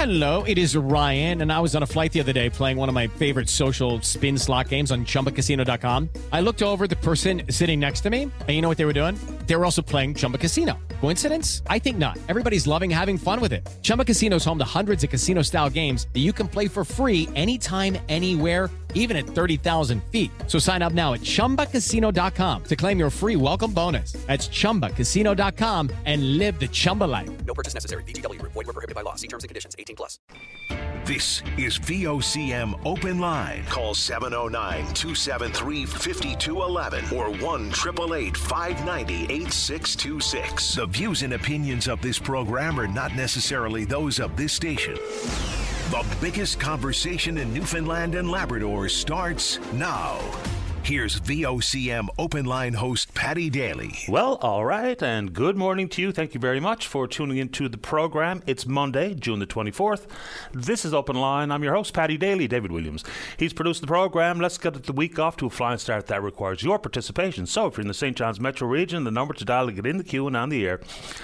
Hello, it is Ryan, and I was on a flight the other day playing one of my favorite social spin slot games on ChumbaCasino.com. I looked over at the person sitting next to me, and you know what they were doing? They were also playing Chumba Casino. Coincidence? I think not. Everybody's loving having fun with it. Chumba Casino is home to hundreds of casino-style games that you can play for free anytime, anywhere, even at 30,000 feet. So sign up now at ChumbaCasino.com to claim your free welcome bonus. That's ChumbaCasino.com and live the Chumba life. No purchase necessary. VGW. Void were prohibited by law. See terms and conditions. 18+. This is VOCM Open Line. Call 709-273-5211 or 1-888-590-8626. The views and opinions of this program are not necessarily those of this station. The biggest conversation in Newfoundland and Labrador starts now. Here's VOCM Open Line host Paddy Daly. Well, all right, and good morning to you. Thank you very much for tuning into the program. It's Monday, June the 24th. This is Open Line. I'm your host, Paddy Daly, David Williams. He's produced the program. Let's get the week off to a flying start. That requires your participation. So if you're in the St. John's metro region, the number to dial to get in the queue and on the air,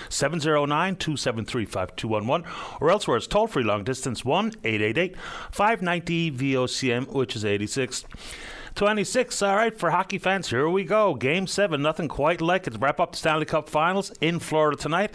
709-273-5211, or elsewhere it's toll-free long distance, 1-888-590-VOCM, which is 86. 26, all right, for hockey fans, here we go. Game 7, nothing quite like it to wrap up the Stanley Cup Finals in Florida tonight.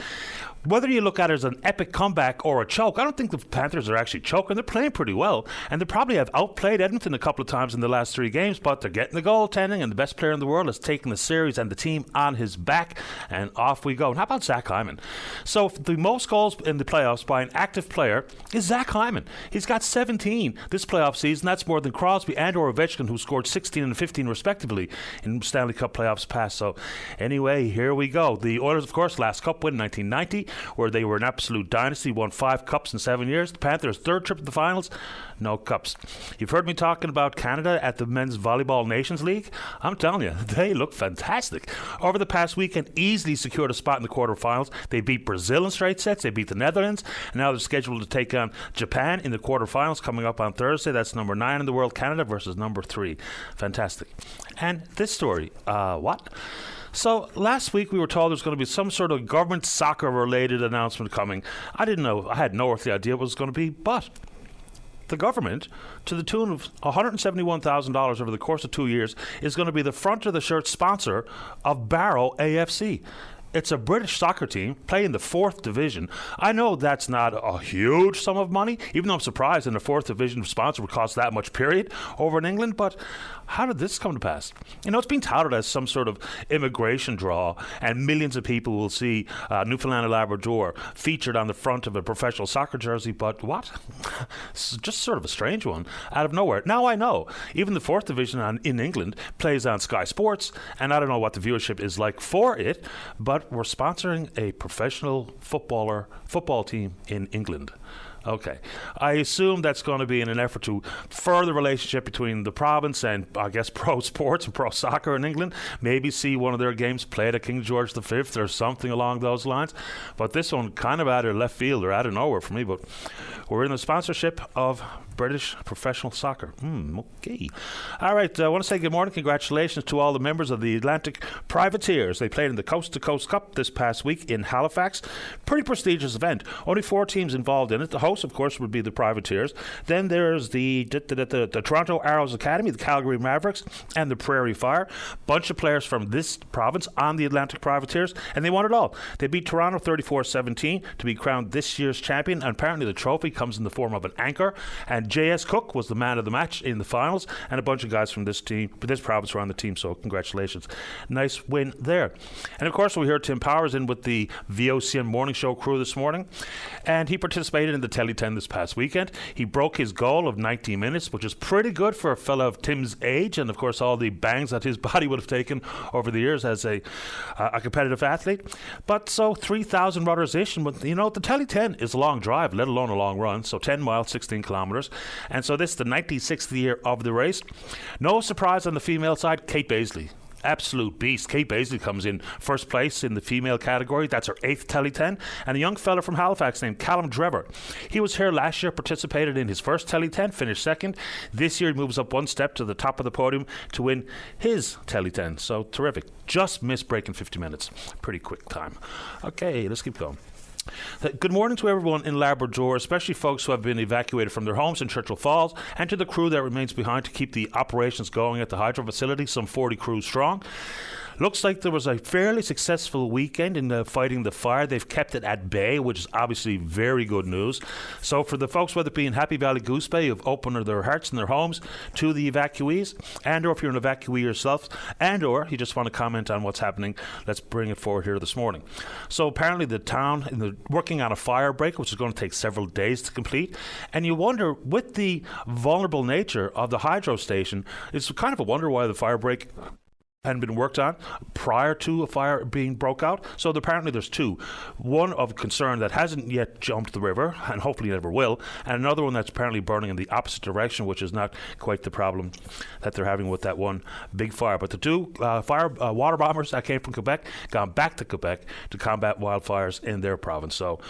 Whether you look at it as an epic comeback or a choke, I don't think the Panthers are actually choking. They're playing pretty well, and they probably have outplayed Edmonton a couple of times in the last 3 games, but they're getting the goaltending, and the best player in the world is taking the series and the team on his back, and off we go. And how about Zach Hyman? So the most goals in the playoffs by an active player is Zach Hyman. He's got 17 this playoff season. That's more than Crosby and Ovechkin, who scored 16 and 15 respectively in Stanley Cup playoffs past. So anyway, here we go. The Oilers, of course, last cup win in 1990, where they were an absolute dynasty, won 5 cups in 7 years. The Panthers' 3rd trip to the finals, no cups. You've heard me talking about Canada at the Men's Volleyball Nations League. I'm telling you, they look fantastic. Over the past weekend, easily secured a spot in the quarterfinals. They beat Brazil in straight sets. They beat the Netherlands. And now they're scheduled to take on Japan in the quarterfinals coming up on Thursday. That's number 9 in the world, Canada, versus number 3. Fantastic. And this story, what? So last week we were told there's going to be some sort of government soccer-related announcement coming. I didn't know. I had no earthly idea what it was going to be, but the government, to the tune of $171,000 over the course of 2 years, is going to be the front-of-the-shirt sponsor of Barrow AFC. It's a British soccer team playing the 4th division. I know that's not a huge sum of money, even though I'm surprised in the 4th division sponsor would cost that much, period, over in England. But how did this come to pass? You know, it's been touted as some sort of immigration draw, and millions of people will see Newfoundland and Labrador featured on the front of a professional soccer jersey. But what? It's just sort of a strange one out of nowhere. Now I know. Even the 4th division in England plays on Sky Sports, and I don't know what the viewership is like for it, but we're sponsoring a professional football team in England. Okay. I assume that's going to be in an effort to further the relationship between the province and, I guess, pro sports and pro soccer in England. Maybe see one of their games played at King George V or something along those lines. But this one kind of out of left field or out of nowhere for me. But we're in the sponsorship of British professional soccer. Okay. All right. I want to say good morning. Congratulations to all the members of the Atlantic Privateers. They played in the Coast to Coast Cup this past week in Halifax. Pretty prestigious event. Only 4 teams involved in it. The host, of course, would be the Privateers. Then there's the Toronto Arrows Academy, the Calgary Mavericks, and the Prairie Fire. Bunch of players from this province on the Atlantic Privateers, and they won it all. They beat Toronto 34-17 to be crowned this year's champion, and apparently the trophy comes in the form of an anchor. And J.S. Cook was the man of the match in the finals, and a bunch of guys from this province were on the team, so congratulations. Nice win there. And of course, we heard Tim Powers in with the VOCM Morning Show crew this morning, and he participated in the Telly 10 this past weekend. He broke his goal of 90 minutes, which is pretty good for a fellow of Tim's age, and of course all the bangs that his body would have taken over the years as a competitive athlete. But so 3,000 runners-ish, but you know, the Telly 10 is a long drive, let alone a long run, so 10 miles, 16 kilometers. And so this is the 96th year of the race. No surprise on the female side, Kate Baisley. Absolute beast. Kate Baisley comes in first place in the female category. That's her 8th Telly 10. And a young fella from Halifax named Callum Drever. He was here last year, participated in his first Telly 10, finished 2nd. This year he moves up 1 step to the top of the podium to win his Telly 10. So terrific. Just missed breaking 50 minutes. Pretty quick time. Okay, let's keep going. Good morning to everyone in Labrador, especially folks who have been evacuated from their homes in Churchill Falls, and to the crew that remains behind to keep the operations going at the hydro facility, some 40 crews strong. Looks like there was a fairly successful weekend in fighting the fire. They've kept it at bay, which is obviously very good news. So for the folks, whether it be in Happy Valley Goose Bay, who've opened their hearts and their homes to the evacuees, and or if you're an evacuee yourself, and or you just want to comment on what's happening, let's bring it forward here this morning. So apparently the town working on a fire break, which is going to take several days to complete. And you wonder, with the vulnerable nature of the hydro station, it's kind of a wonder why the fire break hadn't been worked on prior to a fire being broke out. So apparently there's two. One of concern that hasn't yet jumped the river, and hopefully never will, and another one that's apparently burning in the opposite direction, which is not quite the problem that they're having with that one big fire. But the two water bombers that came from Quebec gone back to Quebec to combat wildfires in their province. So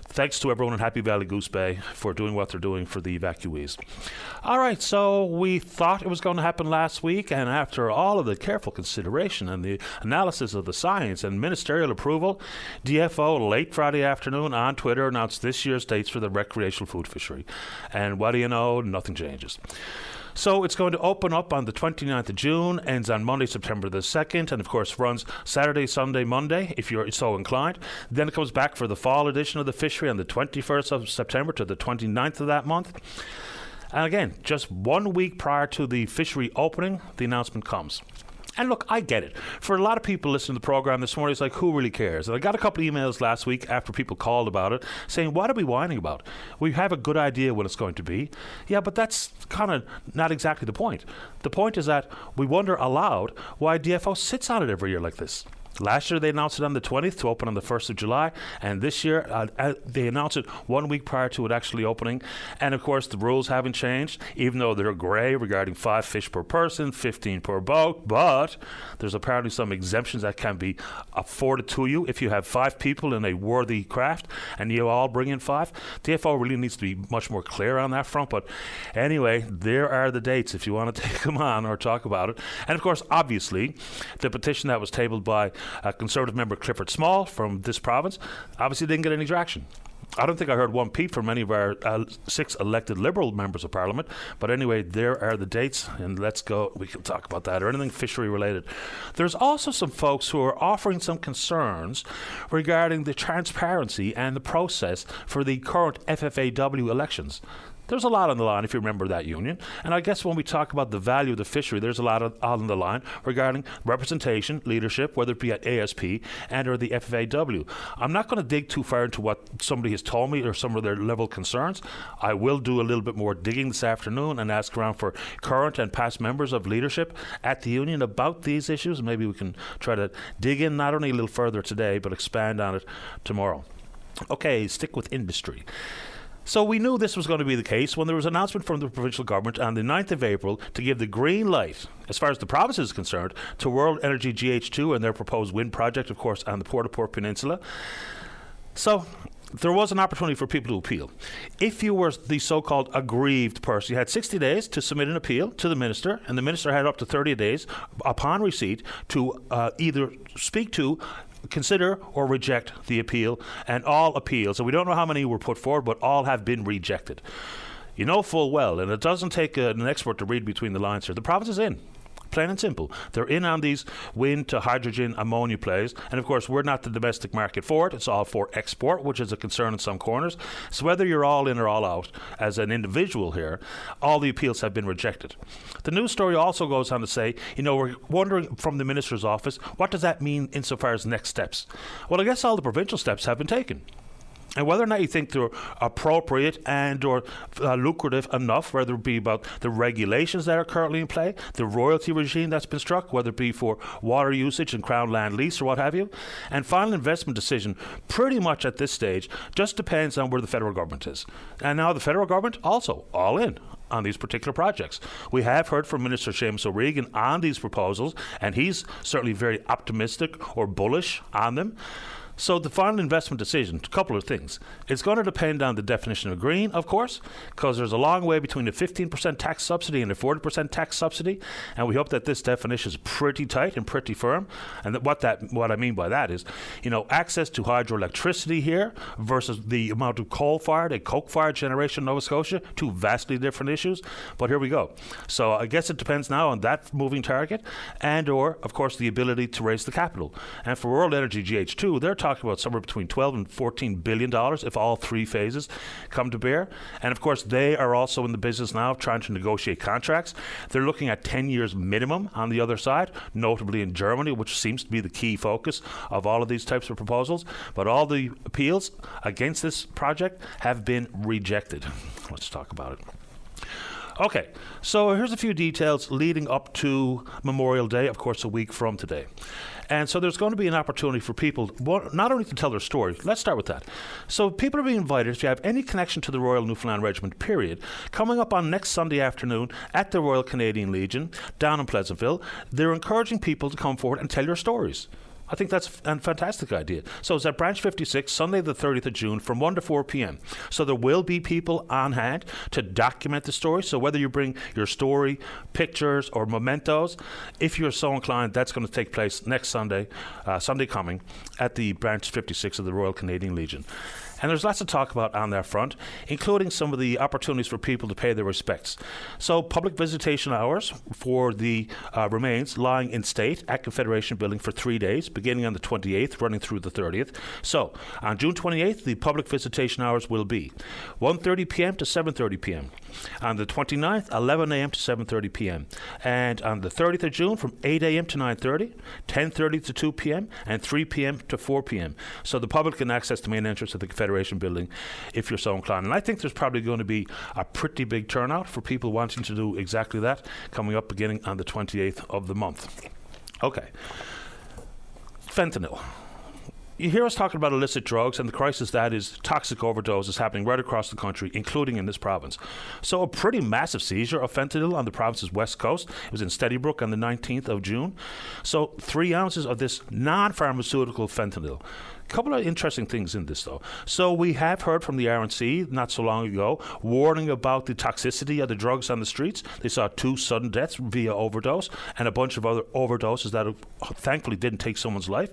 thanks to everyone in Happy Valley Goose Bay for doing what they're doing for the evacuees. All right, so we thought it was going to happen last week, and after all of the careful consideration and the analysis of the science and ministerial approval, DFO late Friday afternoon on Twitter announced this year's dates for the recreational food fishery. And what do you know? Nothing changes. So it's going to open up on the 29th of June, ends on Monday, September the 2nd, and of course runs Saturday, Sunday, Monday, if you're so inclined. Then it comes back for the fall edition of the fishery on the 21st of September to the 29th of that month. And again, just 1 week prior to the fishery opening, the announcement comes. And look, I get it. For a lot of people listening to the program this morning, it's like, who really cares? And I got a couple of emails last week after people called about it saying, what are we whining about? We have a good idea what it's going to be. Yeah, but that's kind of not exactly the point. The point is that we wonder aloud why DFO sits on it every year like this. Last year they announced it on the 20th to open on the 1st of July, and this year they announced it 1 week prior to it actually opening. And of course the rules haven't changed, even though they're grey regarding 5 fish per person, 15 per boat, but there's apparently some exemptions that can be afforded to you if you have 5 people in a worthy craft and you all bring in 5. DFO really needs to be much more clear on that front, but anyway, there are the dates if you want to take them on or talk about it. And of course, obviously, the petition that was tabled by Conservative member Clifford Small from this province obviously didn't get any traction. I don't think I heard one peep from any of our 6 elected Liberal members of Parliament. But anyway, there are the dates, and let's go. We can talk about that or anything fishery related. There's also some folks who are offering some concerns regarding the transparency and the process for the current FFAW elections. There's a lot on the line if you remember that union. And I guess when we talk about the value of the fishery, there's a lot on the line regarding representation, leadership, whether it be at ASP and or the FFAW. I'm not going to dig too far into what somebody has told me or some of their level concerns. I will do a little bit more digging this afternoon and ask around for current and past members of leadership at the union about these issues. Maybe we can try to dig in not only a little further today, but expand on it tomorrow. Okay, stick with industry. So we knew this was going to be the case when there was an announcement from the provincial government on the 9th of April to give the green light, as far as the province is concerned, to World Energy GH2 and their proposed wind project, of course, on the Port-au-Port Peninsula. So there was an opportunity for people to appeal. If you were the so-called aggrieved person, you had 60 days to submit an appeal to the minister, and the minister had up to 30 days upon receipt to either speak to, consider or reject the appeal, and all appeals, and we don't know how many were put forward, but all have been rejected. You know full well, and it doesn't take an expert to read between the lines here, the province is in. Plain and simple. They're in on these wind to hydrogen ammonia plays, and of course we're not the domestic market for it. It's all for export, which is a concern in some corners. So whether you're all in or all out as an individual here, all the appeals have been rejected. The news story also goes on to say, we're wondering from the minister's office, what does that mean insofar as next steps? Well, I guess all the provincial steps have been taken. And whether or not you think they're appropriate and or lucrative enough, whether it be about the regulations that are currently in play, the royalty regime that's been struck, whether it be for water usage and Crown land lease or what have you, and final investment decision pretty much at this stage just depends on where the federal government is. And now the federal government also all in on these particular projects. We have heard from Minister Seamus O'Regan on these proposals, and he's certainly very optimistic or bullish on them. So the final investment decision, a couple of things. It's going to depend on the definition of green, of course, because there's a long way between a 15% tax subsidy and a 40% tax subsidy, and we hope that this definition is pretty tight and pretty firm. And what I mean by that is, access to hydroelectricity here versus the amount of coal-fired and coke-fired generation in Nova Scotia, two vastly different issues. But here we go. So I guess it depends now on that moving target, and or, of course, the ability to raise the capital. And for World Energy GH2, they're talking about somewhere between $12 and $14 billion if all three phases come to bear. And of course, they are also in the business now of trying to negotiate contracts. They're looking at 10 years minimum on the other side, notably in Germany, which seems to be the key focus of all of these types of proposals. But all the appeals against this project have been rejected. Let's talk about it. Okay, so here's a few details leading up to Memorial Day, of course, a week from today. And so there's going to be an opportunity for people not only to tell their story. Let's start with that. So people are being invited, if you have any connection to the Royal Newfoundland Regiment, period, coming up on next Sunday afternoon at the Royal Canadian Legion down in Pleasantville. They're encouraging people to come forward and tell your stories. I think that's a fantastic idea. So it's at Branch 56, Sunday the 30th of June from 1 to 4 p.m. So there will be people on hand to document the story. So whether you bring your story, pictures, or mementos, if you're so inclined, that's going to take place next Sunday, Sunday coming, at the Branch 56 of the Royal Canadian Legion. And there's lots to talk about on that front, including some of the opportunities for people to pay their respects. So public visitation hours for the remains lying in state at Confederation Building for 3 days, beginning on the 28th, running through the 30th. So on June 28th, the public visitation hours will be 1:30 p.m. to 7:30 p.m. On the 29th, 11 a.m. to 7:30 p.m. And on the 30th of June, from 8 a.m. to 9:30, 10:30 to 2 p.m., and 3 p.m. to 4 p.m. So the public can access the main entrance of the Confederation Building if you're so inclined. And I think there's probably going to be a pretty big turnout for people wanting to do exactly that coming up beginning on the 28th of the month. Okay. Fentanyl. You hear us talking about illicit drugs and the crisis that is toxic overdose is happening right across the country, including in this province. So a pretty massive seizure of fentanyl on the province's west coast. It was in Steadybrook on the 19th of June. So 3 ounces of this non-pharmaceutical fentanyl. A couple of interesting things in this, though. So we have heard from the RNC not so long ago warning about the toxicity of the drugs on the streets. They saw 2 sudden deaths via overdose and a bunch of other overdoses that thankfully didn't take someone's life.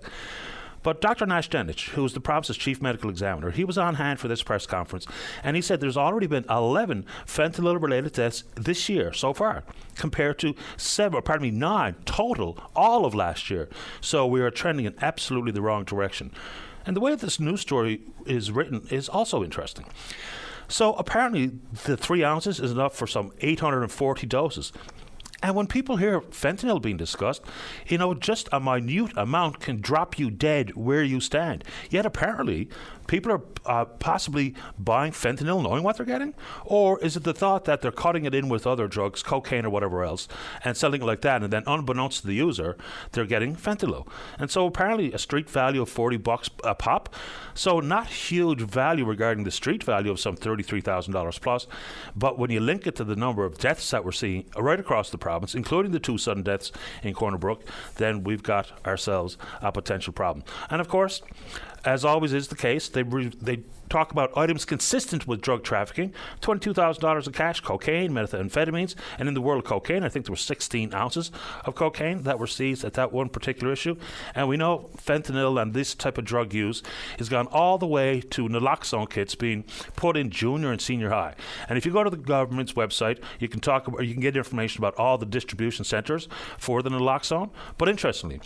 But Dr. Nash Denich, who is the province's chief medical examiner, he was on hand for this press conference, and he said there's already been 11 fentanyl-related deaths this year so far, compared to 9 total all of last year. So we are trending in absolutely the wrong direction. And the way this news story is written is also interesting. So apparently the 3 ounces is enough for some 840 doses. And when people hear fentanyl being discussed, just a minute amount can drop you dead where you stand. Yet apparently, people are possibly buying fentanyl knowing what they're getting? Or is it the thought that they're cutting it in with other drugs, cocaine or whatever else, and selling it like that, and then unbeknownst to the user, they're getting fentanyl? And so apparently a street value of $40 a pop. So not huge value regarding the street value of some $33,000 plus. But when you link it to the number of deaths that we're seeing right across the province, including the 2 sudden deaths in Corner Brook, then we've got ourselves a potential problem. And of course, as always is the case, they talk about items consistent with drug trafficking, $22,000 of cash, cocaine, methamphetamines, and in the world of cocaine, I think there were 16 ounces of cocaine that were seized at that one particular issue. And we know fentanyl and this type of drug use has gone all the way to naloxone kits being put in junior and senior high. And if you go to the government's website, you can get information about all the distribution centers for the naloxone. But interestingly,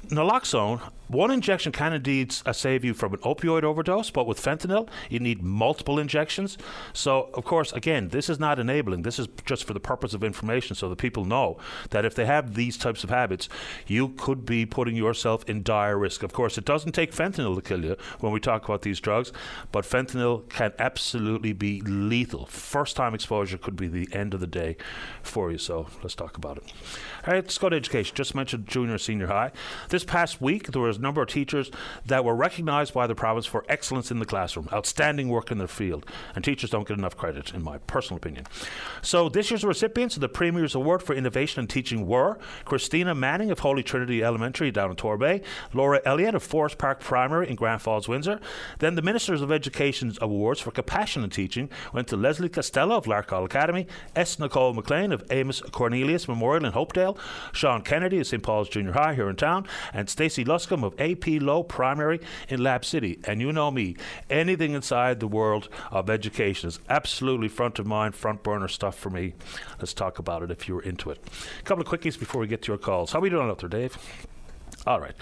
naloxone, one injection can indeed save you from an opioid overdose, but with fentanyl, you need multiple injections. So, of course, again, this is not enabling. This is just for the purpose of information so that people know that if they have these types of habits, you could be putting yourself in dire risk. Of course, it doesn't take fentanyl to kill you when we talk about these drugs, but fentanyl can absolutely be lethal. First-time exposure could be the end of the day for you, so let's talk about it. All right, let's go to education. Just mentioned junior, senior high. This past week, there was a number of teachers that were recognised by the province for excellence in the classroom, outstanding work in their field, and teachers don't get enough credit, in my personal opinion. So this year's recipients of the Premier's Award for Innovation in Teaching were Christina Manning of Holy Trinity Elementary down in Torbay, Laura Elliott of Forest Park Primary in Grand Falls, Windsor. Then the Ministers of Education's awards for compassion in teaching went to Leslie Costello of Larkhall Academy, S. Nicole McLean of Amos Cornelius Memorial in Hopedale, Sean Kennedy of St. Paul's Junior High here in town, and Stacey Luscombe of AP Low Primary in Lab City. And you know me, anything inside the world of education is absolutely front of mind, front burner stuff for me. Let's talk about it if you're into it. A couple of quickies before we get to your calls. How are we doing out there, Dave? All right.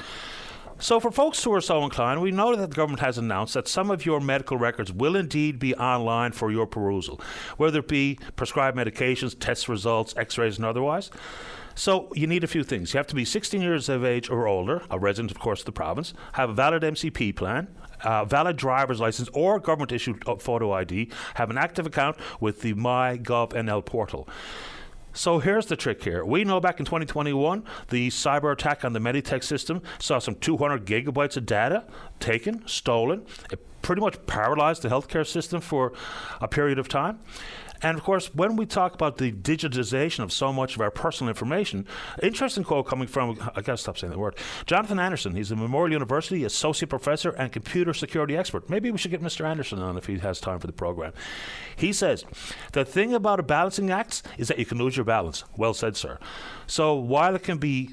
So for folks who are so inclined, we know that the government has announced that some of your medical records will indeed be online for your perusal, whether it be prescribed medications, test results, x-rays and otherwise. So you need a few things. You have to be 16 years of age or older, a resident, of course, of the province, have a valid MCP plan, valid driver's license or government-issued photo ID, have an active account with the MyGovNL portal. So here's the trick here. We know back in 2021, the cyber attack on the Meditech system saw some 200 gigabytes of data taken, stolen. It pretty much paralyzed the healthcare system for a period of time. And of course, when we talk about the digitization of so much of our personal information, interesting quote coming from, I gotta stop saying that word, Jonathan Anderson. He's a Memorial University associate professor and computer security expert. Maybe we should get Mr. Anderson on if he has time for the program. He says, the thing about a balancing act is that you can lose your balance. Well said, sir. So while it can be,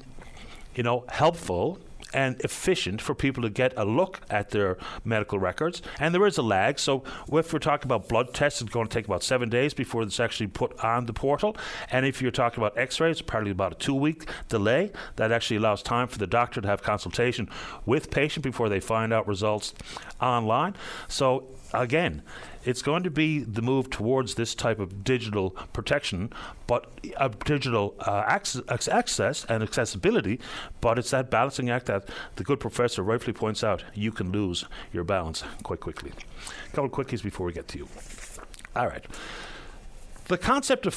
helpful and efficient for people to get a look at their medical records, and there is a lag. So if we're talking about blood tests, it's going to take about 7 days before it's actually put on the portal. And if you're talking about x-rays, probably about a 2-week delay. That actually allows time for the doctor to have consultation with patient before they find out results online. So again, it's going to be the move towards this type of digital protection, but digital access and accessibility, but it's that balancing act that the good professor rightfully points out you can lose your balance quite quickly. A couple of quickies before we get to you. All right. The concept of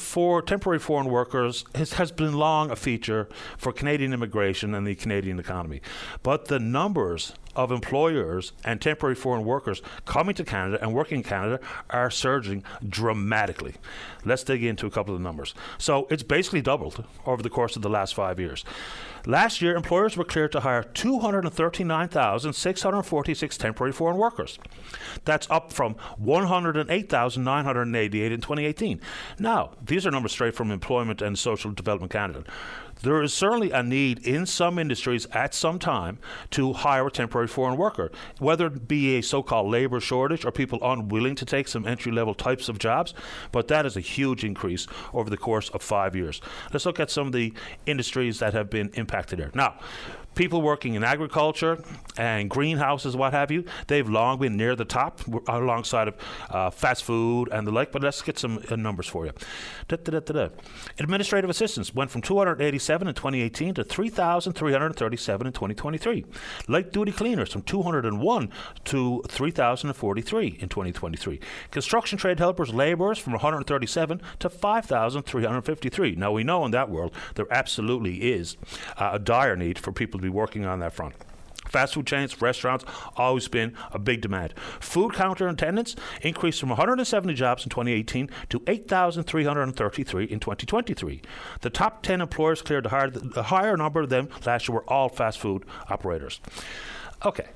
temporary foreign workers has been long a feature for Canadian immigration and the Canadian economy. But the numbers of employers and temporary foreign workers coming to Canada and working in Canada are surging dramatically. Let's dig into a couple of the numbers. So it's basically doubled over the course of the last 5 years. Last year, employers were cleared to hire 239,646 temporary foreign workers. That's up from 108,988 in 2018. Now, these are numbers straight from Employment and Social Development Canada. There is certainly a need in some industries at some time to hire a temporary foreign worker, whether it be a so-called labour shortage or people unwilling to take some entry-level types of jobs, but that is a huge increase over the course of 5 years. Let's look at some of the industries that have been impacted there. Now, people working in agriculture and greenhouses, what have you, they've long been near the top alongside of fast food and the like, but let's get some numbers for you. Administrative assistants went from 287 in 2018 to 3,337 in 2023. Light duty cleaners from 201 to 3,043 in 2023. Construction trade helpers, labourers from 137 to 5,353. Now we know in that world there absolutely is a dire need for people to be working on that front. Fast food chains, restaurants, always been a big demand. Food counter attendants increased from 170 jobs in 2018 to 8,333 in 2023. The top 10 employers cleared to hire, the higher number of them last year were all fast food operators. Okay,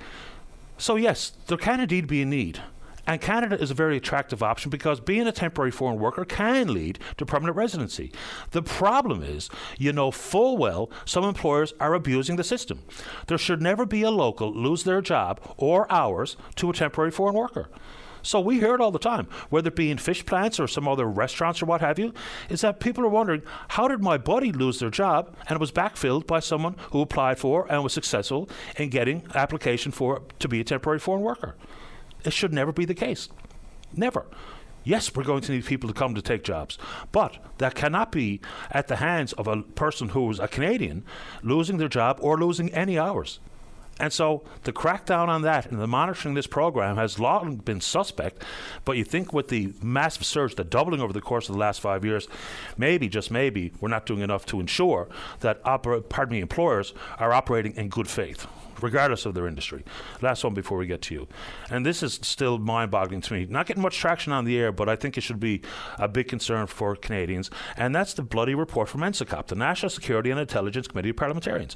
so yes, there can indeed be a need. And Canada is a very attractive option because being a temporary foreign worker can lead to permanent residency. The problem is, you know full well some employers are abusing the system. There should never be a local lose their job or hours to a temporary foreign worker. So we hear it all the time, whether it be in fish plants or some other restaurants or what have you, is that people are wondering, how did my buddy lose their job and it was backfilled by someone who applied for and was successful in getting application for to be a temporary foreign worker? It should never be the case. Never. Yes, we're going to need people to come to take jobs, but that cannot be at the hands of a person who is a Canadian losing their job or losing any hours. And so the crackdown on that and the monitoring this program has long been suspect. But you think with the massive surge, the doubling over the course of the last 5 years, maybe, just maybe, we're not doing enough to ensure that employers are operating in good faith, regardless of their industry. Last one before we get to you. And this is still mind-boggling to me. Not getting much traction on the air, but I think it should be a big concern for Canadians. And that's the bloody report from NSICOP, the National Security and Intelligence Committee of Parliamentarians.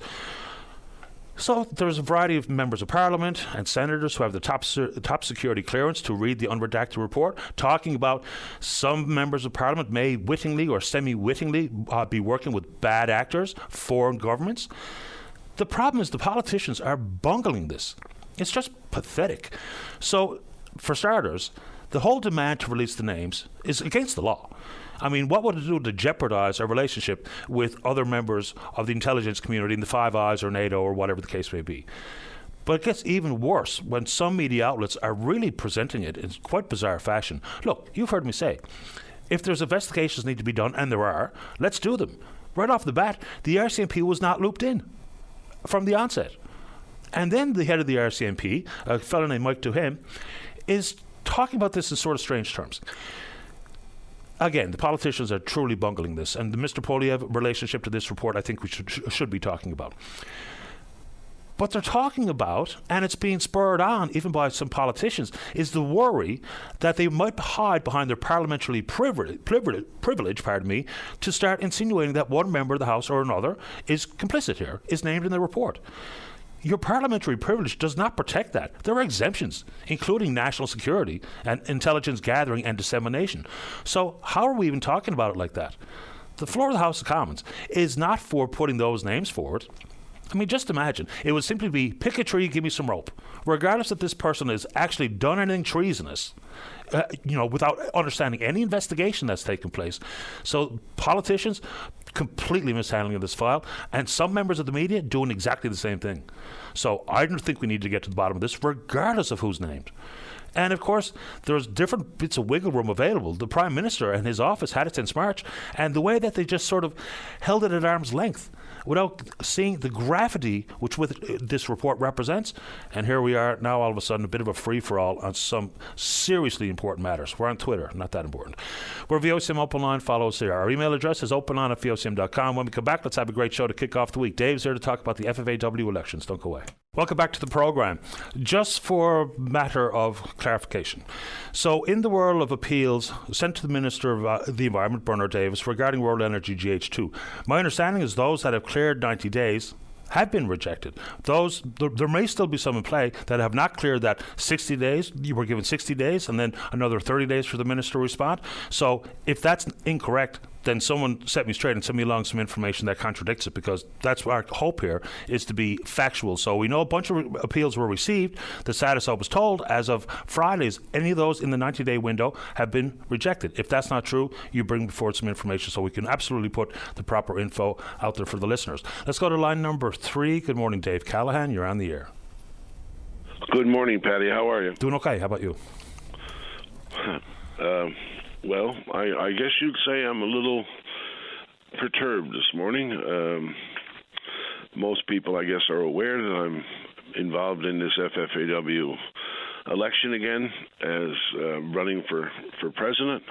So there's a variety of members of Parliament and senators who have the top security clearance to read the unredacted report, talking about some members of Parliament may wittingly or semi-wittingly be working with bad actors, foreign governments. The problem is the politicians are bungling this. It's just pathetic. So, for starters, the whole demand to release the names is against the law. I mean, what would it do to jeopardize our relationship with other members of the intelligence community in the Five Eyes or NATO or whatever the case may be? But it gets even worse when some media outlets are really presenting it in quite bizarre fashion. Look, you've heard me say, if there's investigations need to be done, and there are, let's do them. Right off the bat, the RCMP was not looped in from the onset. And then the head of the RCMP, a fellow named Mike Duhem, is talking about this in sort of strange terms. Again, the politicians are truly bungling this, and the Mr. Polyev relationship to this report I think we should be talking about. What they're talking about, and it's being spurred on even by some politicians, is the worry that they might hide behind their parliamentary privilege, to start insinuating that one member of the House or another is complicit here, is named in the report. Your parliamentary privilege does not protect that. There are exemptions, including national security and intelligence gathering and dissemination. So how are we even talking about it like that? The floor of the House of Commons is not for putting those names forward. I mean, just imagine. It would simply be, pick a tree, give me some rope. Regardless if this person has actually done anything treasonous, without understanding any investigation that's taken place. So politicians completely mishandling this file, and some members of the media doing exactly the same thing. So I don't think we need to get to the bottom of this, regardless of who's named. And of course, there's different bits of wiggle room available. The Prime Minister and his office had it since March, and the way that they just sort of held it at arm's length without seeing the gravity which this report represents. And here we are now, all of a sudden, a bit of a free-for-all on some seriously important matters. We're on Twitter, not that important. We're VOCM Openline. Follow us there. Our email address is openline@vocm.com. When we come back, let's have a great show to kick off the week. Dave's here to talk about the FFAW elections. Don't go away. Welcome back to the program. Just for matter of clarification. So in the world of appeals sent to the Minister of the Environment, Bernard Davis, regarding World Energy GH2, my understanding is those that have cleared 90 days have been rejected. Those, there may still be some in play that have not cleared that 60 days. You were given 60 days and then another 30 days for the minister to respond. So if that's incorrect, then someone set me straight and sent me along some information that contradicts it, because that's our hope here, is to be factual. So we know a bunch of appeals were received. The status I was told as of Fridays, any of those in the 90-day window have been rejected. If that's not true, you bring forward some information so we can absolutely put the proper info out there for the listeners. Let's go to line number 3. Good morning, Dave Callahan. You're on the air. Good morning, Patty. How are you? Doing okay. How about you? Well, I guess you'd say I'm a little perturbed this morning. Most people, I guess, are aware that I'm involved in this FFAW election again as running for president.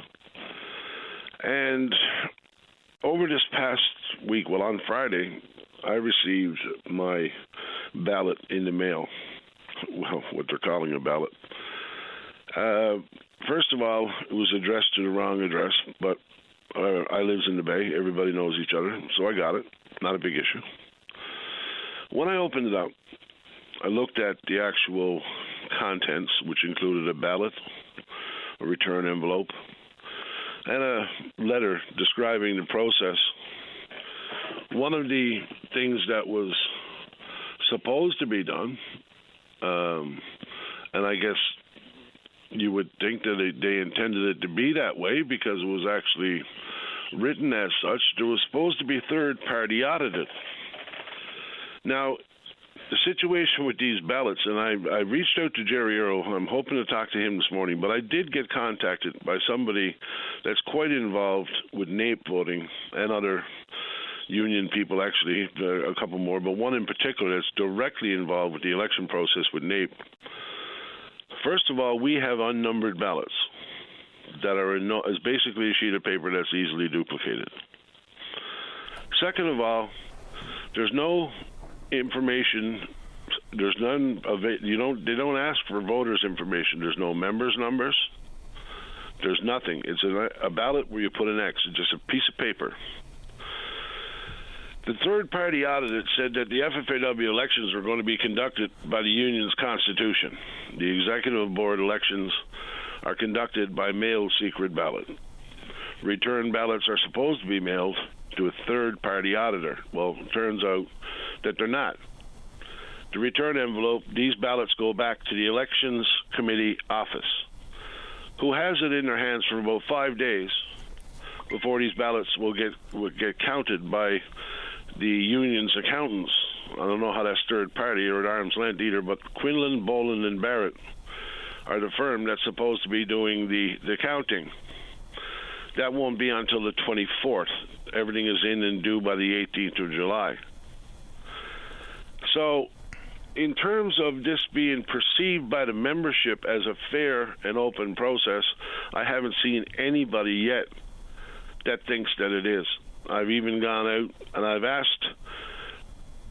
And over this past week, well, on Friday, I received my ballot in the mail. Well, what they're calling a ballot. First of all, it was addressed to the wrong address, but I lives in the Bay. Everybody knows each other, so I got it. Not a big issue. When I opened it up, I looked at the actual contents, which included a ballot, a return envelope, and a letter describing the process. One of the things that was supposed to be done, and I guess you would think that they intended it to be that way because it was actually written as such. There was supposed to be third-party audited. Now, the situation with these ballots, and I reached out to Jerry Earl. I'm hoping to talk to him this morning, but I did get contacted by somebody that's quite involved with NAPE voting and other union people, actually, a couple more, but one in particular that's directly involved with the election process with NAPE. First of all, we have unnumbered ballots that are is basically a sheet of paper that's easily duplicated. Second of all, there's no information. There's none of it. They don't ask for voters' information. There's no members' numbers. There's nothing. It's a ballot where you put an X. It's just a piece of paper. The third-party audit said that the FFAW elections were going to be conducted by the union's constitution. The executive board elections are conducted by mailed secret ballot. Return ballots are supposed to be mailed to a third-party auditor. Well, it turns out that they're not. The return envelope, these ballots go back to the Elections Committee office, who has it in their hands for about 5 days before these ballots will get counted by the union's accountants. I don't know how that's third party or at arm's length either, but Quinlan, Boland, and Barrett are the firm that's supposed to be doing the counting. That won't be until the 24th. Everything is in and due by the 18th of July. So, in terms of this being perceived by the membership as a fair and open process, I haven't seen anybody yet that thinks that it is. I've even gone out and I've asked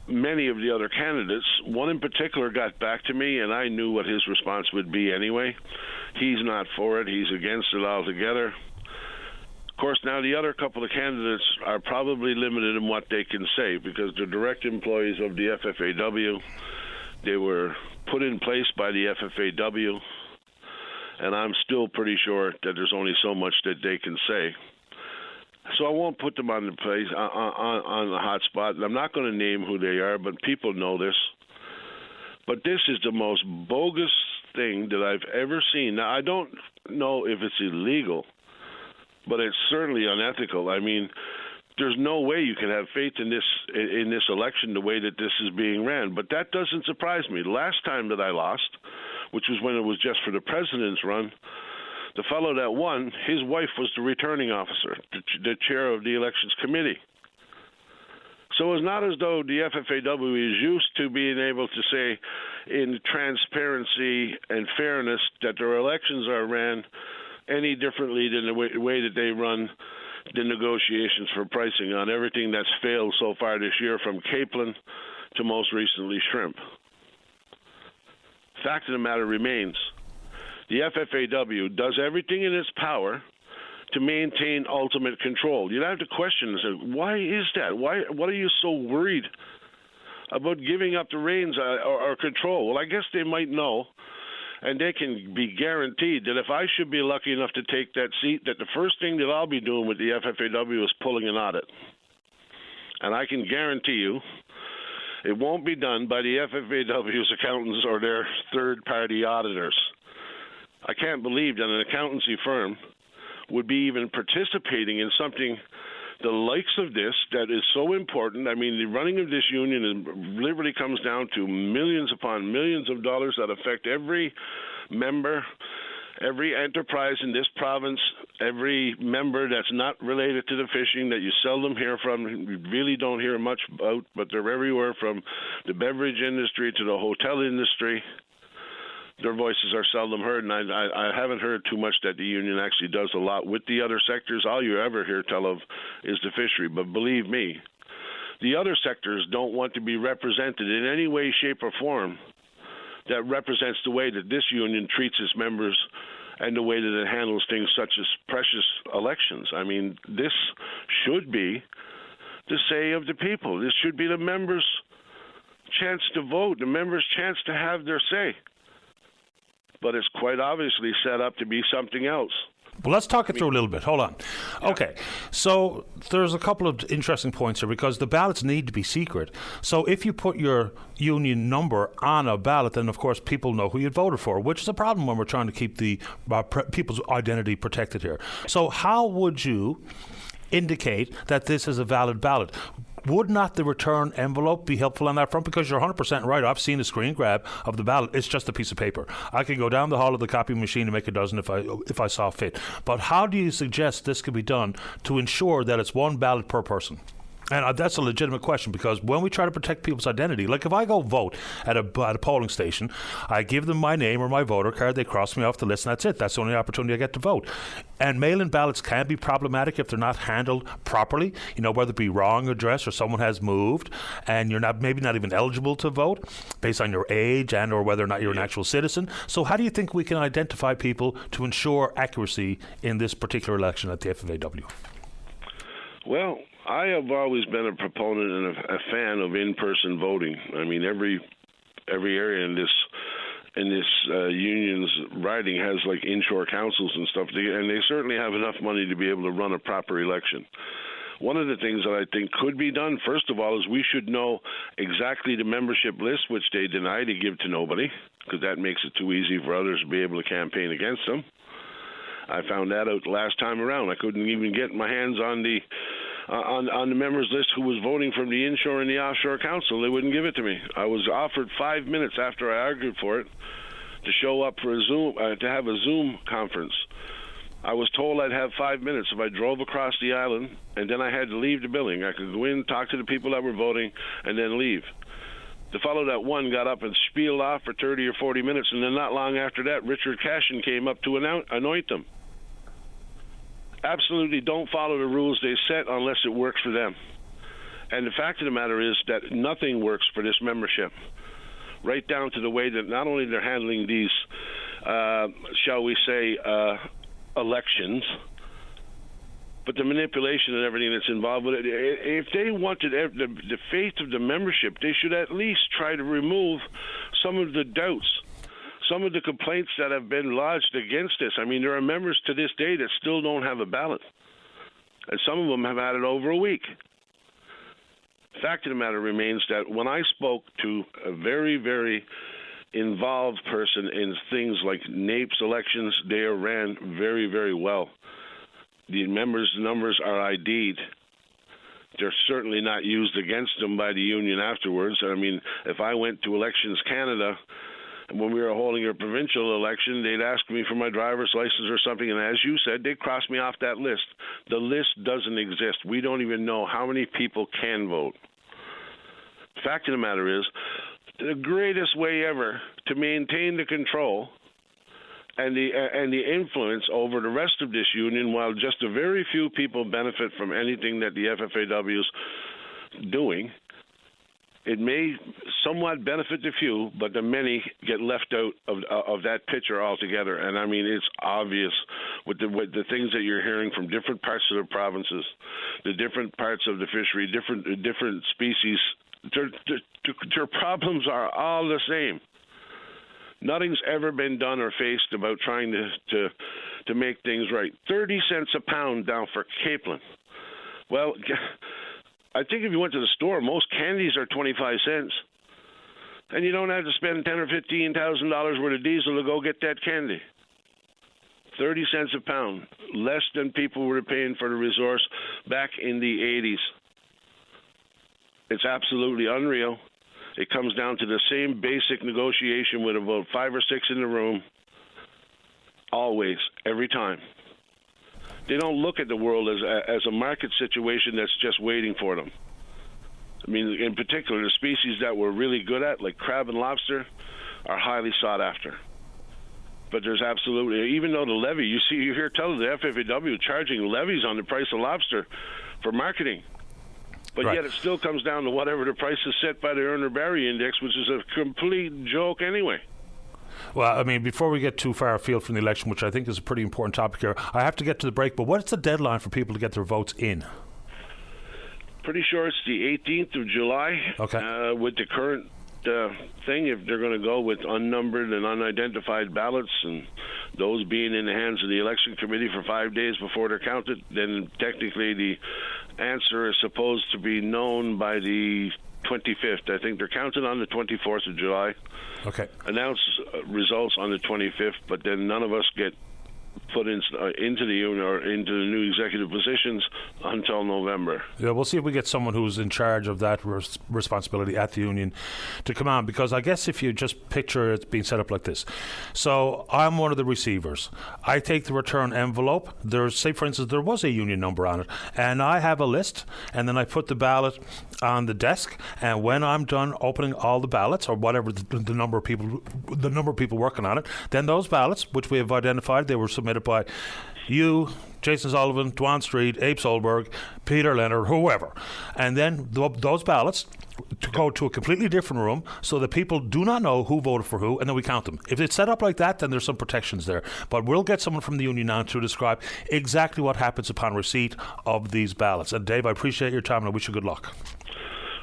many of the other candidates. One in particular got back to me, and I knew what his response would be anyway. He's not for it. He's against it altogether. Of course, now the other couple of candidates are probably limited in what they can say because they're direct employees of the FFAW. They were put in place by the FFAW, and I'm still pretty sure that there's only so much that they can say. So I won't put them on the place on the hot spot. I'm not going to name who they are, but people know this. But this is the most bogus thing that I've ever seen. Now, I don't know if it's illegal, but it's certainly unethical. I mean, there's no way you can have faith in this election the way that this is being ran. But that doesn't surprise me. The last time that I lost, which was when it was just for the president's run, the fellow that won, his wife was the returning officer, the chair of the elections committee. So it's not as though the FFAW is used to being able to say in transparency and fairness that their elections are ran any differently than the way that they run the negotiations for pricing on everything that's failed so far this year, from Capelin to most recently shrimp. Fact of the matter remains, the FFAW does everything in its power to maintain ultimate control. You'd have to question, why is that? What are you so worried about giving up the reins or control? Well, I guess they might know, and they can be guaranteed that if I should be lucky enough to take that seat, that the first thing that I'll be doing with the FFAW is pulling an audit. And I can guarantee you it won't be done by the FFAW's accountants or their third-party auditors. I can't believe that an accountancy firm would be even participating in something the likes of this that is so important. I mean, the running of this union literally comes down to millions upon millions of dollars that affect every member, every enterprise in this province, every member that's not related to the fishing that you seldom hear from, you really don't hear much about, but they're everywhere from the beverage industry to the hotel industry. Their voices are seldom heard, and I haven't heard too much that the union actually does a lot with the other sectors. All you ever hear tell of is the fishery, but believe me, the other sectors don't want to be represented in any way, shape, or form that represents the way that this union treats its members and the way that it handles things such as precious elections. I mean, this should be the say of the people. This should be the members' chance to vote, the members' chance to have their say. But it's quite obviously set up to be something else. Well, let's talk it through a little bit. Hold on. Yeah. Okay, so there's a couple of interesting points here because the ballots need to be secret. So if you put your union number on a ballot, then of course people know who you voted for, which is a problem when we're trying to keep the people's identity protected here. So how would you indicate that this is a valid ballot? Would not the return envelope be helpful on that front? Because you're 100% right. I've seen a screen grab of the ballot. It's just a piece of paper. I could go down the hall of the copy machine and make a dozen if I saw fit. But how do you suggest this could be done to ensure that it's one ballot per person? And that's a legitimate question, because when we try to protect people's identity, like if I go vote at a polling station, I give them my name or my voter card, they cross me off the list, and that's it. That's the only opportunity I get to vote. And mail-in ballots can be problematic if they're not handled properly, whether it be wrong address or someone has moved and you're maybe not even eligible to vote based on your age and or whether or not you're an actual citizen. So how do you think we can identify people to ensure accuracy in this particular election at the FFAW? Well, I have always been a proponent and a fan of in-person voting. I mean, every area in this union's riding has like inshore councils and stuff, and they certainly have enough money to be able to run a proper election. One of the things that I think could be done, first of all, is we should know exactly the membership list, which they deny to give to nobody, because that makes it too easy for others to be able to campaign against them. I found that out the last time around. I couldn't even get my hands on the members list who was voting from the inshore and the offshore council. They wouldn't give it to me. I was offered 5 minutes after I argued for it to show up for to have a Zoom conference. I was told I'd have 5 minutes if I drove across the island, and then I had to leave the building. I could go in, talk to the people that were voting, and then leave. The fellow that won got up and spieled off for 30 or 40 minutes, and then not long after that, Richard Cashin came up to anoint them. Absolutely don't follow the rules they set unless it works for them. And the fact of the matter is that nothing works for this membership, right down to the way that not only they're handling these, shall we say, elections, but the manipulation and everything that's involved with it. If they wanted the faith of the membership, they should at least try to remove some of the doubts, some of the complaints that have been lodged against this. I mean, there are members to this day that still don't have a ballot, and some of them have had it over a week. The fact of the matter remains that when I spoke to a very, very involved person in things like NAPES elections, they are ran very, very well. The members' numbers are ID'd. They're certainly not used against them by the union afterwards. I mean, if I went to Elections Canada, and when we were holding a provincial election, they'd ask me for my driver's license or something, and as you said, they'd cross me off that list. The list doesn't exist. We don't even know how many people can vote. The fact of the matter is, the greatest way ever to maintain the control and the influence over the rest of this union, while just a very few people benefit from anything that the FFAW is doing, it may somewhat benefit the few, but the many get left out of that picture altogether. And I mean, it's obvious with the things that you're hearing from different parts of the provinces, the different parts of the fishery, different species. Their problems are all the same. Nothing's ever been done or faced about trying to make things right. 30 cents a pound down for capelin. Well, I think if you went to the store, most candies are 25 cents, and you don't have to spend $10,000 or $15,000 worth of diesel to go get that candy. 30 cents a pound, less than people were paying for the resource back in the 80s. It's absolutely unreal. It comes down to the same basic negotiation with about 5 or 6 in the room, always, every time. They don't look at the world as a market situation that's just waiting for them. I mean, in particular, the species that we're really good at, like crab and lobster, are highly sought after. But there's absolutely, even though the levy, you hear tell the FFAW charging levies on the price of lobster for marketing. But right. Yet it still comes down to whatever the price is set by the Urner-Barry Index, which is a complete joke anyway. Well, I mean, before we get too far afield from the election, which I think is a pretty important topic here, I have to get to the break, but what's the deadline for people to get their votes in? Pretty sure it's the 18th of July. Okay. With the current thing, if they're going to go with unnumbered and unidentified ballots, and those being in the hands of the election committee for 5 days before they're counted, then technically the answer is supposed to be known by the 25th. I think they're counted on the 24th of July. Okay. Announce results on the 25th, but then none of us get put into the union or into the new executive positions until November. Yeah, we'll see if we get someone who's in charge of that responsibility at the union to come on, because I guess if you just picture it being set up like this. So I'm one of the receivers. I take the return envelope. There's, say for instance, there was a union number on it, and I have a list, and then I put the ballot on the desk, and when I'm done opening all the ballots, or whatever the number of people working on it, then those ballots, which we have identified, they were submitted by you, Jason Sullivan, Dwan Street, Abe Solberg, Peter Leonard, whoever. And then those ballots to go to a completely different room so that people do not know who voted for who, and then we count them. If it's set up like that, then there's some protections there. But we'll get someone from the union now to describe exactly what happens upon receipt of these ballots. And Dave, I appreciate your time and I wish you good luck.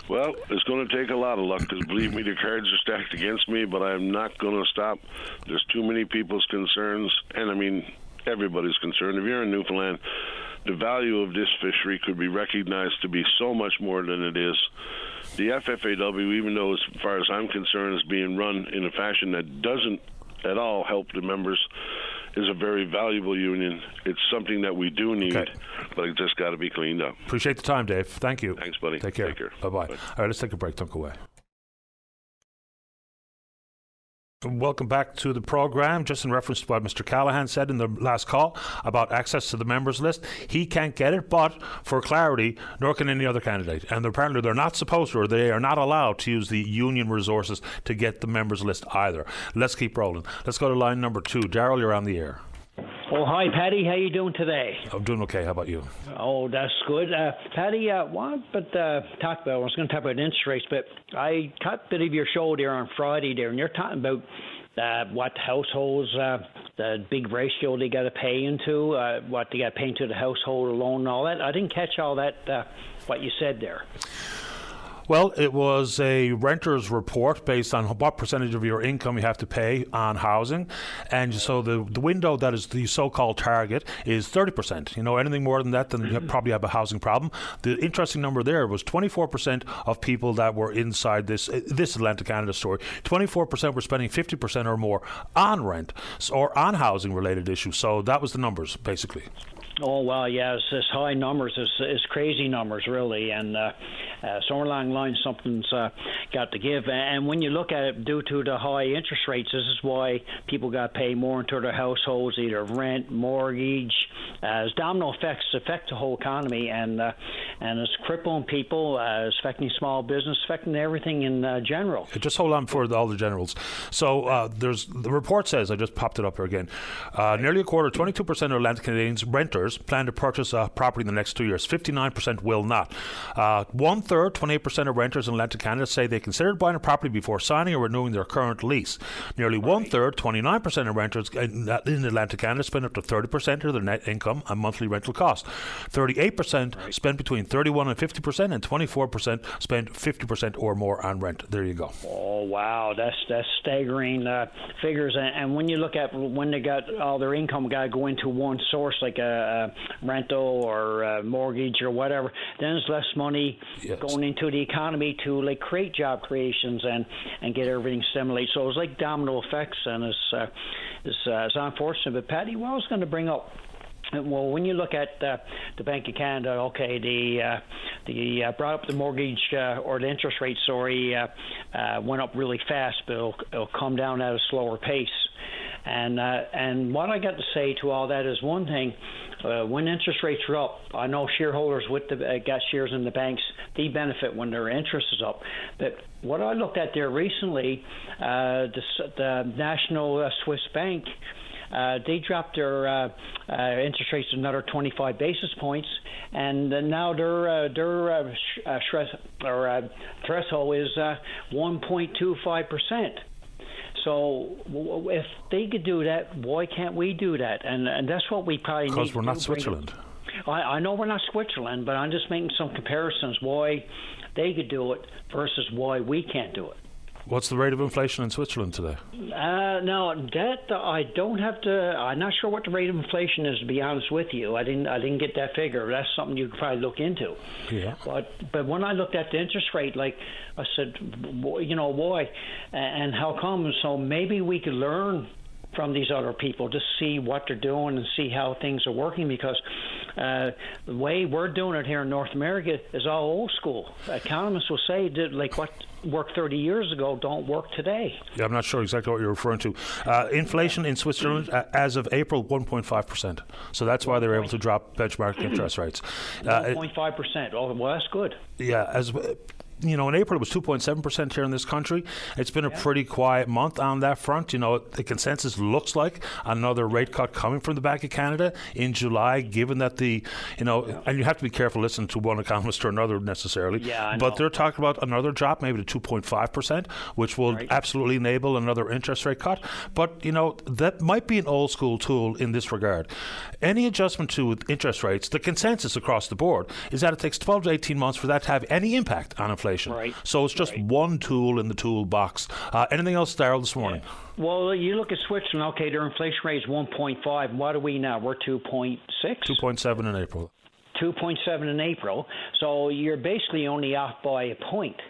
Well, it's going to take a lot of luck because, believe me, the cards are stacked against me, but I'm not going to stop. There's too many people's concerns, and I mean, everybody's concerned. If you're in Newfoundland, the value of this fishery could be recognized to be so much more than it is. The FFAW, even though as far as I'm concerned is being run in a fashion that doesn't at all help the members, is a very valuable union. It's something that we do need, but it just got to be cleaned up. Appreciate the time, Dave. Thank you. Thanks, buddy. Take care. Bye-bye. Bye. All right, let's take a break. Don't go away. Welcome back to the program. Just in reference to what Mr. Callahan said in the last call about access to the members list, he can't get it, but for clarity, nor can any other candidate. And apparently they're not supposed to, or they are not allowed to use the union resources to get the members list either. Let's keep rolling. Let's go to line number 2. Daryl, you're on the air. Oh, hi, Paddy. How you doing today? I'm doing okay. How about you? Oh, that's good. Paddy, I was going to talk about interest rates, but I caught a bit of your show there on Friday there, and you're talking about what households, the big ratio they got to pay into, what they got to pay into the household alone and all that. I didn't catch all that, what you said there. Well, it was a renter's report based on what percentage of your income you have to pay on housing. And so the window that is the so-called target is 30%. You know, anything more than that, then you probably have a housing problem. The interesting number there was 24% of people that were inside this Atlantic Canada story. 24% were spending 50% or more on rent or on housing-related issues. So that was the numbers, basically. Oh, well, yeah, it's high numbers. It's crazy numbers, really. And somewhere along the line, something's got to give. And when you look at it, due to the high interest rates, this is why people got to pay more into their households, either rent, mortgage. As domino effects affect the whole economy, and it's crippling people, it's affecting small business, affecting everything in general. Just hold on for all the generals. So the report says, I just popped it up here again, nearly a quarter, 22% of Atlantic Canadians renters plan to purchase a property in the next 2 years. 59% will not. 1/3, 28% of renters in Atlantic Canada say they considered buying a property before signing or renewing their current lease. Nearly 1/3, 29% of renters in Atlantic Canada spend up to 30% of their net income on monthly rental costs. 38% spend between 31% and 50%, and 24% spend 50% or more on rent. There you go. Oh, wow. That's staggering figures. And when you look at when they got all their income got to go into one source, like a rental or mortgage or whatever, then there's less money going into the economy to like create job creations and get everything stimulated. So it's like domino effects, and it's unfortunate. But Paddy, what I was going to bring up, well, when you look at the Bank of Canada, okay, they brought up the mortgage or the interest rate, went up really fast, but it'll come down at a slower pace. And what I got to say to all that is one thing. When interest rates are up, I know shareholders with got shares in the banks, they benefit when their interest is up. But what I looked at there recently, the National Swiss Bank, they dropped their interest rates another 25 basis points, and now their threshold is 1.25%. So if they could do that, why can't we do that? And that's what we probably need to do. Because we're not Switzerland. I know we're not Switzerland, but I'm just making some comparisons why they could do it versus why we can't do it. What's the rate of inflation in Switzerland today? No, that I don't have to. I'm not sure what the rate of inflation is, to be honest with you. I didn't get that figure. That's something you could probably look into. Yeah. But when I looked at the interest rate, like I said, you know, why and how come? So maybe we could learn from these other people to see what they're doing and see how things are working, because the way we're doing it here in North America is all old school. Economists will say that, like, what worked 30 years ago don't work today. Yeah, I'm not sure exactly what you're referring to. Inflation in Switzerland as of April, 1.5%. So that's why they're able to drop benchmark interest rates. 1.5%. Oh, well, that's good. Yeah, as you know, in April it was 2.7% here in this country. It's been a pretty quiet month on that front. You know, the consensus looks like another rate cut coming from the Bank of Canada in July, given that and you have to be careful listening to one economist or another necessarily. Yeah, but they're talking about another drop, maybe to 2.5%, which will absolutely enable another interest rate cut. But, you know, that might be an old school tool in this regard. Any adjustment to interest rates, the consensus across the board is that it takes 12 to 18 months for that to have any impact on inflation. Right. So it's just one tool in the toolbox. Anything else, Darryl, this morning? Yeah. Well, you look at Switzerland, okay, their inflation rate is 1.5. What are we now? We're 2.6? 2.7 in April. 2.7 in April. So you're basically only off by a point.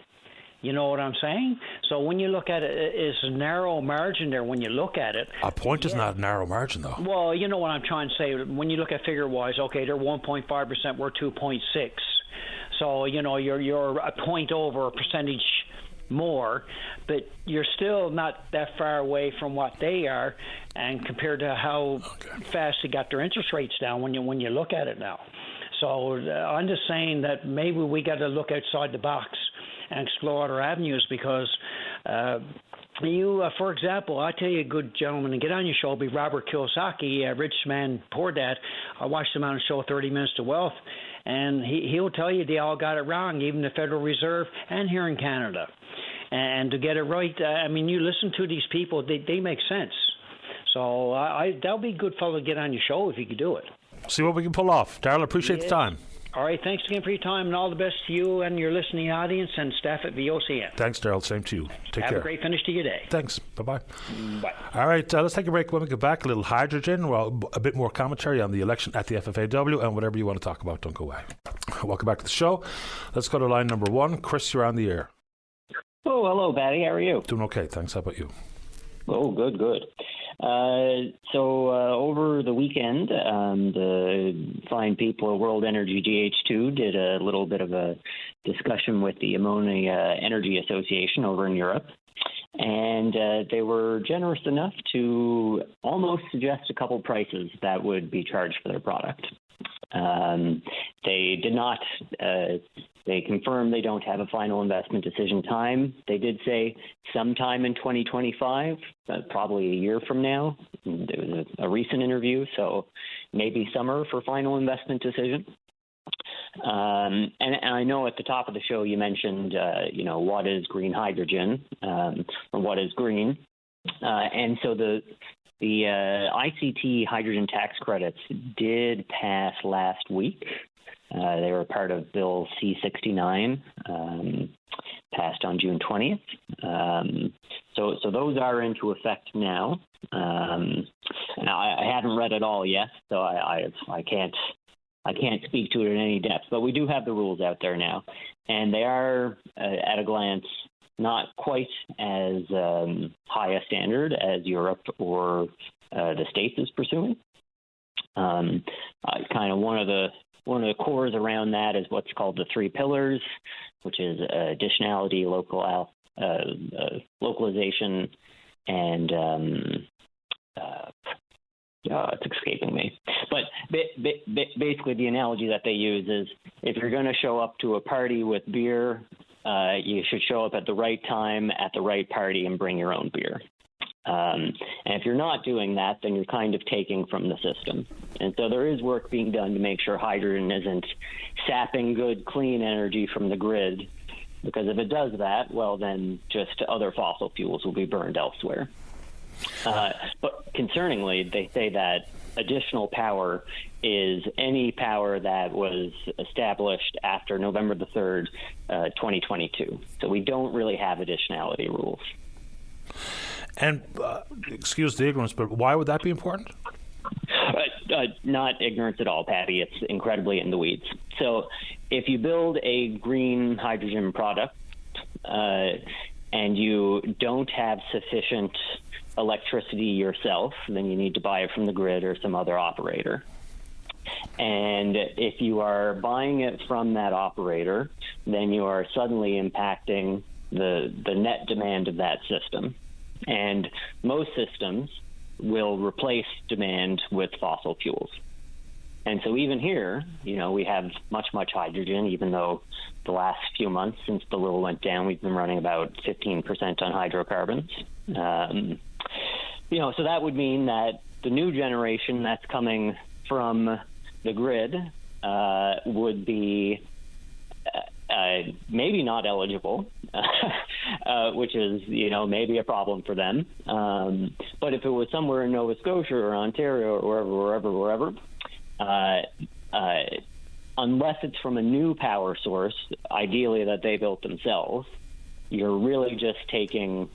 You know what I'm saying? So when you look at it, it's a narrow margin there when you look at it. A point is not a narrow margin, though. Well, you know what I'm trying to say. When you look at figure-wise, okay, they're 1.5%, we're 2.6. So, you know, you're a point over, a percentage more, but you're still not that far away from what they are, and compared to how fast they got their interest rates down when you look at it now. So I'm just saying that maybe we got to look outside the box and explore other avenues, because for example, I tell you a good gentleman to get on your show will be Robert Kiyosaki, Rich Man, Poor Dad. I watched him on the show 30 Minutes to Wealth, and he'll tell you they all got it wrong, even the Federal Reserve and here in Canada. And to get it right, I mean, you listen to these people, they make sense. So that'll be a good fellow to get on your show if you could do it. See what we can pull off. Darryl, appreciate the time. All right, thanks again for your time, and all the best to you and your listening audience and staff at VOCM. Thanks, Darryl. Same to you. Take care. Have a great finish to your day. Thanks. Bye-bye. Bye. All right, let's take a break. When we get back, a little hydrogen, well, a bit more commentary on the election at the FFAW, and whatever you want to talk about, don't go away. Welcome back to the show. Let's go to line number 1. Chris, you're on the air. Oh, hello, Patty. How are you? Doing okay, thanks. How about you? Oh, good. So over the weekend, the fine people at World Energy GH2 did a little bit of a discussion with the Ammonia Energy Association over in Europe. And they were generous enough to almost suggest a couple prices that would be charged for their product. They did not. They confirmed they don't have a final investment decision time. They did say sometime in 2025, probably a year from now. There was a recent interview, so maybe summer for final investment decision. And I know at the top of the show you mentioned, what is green hydrogen, or what is green. And so the ICT hydrogen tax credits did pass last week. They were part of Bill C-69, passed on June 20th. So those are into effect now. And I hadn't read it all yet, so I can't speak to it in any depth. But we do have the rules out there now, and they are at a glance not quite as high a standard as Europe or the States is pursuing. Kind of one of the cores around that is what's called the 3 pillars, which is additionality, localization, and it's escaping me. But basically, the analogy that they use is if you're going to show up to a party with beer, you should show up at the right time at the right party and bring your own beer. And if you're not doing that, then you're kind of taking from the system. And so there is work being done to make sure hydrogen isn't sapping good, clean energy from the grid, because if it does that, well, then just other fossil fuels will be burned elsewhere. But concerningly, they say that additional power is any power that was established after November the 3rd, 2022. So we don't really have additionality rules. And excuse the ignorance, but why would that be important? Not ignorance at all, Patty. It's incredibly in the weeds. So if you build a green hydrogen product and you don't have sufficient electricity yourself, then you need to buy it from the grid or some other operator. And if you are buying it from that operator, then you are suddenly impacting the net demand of that system. And most systems will replace demand with fossil fuels. And so even here, we have much hydrogen, even though the last few months since the Lil went down, we've been running about 15% on hydrocarbons. So that would mean that the new generation that's coming from the grid would be maybe not eligible, which is, maybe a problem for them. But if it was somewhere in Nova Scotia or Ontario or wherever, unless it's from a new power source, ideally that they built themselves, you're really just taking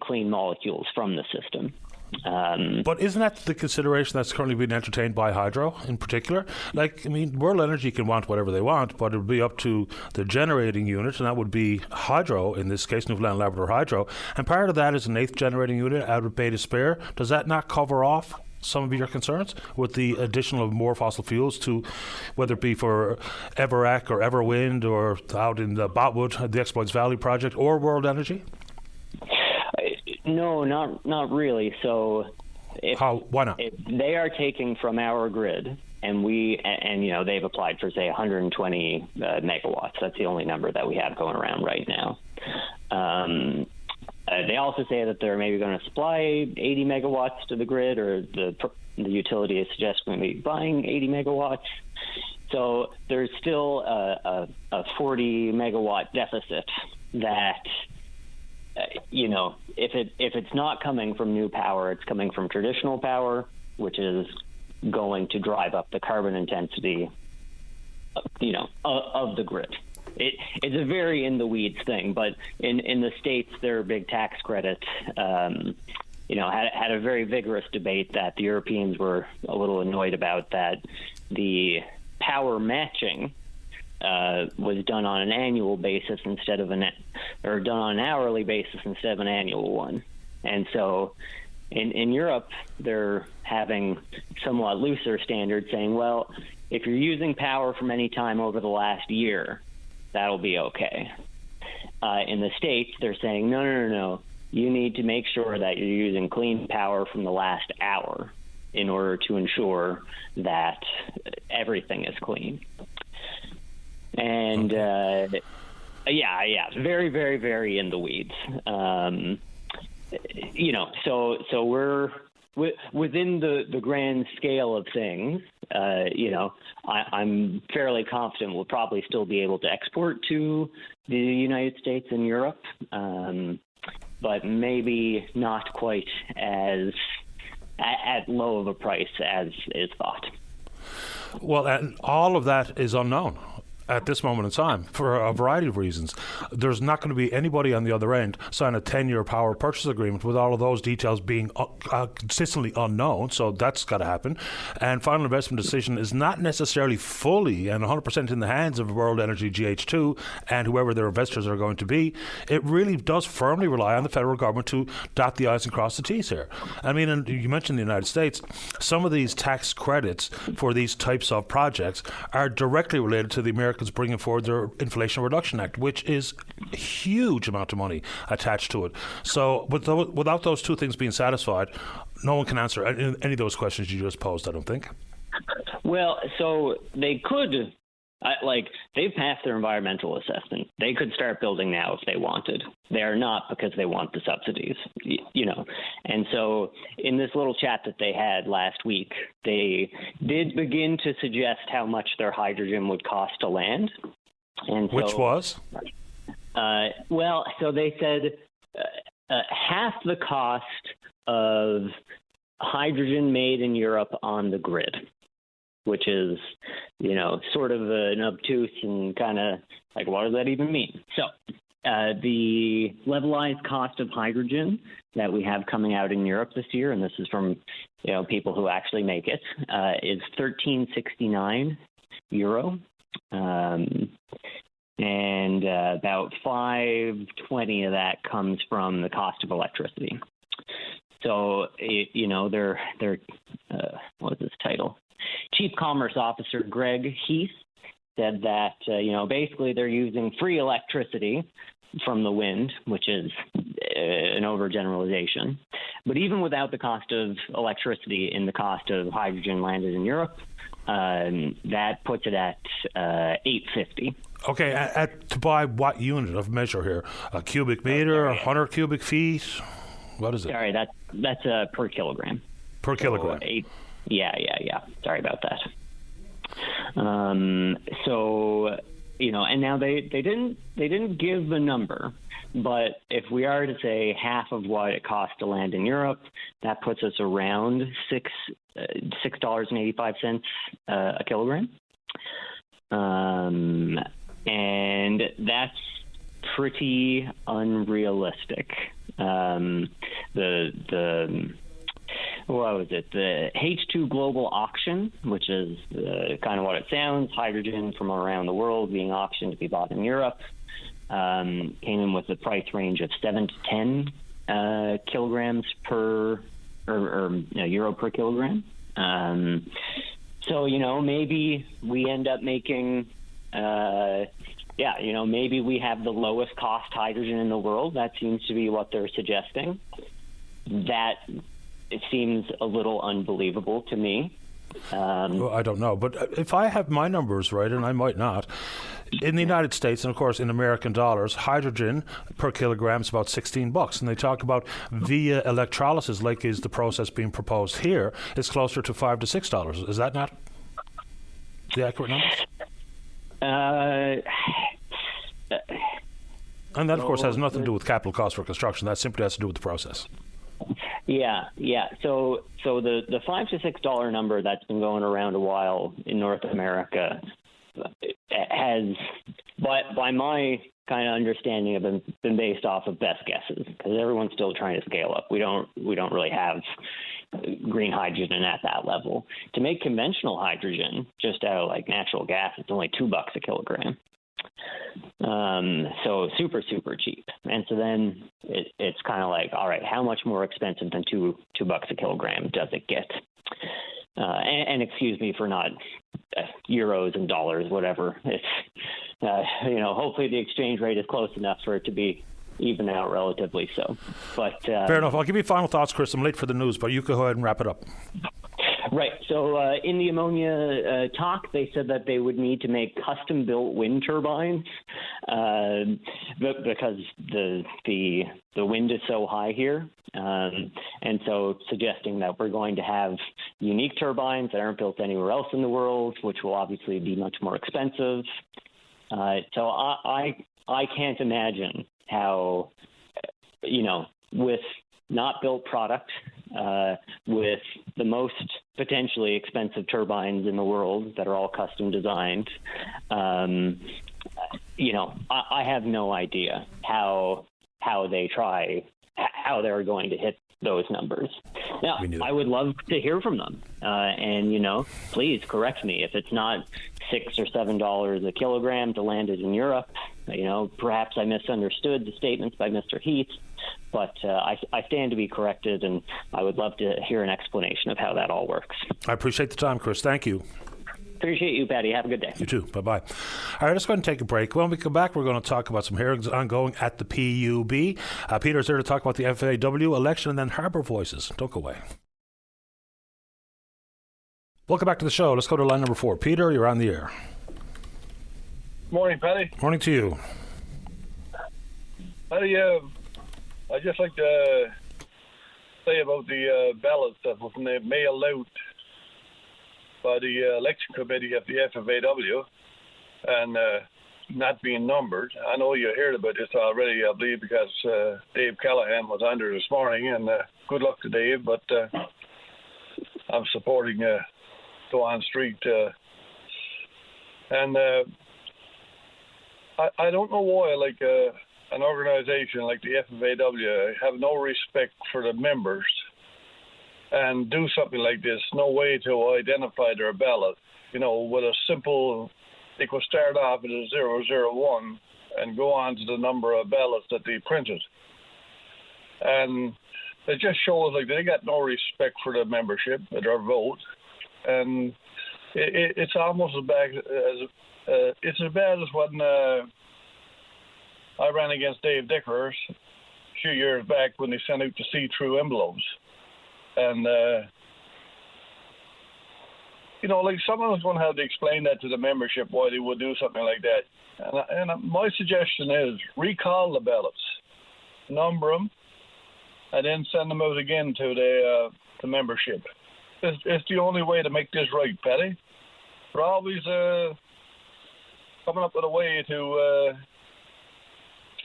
clean molecules from the system. But isn't that the consideration that's currently being entertained by hydro in particular? World Energy can want whatever they want, but it would be up to the generating unit, and that would be hydro, in this case, Newfoundland Labrador Hydro. And part of that is an 8th generating unit out of Bay d'Espoir. Does that not cover off some of your concerns with the addition of more fossil fuels to, whether it be for Everac or Everwind or out in the Botwood, the Exploits Valley project, or World Energy? No, not really. So, why not? If they are taking from our grid, and they've applied for, say, 120 megawatts. That's the only number that we have going around right now. They also say that they're maybe going to supply 80 megawatts to the grid, or the utility is suggesting maybe buying 80 megawatts. So there's still a 40 megawatt deficit that, if it's not coming from new power, it's coming from traditional power, which is going to drive up the carbon intensity, of the grid. It's a very in the weeds thing, but in the States, there are big tax credits. Had a very vigorous debate that the Europeans were a little annoyed about, that the power matching was done on an annual basis instead of or done on an hourly basis instead of an annual one. And so in Europe, they're having somewhat looser standards, saying, well, if you're using power from any time over the last year, that'll be okay. In the States, they're saying, no. You need to make sure that you're using clean power from the last hour in order to ensure that everything is clean. And very, very, very in the weeds. So we're within the grand scale of things. I'm fairly confident we'll probably still be able to export to the United States and Europe, but maybe not quite as at low of a price as is thought. Well, and all of that is unknown at this moment in time for a variety of reasons. There's not going to be anybody on the other end sign a 10-year power purchase agreement with all of those details being consistently unknown, so that's got to happen. And final investment decision is not necessarily fully and 100% in the hands of World Energy GH2 and whoever their investors are going to be. It really does firmly rely on the federal government to dot the I's and cross the T's here. And you mentioned the United States. Some of these tax credits for these types of projects are directly related to the Americans bringing forward their Inflation Reduction Act, which is a huge amount of money attached to it. So without those two things being satisfied, no one can answer any of those questions you just posed, I don't think. Well, so they could, they've passed their environmental assessment. They could start building now if they wanted. They are not, because they want the subsidies, And so in this little chat that they had last week, they did begin to suggest how much their hydrogen would cost to land. And so, which was? So they said half the cost of hydrogen made in Europe on the grid, which is, sort of an obtuse and kind of what does that even mean? So the levelized cost of hydrogen that we have coming out in Europe this year, and this is from, people who actually make it, is €13.69. and about $5.20 of that comes from the cost of electricity. So, they're what was his title? Chief Commerce Officer Greg Heath said that, basically they're using free electricity from the wind, which is an overgeneralization. But even without the cost of electricity in the cost of hydrogen landed in Europe, that puts it at $8.50. Okay, to buy what unit of measure here? A cubic meter, 100 cubic feet? What is it? Sorry, that's per kilogram. Per kilogram. Yeah. Sorry about that. And now they didn't give the number, but if we are to say half of what it costs to land in Europe, that puts us around $6.85 a kilogram, and that's pretty unrealistic. What was it? The H2 Global Auction, which is kind of what it sounds, hydrogen from around the world being auctioned to be bought in Europe, came in with a price range of 7 to 10 kilograms euro per kilogram. Maybe we end up making, maybe we have the lowest cost hydrogen in the world. That seems to be what they're suggesting. That it seems a little unbelievable to me. Well, I don't know, but if I have my numbers right, and I might not, in the United States, and of course in American dollars, hydrogen per kilogram is about $16, and they talk about via electrolysis, like is the process being proposed here, it's closer to $5 to $6. Is that not the accurate numbers? And that, of course, has nothing to do with capital costs for construction. That simply has to do with the process. Yeah. So the $5 to $6 number that's been going around a while in North America has, by my kind of understanding, have been based off of best guesses, because everyone's still trying to scale up. We don't really have green hydrogen at that level. To make conventional hydrogen just out of like natural gas, it's only $2 a kilogram. So super, super cheap. And so then it's kind of like, all right, how much more expensive than $2 a kilogram does it get? And excuse me for not euros and dollars, whatever. It's, hopefully the exchange rate is close enough for it to be even out relatively so. But fair enough. I'll give you final thoughts, Chris. I'm late for the news, but you go ahead and wrap it up. Right. So in the ammonia talk, they said that they would need to make custom-built wind turbines because the wind is so high here. And so suggesting that we're going to have unique turbines that aren't built anywhere else in the world, which will obviously be much more expensive. So I can't imagine how, with not built product, with the most potentially expensive turbines in the world that are all custom designed, I have no idea how they're going to hit those numbers. Now, I would love to hear from them, and please correct me if it's not $6 or $7 a kilogram to land it in Europe. Perhaps I misunderstood the statements by Mr. Heath, but I stand to be corrected, and I would love to hear an explanation of how that all works. I appreciate the time, Chris. Thank you. Appreciate you, Patty. Have a good day. You too. Bye-bye. All right, let's go ahead and take a break. When we come back, we're going to talk about some hearings ongoing at the PUB. Peter's there to talk about the FAW election and then Harbour Voices. Don't go away. Welcome back to the show. Let's go to line number 4. Peter, you're on the air. Morning, Patty. Morning to you. Patty, I'd just like to say about the ballots that was mailed out by the election committee of the FFAW and not being numbered. I know you heard about this already, I believe, because Dave Callahan was under this morning, and good luck to Dave, but I'm supporting Dawn Street. And I don't know why, like an organization like the FFAW have no respect for the members and do something like this, no way to identify their ballot, with a simple they could start off at a 001 and go on to the number of ballots that they printed. And it just shows like they got no respect for the membership, their vote. And it's almost as bad as when I ran against Dave Dickers a few years back when they sent out the see-through envelopes. And, like someone was going to have to explain that to the membership why they would do something like that. And my suggestion is recall the ballots, number them, and then send them out again to the membership. It's the only way to make this right, Paddy. We're always coming up with a way to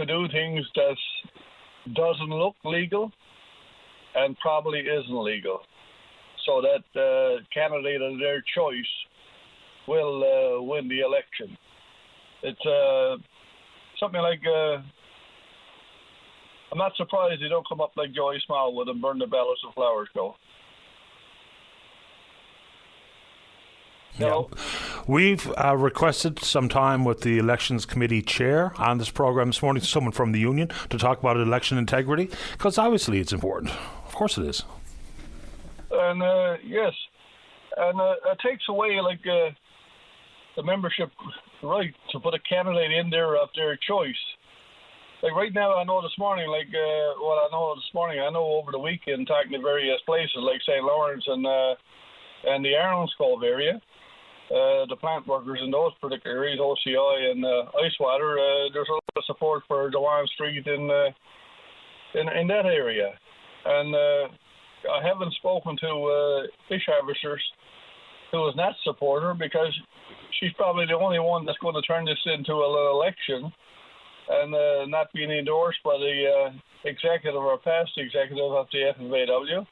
do things that doesn't look legal and probably isn't legal, so that candidate of their choice will win the election. It's something like I'm not surprised they don't come up like Joey Smallwood and burn the ballots of flowers go. Yeah. We've requested some time with the Elections Committee chair on this program this morning, someone from the union, to talk about election integrity, because obviously it's important. Of course it is. And yes, and it takes away the membership right to put a candidate in there of their choice. Like right now, I know this morning, I know over the weekend, talking to various places like St. Lawrence and the Aronscove area, the plant workers in those particular areas, OCI and Icewater, there's a lot of support for Dewan Street in that area. And I haven't spoken to fish harvesters who is not supporter, because she's probably the only one that's going to turn this into an election and not being endorsed by the executive or past executive of the FFAW.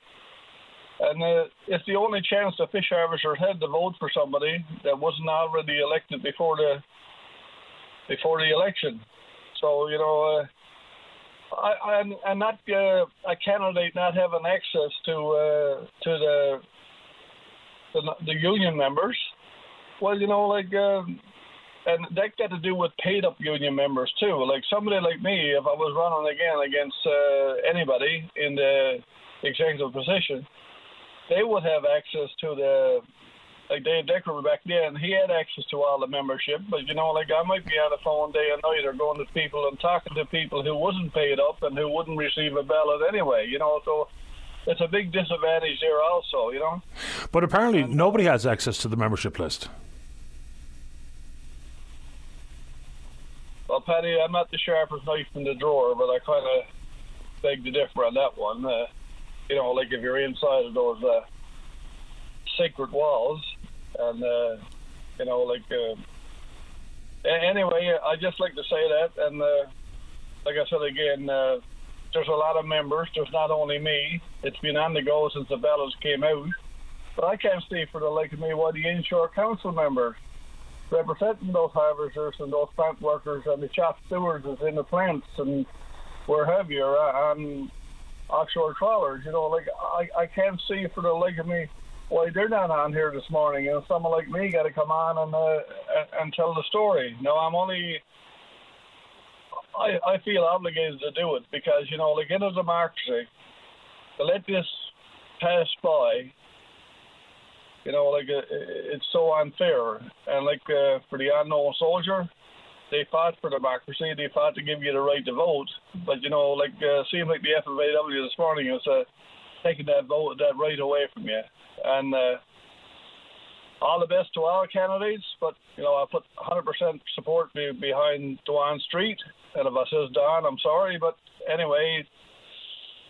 And it's the only chance the fish harvesters had to vote for somebody that wasn't already elected before the election. So, I'm not a candidate not having access to the union members. Well, and that got to do with paid-up union members too. Like somebody like me, if I was running again against anybody in the executive position, they would have access to like Dave Decker back then, he had access to all the membership, but I might be on the phone day and night or going to people and talking to people who wasn't paid up and who wouldn't receive a ballot anyway, so it's a big disadvantage there also, But apparently nobody has access to the membership list. Well, Paddy, I'm not the sharpest knife in the drawer, but I kind of beg to differ on that one. If you're inside of those sacred walls, and anyway, I just like to say that, and like I said again, there's a lot of members. There's not only me. It's been on the go since the ballots came out, but I can't see for the like of me why the inshore council members representing those harvesters and those plant workers and the shop stewards is in the plants and where have you on offshore trawlers. I can't see for the like of me why they're not on here this morning, and someone like me got to come on and tell the story. No, I feel obligated to do it because, in a democracy, to let this pass by, it's so unfair. And for the unknown soldier, they fought for democracy. They fought to give you the right to vote. But, seems like the FFAW this morning is taking that right away from you. And all the best to all candidates, but, I put 100% support behind Dewan Street. And if I says Don, I'm sorry, but anyway,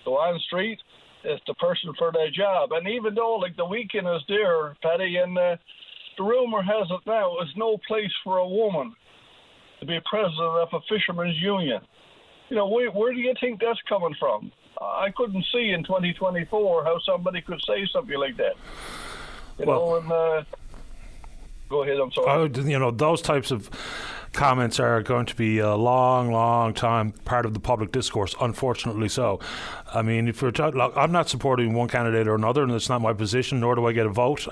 Dewan Street is the person for their job. And even though, the weekend is there, Paddy, and the rumor has it now, there's no place for a woman to be president of a fisherman's union. Where do you think that's coming from? I couldn't see in 2024 how somebody could say something like that. Go ahead, I'm sorry. Those types of comments are going to be a long, long time part of the public discourse, unfortunately so. I mean, if we're talking, I'm not supporting one candidate or another, and it's not my position, nor do I get a vote.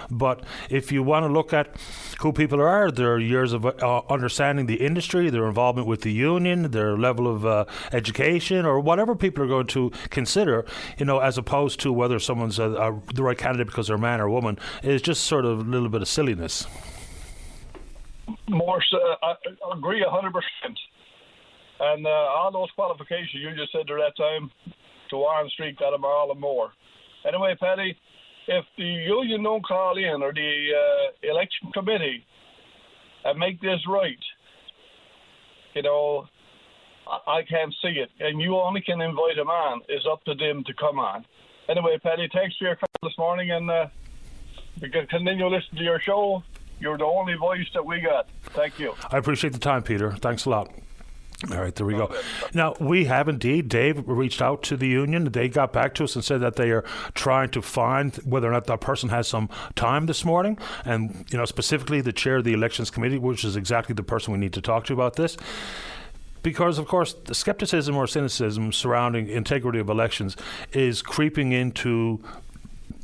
But if you want to look at who people are, their years of understanding the industry, their involvement with the union, their level of education, or whatever people are going to consider, as opposed to whether someone's the right candidate because they're a man or woman, is just sort of a little bit of silliness. I agree 100%. And all those qualifications you just said there that time, to Warren Street, got them all and more. Anyway, Paddy, if the union don't call in, or the election committee, and make this right, I can't see it. And you only can invite them on. It's up to them to come on. Anyway, Paddy, thanks for your call this morning, and we can continue listening to your show. You're the only voice that we got. Thank you. I appreciate the time, Peter. Thanks a lot. All right, there we go. Now, we have indeed, Dave reached out to the union. They got back to us and said that they are trying to find whether or not that person has some time this morning. And, specifically the chair of the elections committee, which is exactly the person we need to talk to about this. Because, of course, the skepticism or cynicism surrounding integrity of elections is creeping into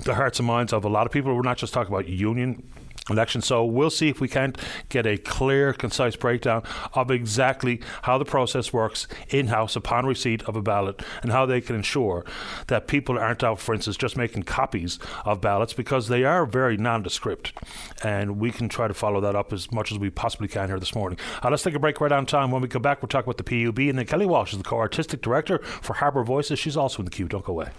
the hearts and minds of a lot of people. We're not just talking about union election. So we'll see if we can't get a clear, concise breakdown of exactly how the process works in-house upon receipt of a ballot, and how they can ensure that people aren't out, for instance, just making copies of ballots, because they are very nondescript. And we can try to follow that up as much as we possibly can here this morning. Let's take a break right on time. When we come back, we'll talk about the PUB, and then Kelly Walsh is the co-artistic director for Harbour Voices. She's also in the queue. Don't go away.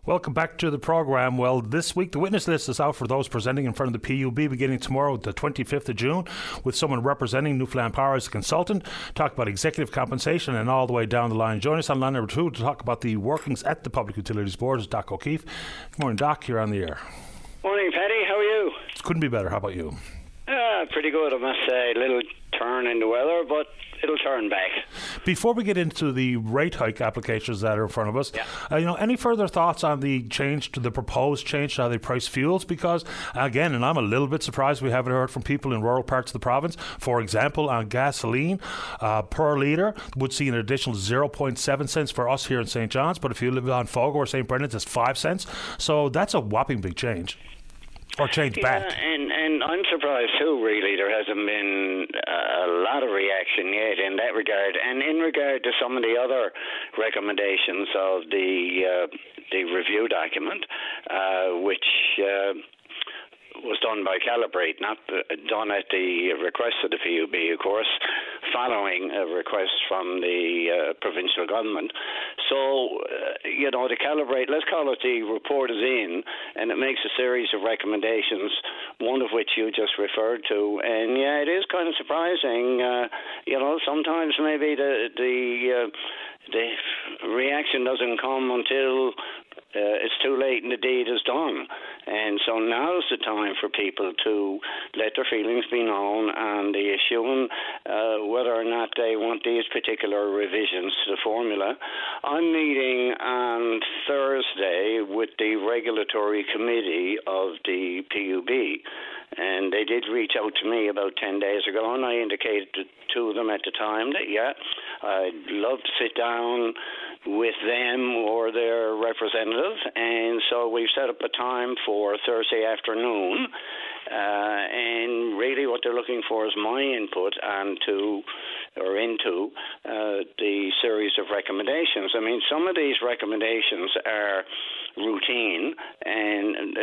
Welcome back to the programme. Well, this week the witness list is out for those presenting in front of the PUB beginning tomorrow, the 25th of June, with someone representing Newfoundland Power as a consultant, talk about executive compensation and all the way down the line. Join us on line number 2 to talk about the workings at the Public Utilities Board is Doc O'Keefe. Good morning, Doc. You're on the air. Morning, Paddy. How are you? Couldn't be better. How about you? Pretty good, I must say. A little turn in the weather, but it'll turn back. Before we get into the rate hike applications that are in front of us, any further thoughts on the change, to the proposed change to how they price fuels? Because, again, and I'm a little bit surprised we haven't heard from people in rural parts of the province. For example, on gasoline, per litre would see an additional 0.7 cents for us here in St. John's, but if you live on Fogo or St. Brendan's, it's 5 cents. So that's a whopping big change. Or change back. And I'm surprised too, really. There hasn't been a lot of reaction yet in that regard. And in regard to some of the other recommendations of the review document, which was done by Calibrate, not done at the request of the PUB, of course, following a request from the provincial government. So, the Calibrate, let's call it the report is in, and it makes a series of recommendations, one of which you just referred to. And, it is kind of surprising. Sometimes maybe the reaction doesn't come until it's too late and the deed is done. And so now's the time for people to let their feelings be known on the issue, and whether or not they want these particular revisions to the formula. I'm meeting on Thursday with the regulatory committee of the PUB, and they did reach out to me about 10 days ago, and I indicated to them at the time that, I'd love to sit down with them or their representative, and so we've set up a time for Thursday afternoon, and really what they're looking for is my input into the series of recommendations. I mean, some of these recommendations are routine and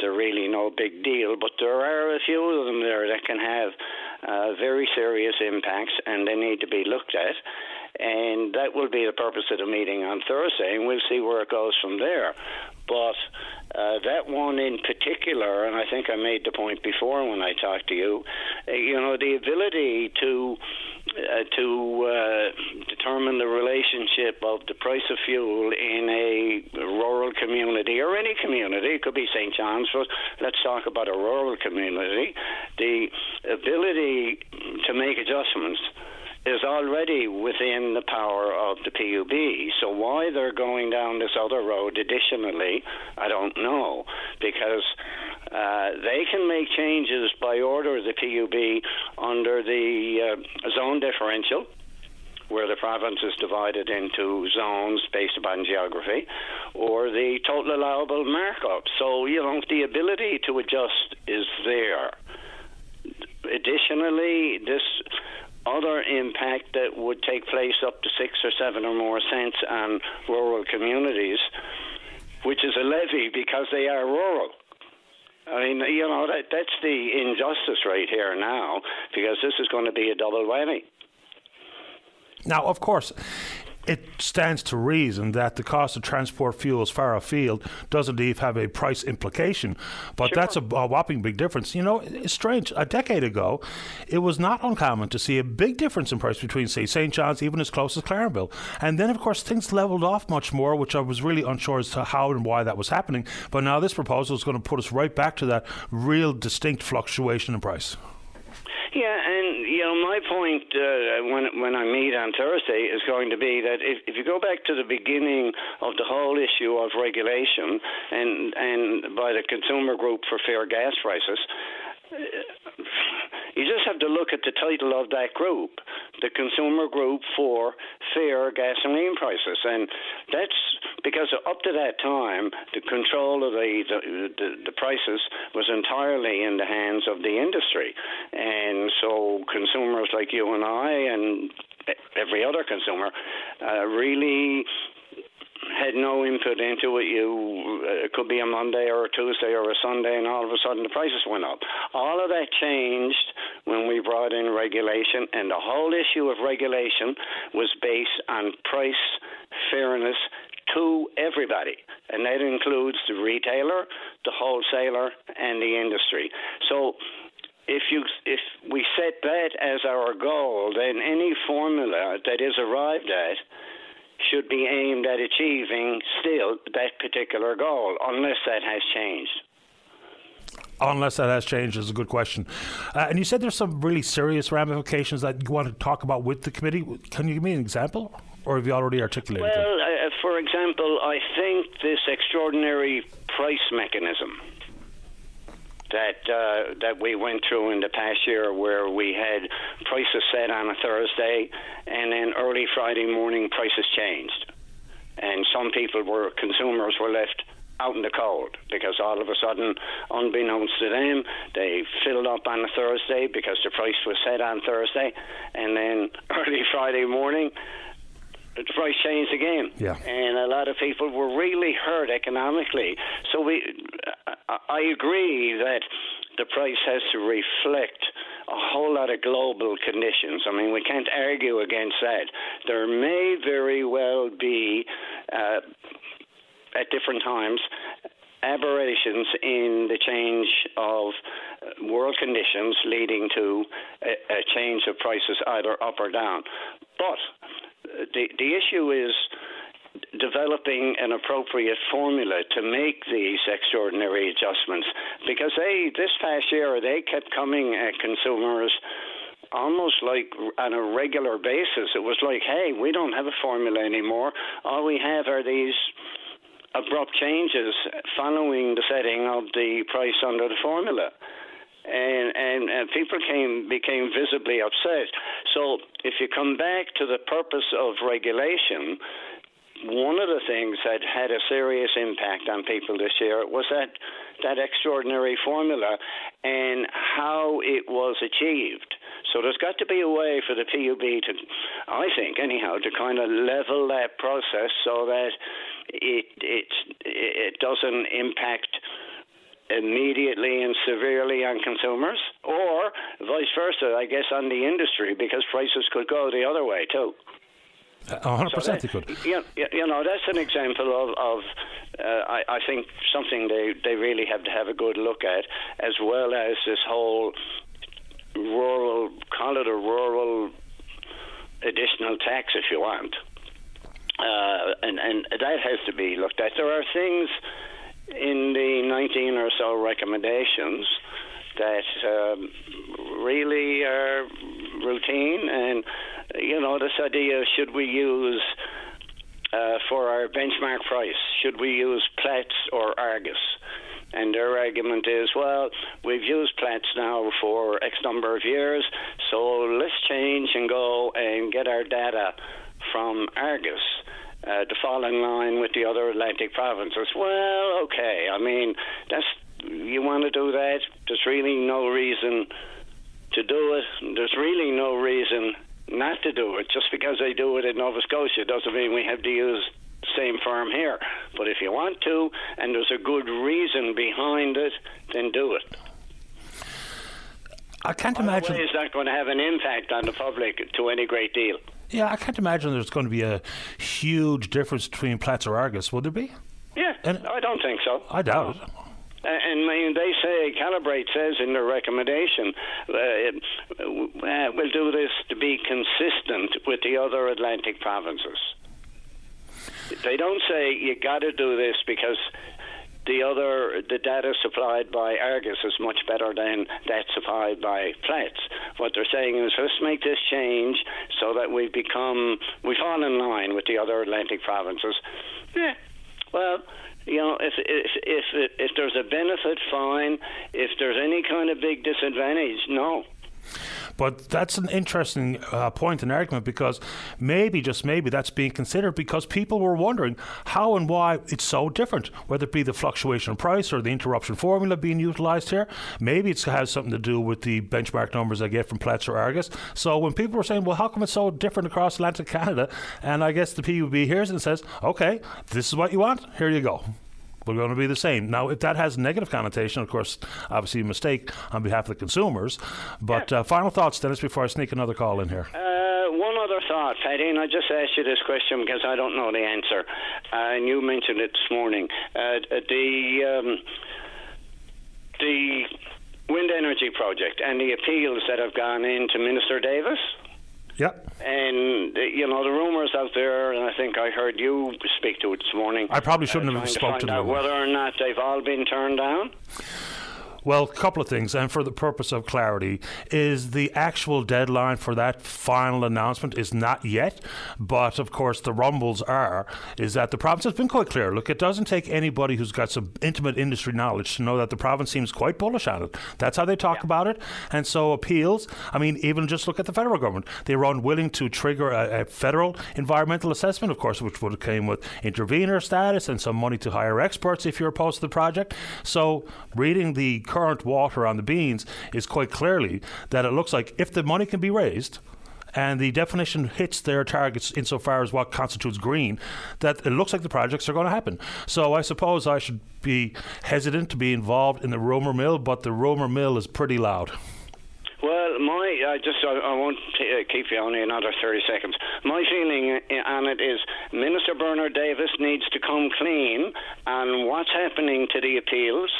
they're really no big deal, but there are a few of them there that can have very serious impacts, and they need to be looked at. And that will be the purpose of the meeting on Thursday, and we'll see where it goes from there. But that one in particular, and I think I made the point before when I talked to you, the ability to determine the relationship of the price of fuel in a rural community or any community, it could be St. John's, but let's talk about a rural community, the ability to make adjustments is already within the power of the PUB. So why they're going down this other road additionally, I don't know, because They can make changes by order of the PUB under the zone differential, where the province is divided into zones based upon geography, or the total allowable markup. So, the ability to adjust is there. Additionally, this other impact that would take place up to 6 or 7 or more cents on rural communities, which is a levy because they are rural. I mean, that's the injustice right here now, because this is going to be a double whammy. Now, of course, it stands to reason that the cost of transport fuels far afield does indeed have a price implication, but that's a whopping big difference. It's strange. A decade ago, it was not uncommon to see a big difference in price between, say, St. John's, even as close as Clarendon. And then, of course, things leveled off much more, which I was really unsure as to how and why that was happening. But now this proposal is going to put us right back to that real distinct fluctuation in price. Yeah, and my point when I meet on Thursday is going to be that if you go back to the beginning of the whole issue of regulation and by the consumer group for fair gas prices, you just have to look at the title of that group, the consumer group for fair gasoline prices, and that's because up to that time the control of the prices was entirely in the hands of the industry, and so consumers like you and I and every other consumer really had no input into it. It could be a Monday or a Tuesday or a Sunday, and all of a sudden the prices went up. All of that changed when we brought in regulation, and the whole issue of regulation was based on price fairness to everybody, and that includes the retailer, the wholesaler, and the industry. So if we set that as our goal, then any formula that is arrived at should be aimed at achieving still that particular goal, unless that has changed. Unless that has changed is a good question. And you said there's some really serious ramifications that you want to talk about with the committee. Can you give me an example? Or have you already articulated them? Well, for example, I think this extraordinary price mechanism that we went through in the past year, where we had prices set on a Thursday and then early Friday morning prices changed. And some consumers were left out in the cold because all of a sudden, unbeknownst to them, they filled up on a Thursday because the price was set on Thursday, and then early Friday morning the price changed again. Yeah. And a lot of people were really hurt economically. So I agree that the price has to reflect a whole lot of global conditions. I mean, we can't argue against that. There may very well be, at different times, aberrations in the change of world conditions leading to a change of prices either up or down. But the issue is developing an appropriate formula to make these extraordinary adjustments, because this past year they kept coming at consumers almost like on a regular basis. It was like, hey, we don't have a formula anymore. All we have are these abrupt changes following the setting of the price under the formula. And people became visibly upset. So if you come back to the purpose of regulation, one of the things that had a serious impact on people this year was that extraordinary formula and how it was achieved. So there's got to be a way for the PUB to, I think anyhow, to kind of level that process so that it doesn't impact immediately and severely on consumers, or vice versa, I guess, on the industry, because prices could go the other way too. 100% they could. That's an example of I think something they really have to have a good look at, as well as this whole rural, call it a rural additional tax if you want. And that has to be looked at. There are things in the 19 or so recommendations that really are routine, and this idea, should we use for our benchmark price, should we use Platts or Argus? And their argument is, well, we've used Platts now for X number of years, so let's change and go and get our data from Argus to fall in line with the other Atlantic provinces. Well, okay, I mean, you want to do that? There's really no reason to do it. There's really no reason not to do it. Just because they do it in Nova Scotia doesn't mean we have to use the same firm here. But if you want to, and there's a good reason behind it, then do it. I can't imagine. It's not going to have an impact on the public to any great deal. Yeah, I can't imagine there's going to be a huge difference between Platts or Argus, would there be? Yeah, I don't think so. I doubt it. And I mean, they say, Calibrate says in their recommendation, we'll do this to be consistent with the other Atlantic provinces. They don't say you got to do this because the data supplied by Argus is much better than that supplied by Platts. What they're saying is, let's make this change so that we fall in line with the other Atlantic provinces. Yeah, well, you know, if there's a benefit, fine. If there's any kind of big disadvantage, no. But that's an interesting point and argument, because maybe, just maybe, that's being considered because people were wondering how and why it's so different, whether it be the fluctuation in price or the interruption formula being utilised here. Maybe it has something to do with the benchmark numbers I get from Platts or Argus. So when people were saying, well, how come it's so different across Atlantic Canada? And I guess the PUB hears it and says, okay, this is what you want, here you go. We're going to be the same. Now, if that has a negative connotation, of course, obviously a mistake on behalf of the consumers. But final thoughts, Dennis, before I sneak another call in here. One other thought, Paddy, and I just asked you this question because I don't know the answer. And you mentioned it this morning. The wind energy project and the appeals that have gone in to Minister Davis. Yep. And, you know, the rumours out there, and I think I heard you speak to it this morning. I probably shouldn't have spoken to them. Whether or not they've all been turned down. Well, a couple of things, and for the purpose of clarity, is the actual deadline for that final announcement is not yet, but of course the rumbles is that the province has been quite clear. Look, it doesn't take anybody who's got some intimate industry knowledge to know that the province seems quite bullish on it. That's how they talk about it, and so appeals, I mean, even just look at the federal government. They were unwilling to trigger a federal environmental assessment, of course, which would have came with intervener status and some money to hire experts if you're opposed to the project. So reading the current water on the beans is quite clearly that it looks like if the money can be raised and the definition hits their targets insofar as what constitutes green, that it looks like the projects are going to happen. So I suppose I should be hesitant to be involved in the rumour mill, but the rumour mill is pretty loud. Well, I won't keep you only another 30 seconds. My feeling on it is Minister Bernard Davis needs to come clean on what's happening to the appeals,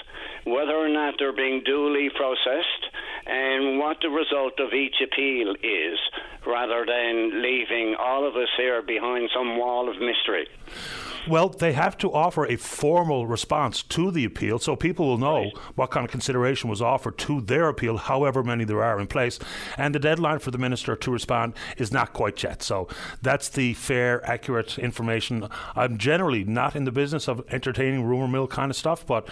whether or not they're being duly processed, and what the result of each appeal is, rather than leaving all of us here behind some wall of mystery. Well, they have to offer a formal response to the appeal so people will know what kind of consideration was offered to their appeal, however many there are in place. And the deadline for the minister to respond is not quite yet. So that's the fair, accurate information. I'm generally not in the business of entertaining rumour mill kind of stuff, but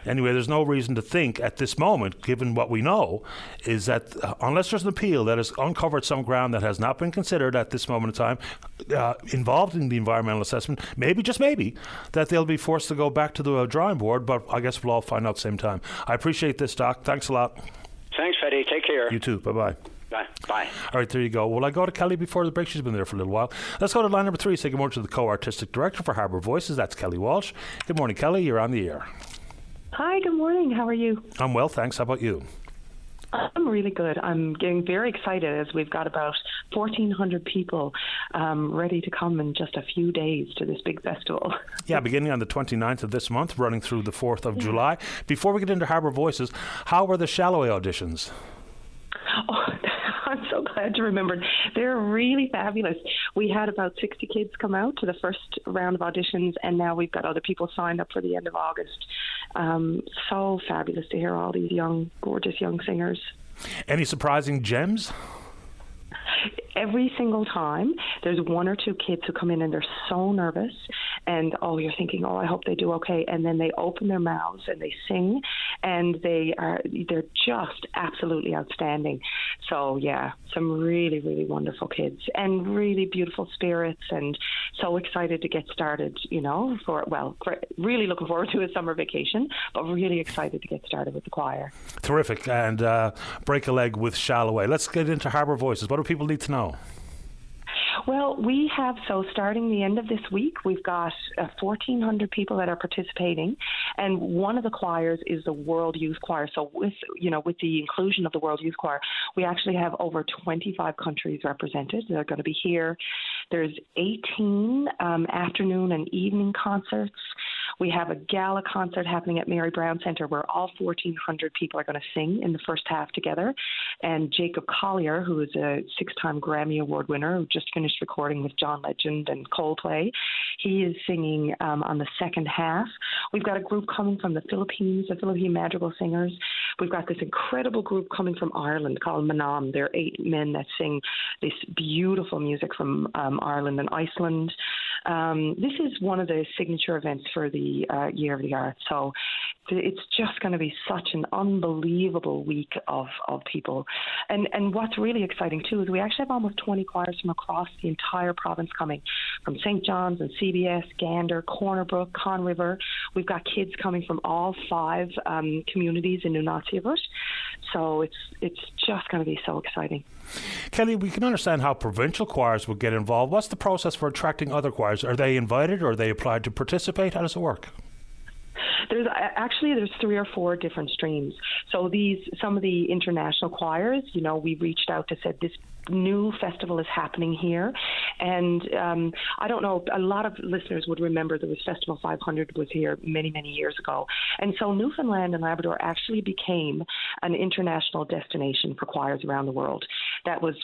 anyway, there's no reason to think at this moment, given what we know, is that unless there's an appeal that has uncovered some ground that has not been considered at this moment in time, involved in the environmental assessment, maybe, just maybe, that they'll be forced to go back to the drawing board, but I guess we'll all find out at the same time. I appreciate this, Doc. Thanks a lot. Thanks, Freddie. Take care. You too. Bye-bye. Bye. All right, there you go. Well, I go to Kelly before the break. She's been there for a little while. Let's go to line number 3. Say good morning to the co-artistic director for Harbour Voices. That's Kelly Walsh. Good morning, Kelly. You're on the air. Hi, good morning. How are you? I'm well, thanks. How about you? I'm really good. I'm getting very excited as we've got about 1,400 people ready to come in just a few days to this big festival. Yeah, beginning on the 29th of this month, running through the 4th of July. Before we get into Harbour Voices, how were the Shalloway auditions? Oh, I'm so glad you remembered. They're really fabulous. We had about 60 kids come out to the first round of auditions, and now we've got other people signed up for the end of August. So fabulous to hear all these young, gorgeous young singers. Any surprising gems? Every single time, there's one or two kids who come in and they're so nervous, and you're thinking, I hope they do okay, and then they open their mouths and they sing, and they're just absolutely outstanding. So yeah, some really, really wonderful kids and really beautiful spirits, and so excited to get started, for really looking forward to a summer vacation, but really excited to get started with the choir. Terrific. And break a leg with Shalloway. Let's get into Harbour Voices. What do people need to know? Well, starting the end of this week, we've got 1,400 people that are participating, and one of the choirs is the World Youth Choir. So with the inclusion of the World Youth Choir, we actually have over 25 countries represented. They're going to be here. There's 18 afternoon and evening concerts. We have a gala concert happening at Mary Brown Centre where all 1,400 people are going to sing in the first half together. And Jacob Collier, who is a 6-time Grammy Award winner, who just finished recording with John Legend and Coldplay, he is singing on the second half. We've got a group coming from the Philippines, the Philippine Madrigal Singers. We've got this incredible group coming from Ireland called Manam. They're 8 men that sing this beautiful music from Ireland and Iceland. This is one of the signature events for the Year of the Arts. So it's just going to be such an unbelievable week of people. And what's really exciting, too, is we actually have almost 20 choirs from across the entire province coming, from St. John's and CBS, Gander, Corner Brook, Con River. We've got kids coming from all 5 communities in Nunatsiavut. So it's just going to be so exciting. Kelly, we can understand how provincial choirs would get involved. What's the process for attracting other choirs? Are they invited or are they applied to participate? How does it work? There's 3 or 4 different streams. So some of the international choirs, we reached out to said this new festival is happening here, and I don't know, a lot of listeners would remember there was Festival 500 was here many years ago, and so Newfoundland and Labrador actually became an international destination for choirs around the world. That was,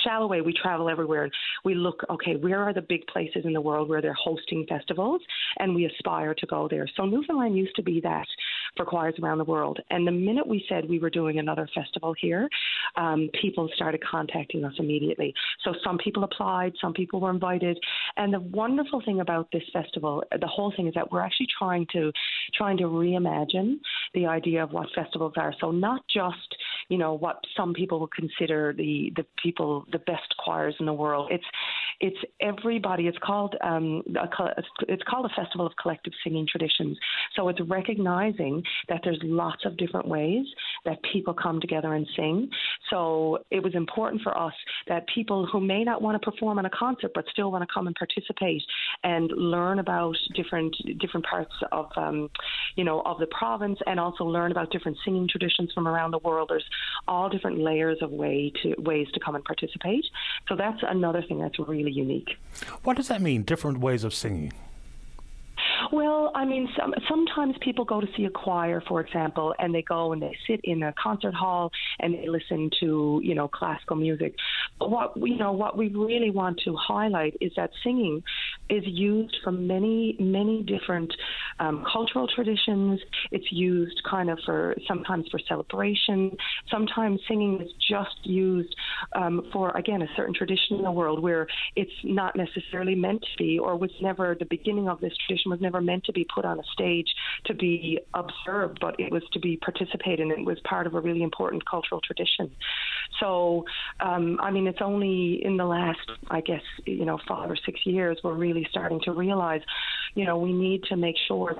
Shalloway, we travel everywhere and we look, okay, where are the big places in the world where they're hosting festivals, and we aspire to go there. So Newfoundland used to be that for choirs around the world, and the minute we said we were doing another festival here, people started contacting us immediately. So some people applied, some people were invited, and the wonderful thing about this festival, the whole thing, is that we're actually trying to reimagine the idea of what festivals are. So not just what some people would consider the best choirs in the world. It's everybody. It's called a festival of collective singing traditions. So it's recognizing that there's lots of different ways that people come together and sing. So it was important for us that people who may not want to perform in a concert but still want to come and participate and learn about different parts of the province, and also learn about different singing traditions from around the world. There's all different layers of ways to come and participate. So that's another thing that's really unique. What does that mean, different ways of singing? Well, I mean, sometimes people go to see a choir, for example, and they go and they sit in a concert hall and they listen to, classical music. But what we really want to highlight is that singing is used for many different cultural traditions. It's used sometimes for celebration. Sometimes singing is just used for, again, a certain tradition in the world where it's not necessarily meant to be, or was never, the beginning of this tradition was never meant to be put on a stage to be observed, but it was to be participated in. It was part of a really important cultural tradition. So, it's only in the last, 5 or 6 years we're really starting to realize, we need to make sure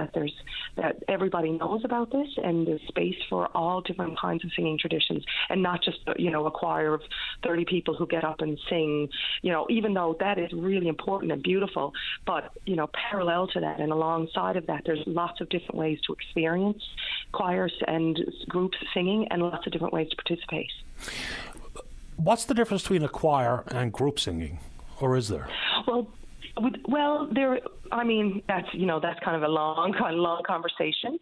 that everybody knows about this, and there's space for all different kinds of singing traditions, and not just, a choir of 30 people who get up and sing, even though that is really important and beautiful, but, parallel to that and alongside of that, there's lots of different ways to experience choirs and groups singing, and lots of different ways to participate. What's the difference between a choir and group singing, or is there? Well, there. That's kind of a long conversation,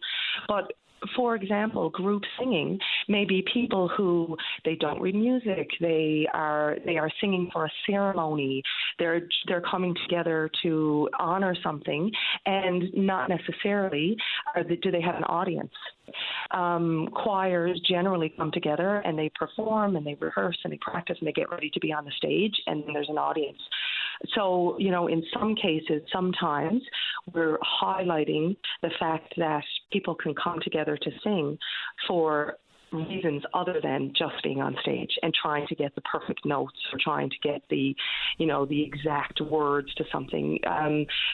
but. For example, group singing may be people who they don't read music. They are singing for a ceremony. They're coming together to honor something, and not necessarily do they have an audience. Choirs generally come together and they perform and they rehearse and they practice and they get ready to be on the stage, and then there's an audience. So, in some cases, sometimes we're highlighting the fact that people can come together to sing for reasons other than just being on stage and trying to get the perfect notes or trying to get the exact words to something.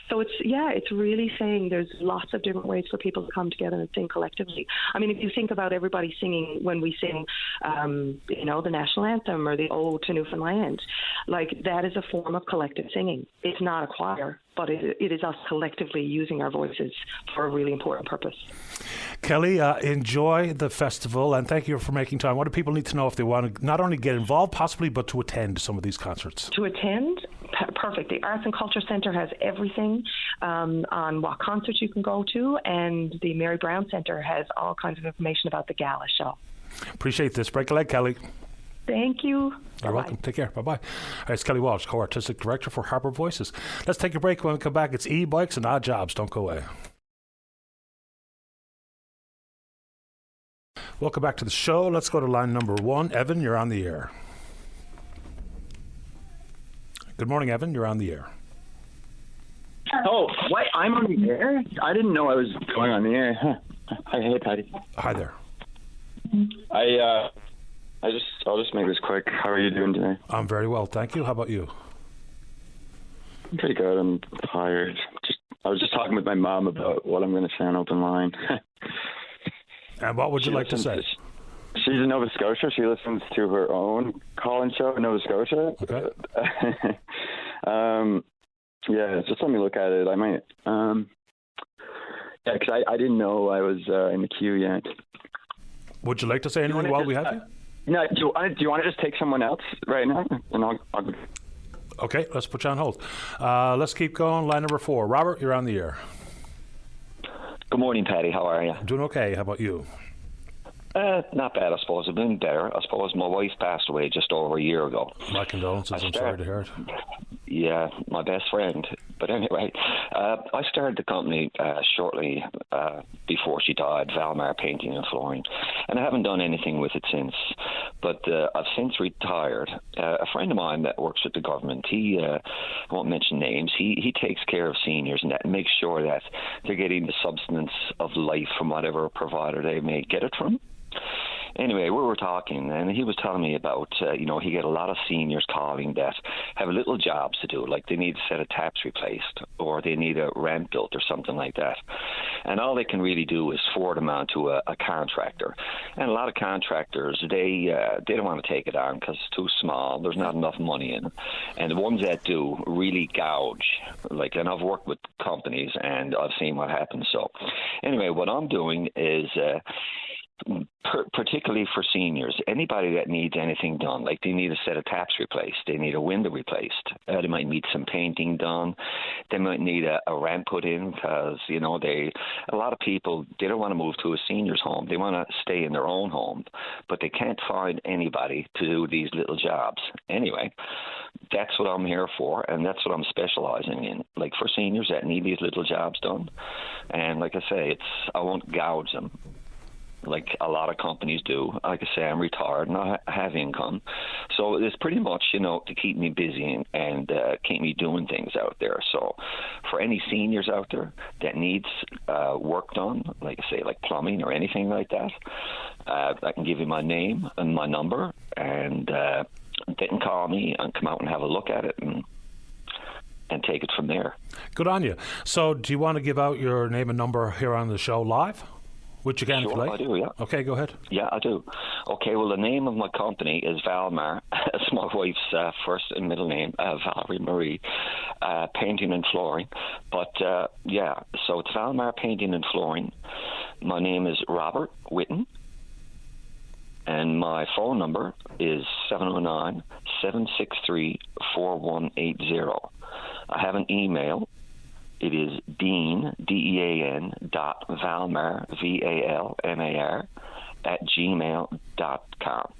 So it's really saying there's lots of different ways for people to come together and sing collectively. I mean, if you think about everybody singing when we sing, the national anthem or the Ode to Newfoundland, like that is a form of collective singing. It's not a choir, but it is us collectively using our voices for a really important purpose. Kelly, enjoy the festival, and thank you for making time. What do people need to know if they want to not only get involved, possibly, but to attend some of these concerts? To attend? Perfect. The Arts and Culture Centre has everything on what concerts you can go to, and the Mary Brown Centre has all kinds of information about the gala show. Appreciate this. Break a leg, Kelly. Thank you. You're welcome. Take care. Bye-bye. It's Kelly Walsh, Co-Artistic Director for Harbour Voices. Let's take a break. When we come back, it's e-bikes and odd jobs. Don't go away. Welcome back to the show. Let's go to line number 1. Evan, you're on the air. Good morning, Evan. You're on the air. Oh, what? I'm on the air? I didn't know I was going on the air. Huh. Hey, Patty. Hi there. I'll just make this quick. How are you doing today? I'm very well, thank you. How about you? I'm pretty good. I'm tired. I was just talking with my mom about what I'm going to say on Openline. And what would you like to say? She's in Nova Scotia. She listens to her own call-in show in Nova Scotia. Okay. Yeah, just let me look at it. I might. Yeah, because I didn't know I was in the queue yet. Would you like to say anything while we have you? No. Do you want to just take someone else right now? And I'll Okay, let's put you on hold. Let's keep going. Line number 4. Robert, you're on the air. Good morning, Patty. How are you? I'm doing okay. How about you? Not bad, I suppose. I've been better. I suppose my wife passed away just over a year ago. My condolences. I'm sorry to hear it. Yeah, my best friend. But anyway, I started the company shortly before she died, Valmar Painting and Flooring, and I haven't done anything with it since. But I've since retired. A friend of mine that works with the government, I won't mention names, he takes care of seniors and that makes sure that they're getting the substance of life from whatever provider they may get it from. Anyway, we were talking, and he was telling me about, he get a lot of seniors calling that have little jobs to do, like they need a set of taps replaced, or they need a ramp built, or something like that. And all they can really do is forward them on to a contractor. And a lot of contractors, they don't want to take it on because it's too small. There's not enough money in it. And the ones that do really gouge. And I've worked with companies, and I've seen what happens. So anyway, what I'm doing is... particularly for seniors, anybody that needs anything done, like they need a set of taps replaced, they need a window replaced, they might need some painting done, they might need a ramp put in because, a lot of people, they don't want to move to a senior's home. They want to stay in their own home, but they can't find anybody to do these little jobs. Anyway, that's what I'm here for, and that's what I'm specializing in, like for seniors that need these little jobs done. And like I say, I won't gouge them like a lot of companies do. Like I say, I'm retired and I have income. So it's pretty much, to keep me busy and keep me doing things out there. So for any seniors out there that needs work done, like I say, like plumbing or anything like that, I can give you my name and my number, and they can call me and come out and have a look at it and take it from there. Good on you. So do you want to give out your name and number here on the show live? Which you can, sure, if you like. I do, yeah. Okay, go ahead. Yeah, I do. Okay, well, the name of my company is Valmar. It's my wife's first and middle name, Valerie Marie, Painting and Flooring. But, so it's Valmar Painting and Flooring. My name is Robert Whitten, and my phone number is 709-763-4180. I have an email. It is Dean, DEAN, Valmar, VALMAR, @gmail.com.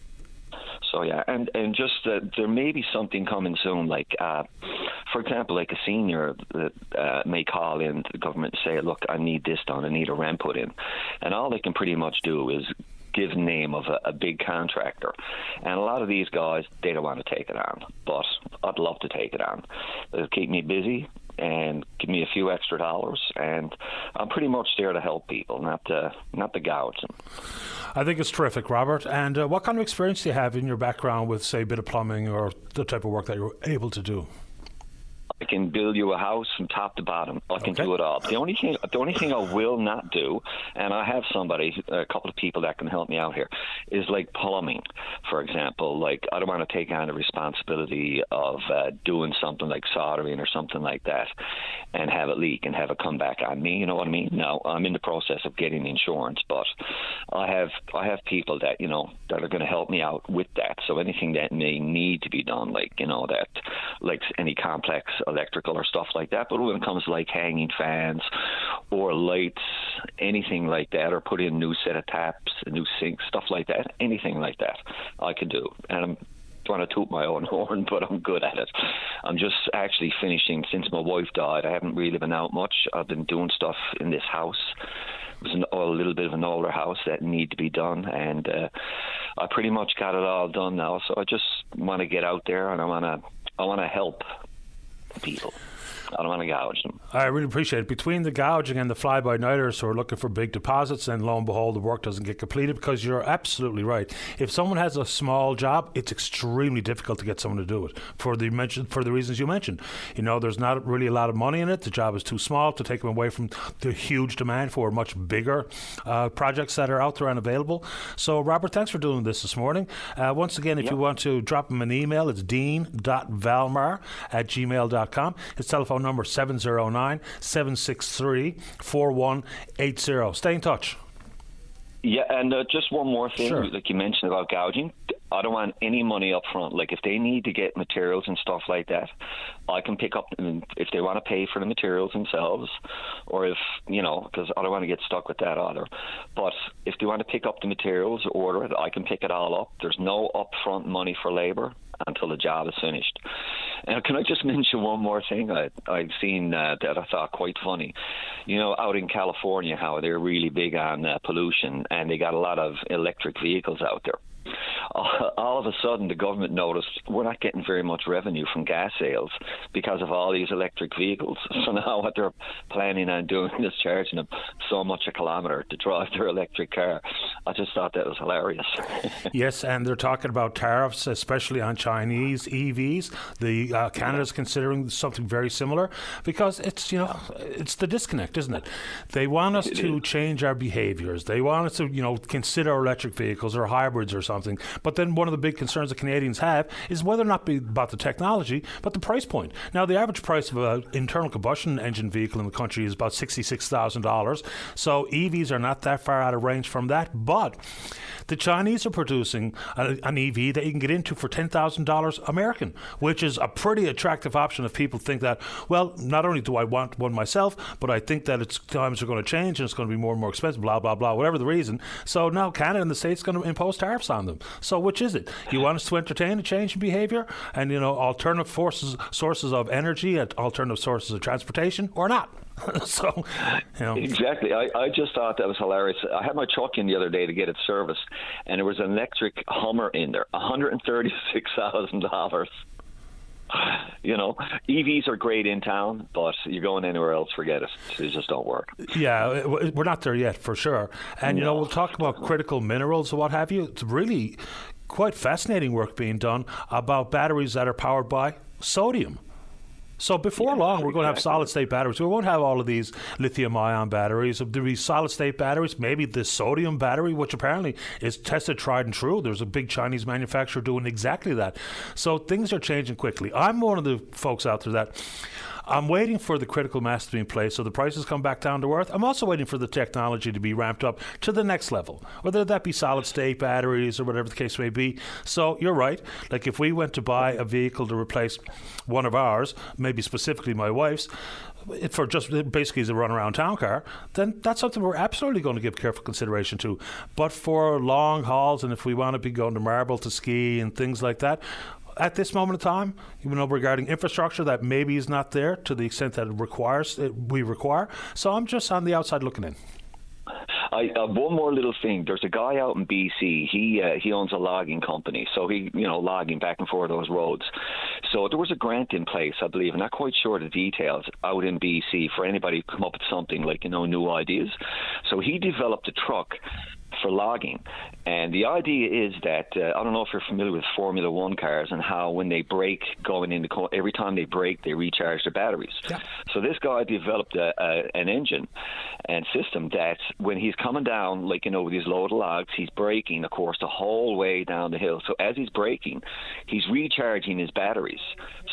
So, yeah, and just there may be something coming soon, like, for example, like a senior that may call in to the government and say, look, I need this done, I need a ramp put in. And all they can pretty much do is given name of a big contractor. And a lot of these guys, they don't want to take it on. But I'd love to take it on. It'll keep me busy and give me a few extra dollars, and I'm pretty much there to help people, not to gouge them. I think it's terrific, Robert. And what kind of experience do you have in your background with, say, a bit of plumbing or the type of work that you're able to do? I can build you a house from top to bottom. I can do it all. The only thing I will not do, and I have a couple of people that can help me out here, is like plumbing, for example. Like, I don't want to take on the responsibility of doing something like soldering or something like that and have it leak and have it come back on me. You know what I mean? Now, I'm in the process of getting insurance, but I have people that, that are going to help me out with that. So anything that may need to be done, like any complex electrical or stuff like that, but when it comes to like hanging fans or lights, anything like that, or put in a new set of taps, a new sink, stuff like that, anything like that I can do. And I'm trying to toot my own horn, but I'm good at it. I'm just actually finishing, since my wife died, I haven't really been out much. I've been doing stuff in this house. It was a little bit of an older house that needed to be done, and I pretty much got it all done now. So I just want to get out there, and I want to help people. I don't want to gouge them. I really appreciate it. Between the gouging and the fly-by-nighters who are looking for big deposits, and lo and behold, the work doesn't get completed, because you're absolutely right. If someone has a small job, it's extremely difficult to get someone to do it for the reasons you mentioned. There's not really a lot of money in it. The job is too small to take them away from the huge demand for much bigger projects that are out there and available. So, Robert, thanks for doing this morning. Once again, if you want to drop him an email, it's dean.valmar@gmail.com. His telephone number 709-763-4180. Stay in touch. Yeah, and just one more thing, Sure. like you mentioned about gouging. I don't want any money up front. Like, if they need to get materials and stuff like that, I can pick up, if they want to pay for the materials themselves, or if, because I don't want to get stuck with that either. But if they want to pick up the materials, order it, I can pick it all up. There's no upfront money for labor until the job is finished. And can I just mention one more thing I've seen that I thought quite funny? Out in California, how they're really big on pollution, and they got a lot of electric vehicles out there. All of a sudden, the government noticed we're not getting very much revenue from gas sales because of all these electric vehicles. So now what they're planning on doing is charging them so much a kilometre to drive their electric car. I just thought that was hilarious. Yes, and they're talking about tariffs, especially on Chinese EVs. Canada's considering something very similar, because it's it's the disconnect, isn't it? They want us to change our behaviours. They want us to consider electric vehicles or hybrids or something. But then one of the big concerns that Canadians have is whether or not be about the technology, but the price point. Now, the average price of an internal combustion engine vehicle in the country is about $66,000. So EVs are not that far out of range from that. But the Chinese are producing an EV that you can get into for $10,000 American, which is a pretty attractive option if people think that, well, not only do I want one myself, but I think that times are going to change and it's going to be more and more expensive, blah, blah, blah, whatever the reason. So now Canada and the States are going to impose tariffs on them. So which is it? You want us to entertain a change in behavior and, alternative sources of energy, alternative sources of transportation, or not? So, Exactly. I just thought that was hilarious. I had my truck in the other day to get it serviced, and there was an electric Hummer in there, $136,000. EVs are great in town, but you're going anywhere else, forget it. They just don't work. Yeah, we're not there yet, for sure. And, we'll talk about critical minerals or what have you. It's really quite fascinating work being done about batteries that are powered by sodium. So before long, we're going to have solid-state batteries. We won't have all of these lithium-ion batteries. There'll be solid-state batteries, maybe the sodium battery, which apparently is tested, tried, and true. There's a big Chinese manufacturer doing exactly that. So things are changing quickly. I'm one of the folks out there that I'm waiting for the critical mass to be in place so the prices come back down to earth. I'm also waiting for the technology to be ramped up to the next level, whether that be solid-state batteries or whatever the case may be. So you're right. Like, if we went to buy a vehicle to replace one of ours, maybe specifically my wife's, for just basically as a run-around town car, then that's something we're absolutely going to give careful consideration to. But for long hauls, and if we want to be going to Marble to ski and things like that, at this moment in time, regarding infrastructure that maybe is not there to the extent that we require. So I'm just on the outside looking in. One more little thing. There's a guy out in BC. He owns a logging company, so he logging back and forth those roads. So there was a grant in place, I believe. I'm not quite sure the details out in BC for anybody to come up with something like new ideas. So he developed a truck for logging, and the idea is that I don't know if you're familiar with Formula One cars and how when they brake going into every time they brake they recharge their batteries. Yeah. So this guy developed an engine and system that when he's coming down, with these loaded logs, he's braking, of course, the whole way down the hill. So as he's braking, he's recharging his batteries.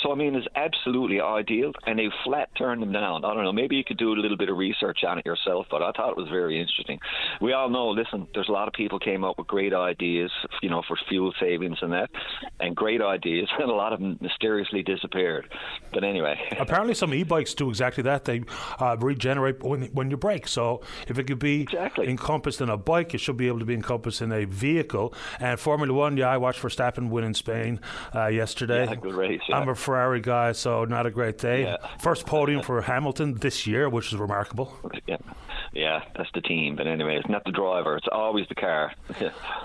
So I mean, it's absolutely ideal, and they flat turned them down. I don't know, maybe you could do a little bit of research on it yourself, but I thought it was very interesting. We all know, listen, there's a lot of people came up with great ideas, for fuel savings and that, and great ideas, and a lot of them mysteriously disappeared. But anyway. Apparently some e-bikes do exactly that. They regenerate when you brake. So if it could be encompassed in a bike, it should be able to be encompassed in a vehicle. And Formula One, I watched Verstappen win in Spain yesterday. Yeah, good race. Yeah. I'm a Ferrari guy, so not a great day. Yeah. First podium for Hamilton this year, which is remarkable. Yeah, that's the team. But anyway, it's not the driver. It's always the car.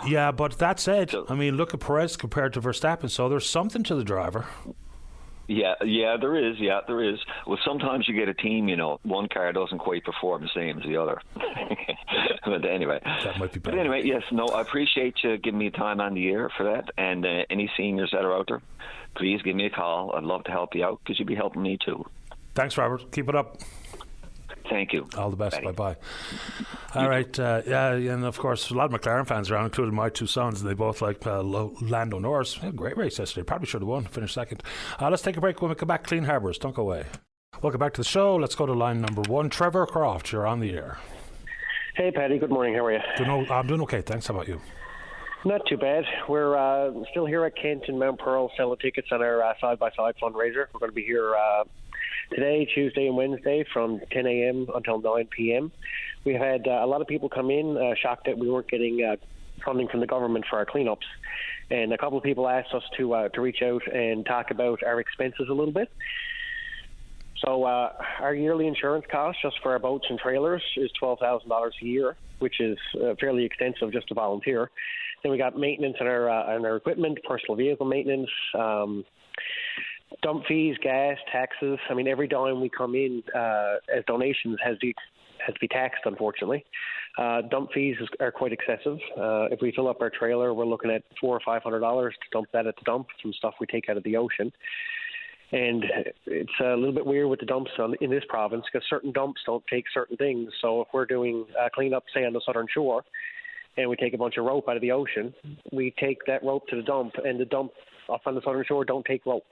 Yeah, but that said, I mean, look at Perez compared to Verstappen, so there's something to the driver. Yeah, there is. Well, sometimes you get a team, one car doesn't quite perform the same as the other. But anyway. That might be bad. But anyway, yes, no, I appreciate you giving me time on the air for that. And any seniors that are out there, please give me a call. I'd love to help you out because you'd be helping me too. Thanks, Robert. Keep it up. Thank you. All the best. Bye-bye. All right. And of course, a lot of McLaren fans around, including my two sons. They both like Lando Norris. Great race yesterday. Probably should have won. Finished second. Let's take a break. When we come back, Clean Harbours. Don't go away. Welcome back to the show. Let's go to line number 1. Trevor Croft, you're on the air. Hey, Paddy. Good morning. How are you? I'm doing okay. Thanks. How about you? Not too bad. We're still here at Kent in Mount Pearl selling tickets on our side-by-side fundraiser. We're going to be here today, Tuesday and Wednesday from 10 a.m. until 9 p.m. We had a lot of people come in shocked that we weren't getting funding from the government for our cleanups. And a couple of people asked us to reach out and talk about our expenses a little bit. So our yearly insurance cost just for our boats and trailers is $12,000 a year, which is fairly extensive just to volunteer. Then we got maintenance on our equipment, personal vehicle maintenance, dump fees, gas, taxes. I mean, every dime we come in as donations has to be taxed, unfortunately. Dump fees are quite excessive. If we fill up our trailer, we're looking at $400 or $500 to dump that at the dump from stuff we take out of the ocean. And it's a little bit weird with the dumps in this province because certain dumps don't take certain things. So if we're doing cleanup, say, on the southern shore, and we take a bunch of rope out of the ocean, we take that rope to the dump, and the dump up on the southern shore don't take rope.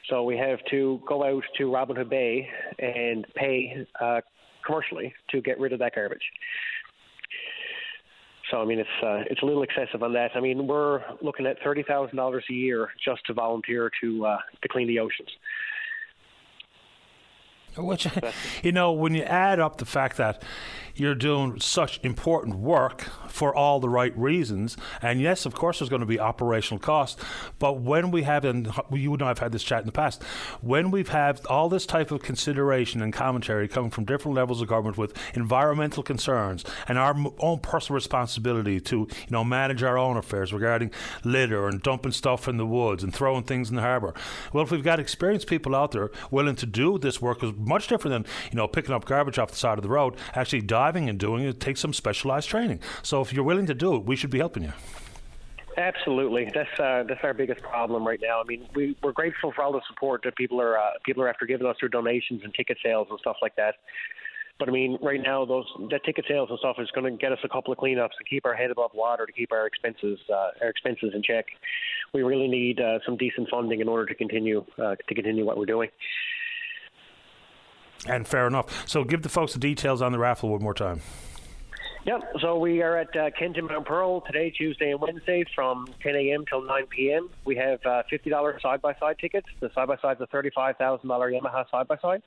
So we have to go out to Robin Hood Bay and pay commercially to get rid of that garbage. So, I mean, it's a little excessive on that. I mean, we're looking at $30,000 a year just to volunteer to clean the oceans. Which, when you add up the fact that you're doing such important work for all the right reasons, and yes, of course, there's going to be operational costs, but when we have, and you and I have had this chat in the past, when we've had all this type of consideration and commentary coming from different levels of government with environmental concerns and our own personal responsibility to, manage our own affairs regarding litter and dumping stuff in the woods and throwing things in the harbour. Well, if we've got experienced people out there willing to do this work, is much different than, picking up garbage off the side of the road. Actually diving and doing it takes some specialized training. So if you're willing to do it, we should be helping you. Absolutely. That's our biggest problem right now. I mean, we're grateful for all the support that people are after giving us through donations and ticket sales and stuff like that. But I mean, right now, that ticket sales and stuff is going to get us a couple of cleanups to keep our head above water, to keep our expenses in check. We really need some decent funding in order to continue what we're doing. And fair enough. So give the folks the details on the raffle one more time. Yep. So we are at Kent and Mount Pearl today, Tuesday and Wednesday from 10 a.m. till 9 p.m. We have $50 side-by-side tickets. The side-by-side is a $35,000 Yamaha side-by-side.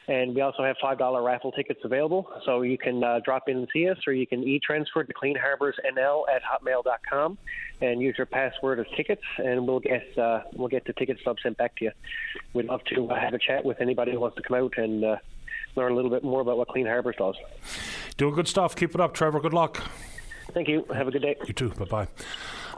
And we also have $5 raffle tickets available. So you can drop in and see us, or you can e-transfer to cleanharborsnl@hotmail.com and use your password as tickets, and we'll get the ticket stub sent back to you. We'd love to have a chat with anybody who wants to come out and learn a little bit more about what Clean Harbours does. Doing good stuff. Keep it up, Trevor. Good luck. Thank you. Have a good day. You too. Bye-bye.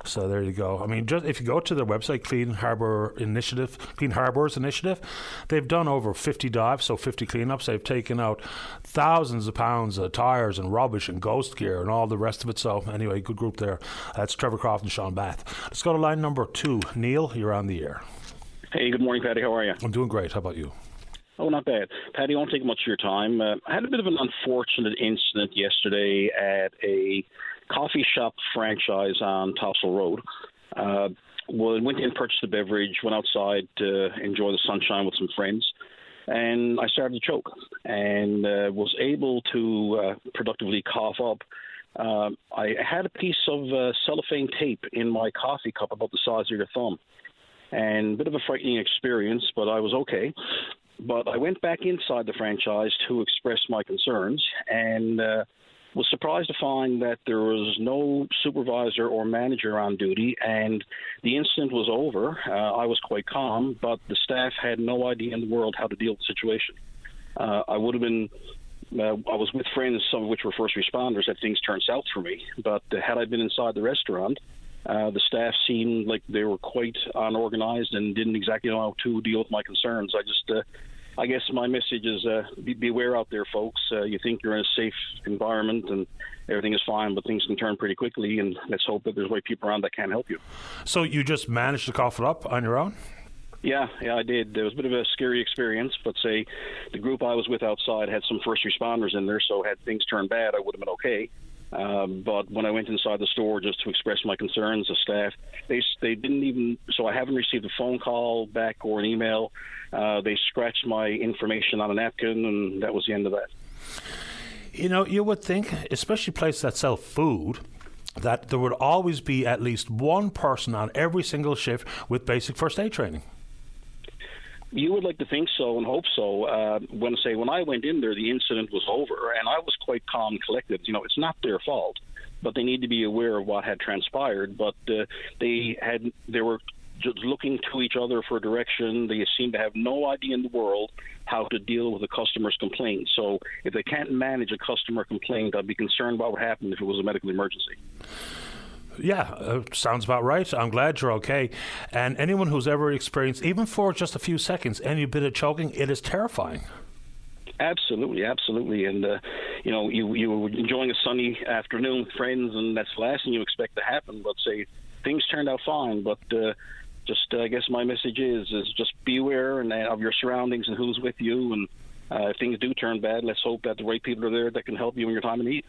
So there you go. I mean, just if you go to their website, Clean Harbours Initiative, they've done over 50 dives, so 50 cleanups. They've taken out thousands of pounds of tyres and rubbish and ghost gear and all the rest of it. So anyway, good group there. That's Trevor Croft and Sean Bath. Let's go to line number 2. Neil, you're on the air. Hey, good morning, Paddy. How are you? I'm doing great. How about you? Oh, not bad. Paddy, I won't take much of your time. I had a bit of an unfortunate incident yesterday at a coffee shop franchise on Topsail Road. Went in, purchased a beverage, went outside to enjoy the sunshine with some friends, and I started to choke and was able to productively cough up. I had a piece of cellophane tape in my coffee cup about the size of your thumb, and a bit of a frightening experience, but I was okay. But I went back inside the franchise to express my concerns and was surprised to find that there was no supervisor or manager on duty, and the incident was over. I was quite calm, but the staff had no idea in the world how to deal with the situation. I was with friends, some of which were first responders, had things turned south for me. But had I been inside the restaurant, the staff seemed like they were quite unorganized and didn't exactly know how to deal with my concerns. I guess my message is beware out there, folks. You think you're in a safe environment and everything is fine, but things can turn pretty quickly, and let's hope that there's people around that can help you. So you just managed to cough it up on your own? Yeah, I did. It was a bit of a scary experience, but say the group I was with outside had some first responders in there, so had things turned bad, I would have been okay. But when I went inside the store just to express my concerns, the staff, they didn't even, so I haven't received a phone call back or an email. They scratched my information on a napkin, and that was the end of that. You know, you would think, especially places that sell food, that there would always be at least one person on every single shift with basic first aid training. You would like to think so and hope so. When I went in there, the incident was over, and I was quite calm and collected. You know, it's not their fault, but they need to be aware of what had transpired. But they were just looking to each other for direction. They seemed to have no idea in the world how to deal with a customer's complaint. So if they can't manage a customer complaint, I'd be concerned about what happened if it was a medical emergency. Yeah, sounds about right. I'm glad you're okay. And anyone who's ever experienced, even for just a few seconds, any bit of choking, it is terrifying. Absolutely. And, you were enjoying a sunny afternoon with friends, and that's the last thing you expect to happen. But say things turned out fine, but I guess my message is just beware of your surroundings and who's with you. And if things do turn bad, let's hope that the right people are there that can help you in your time of need.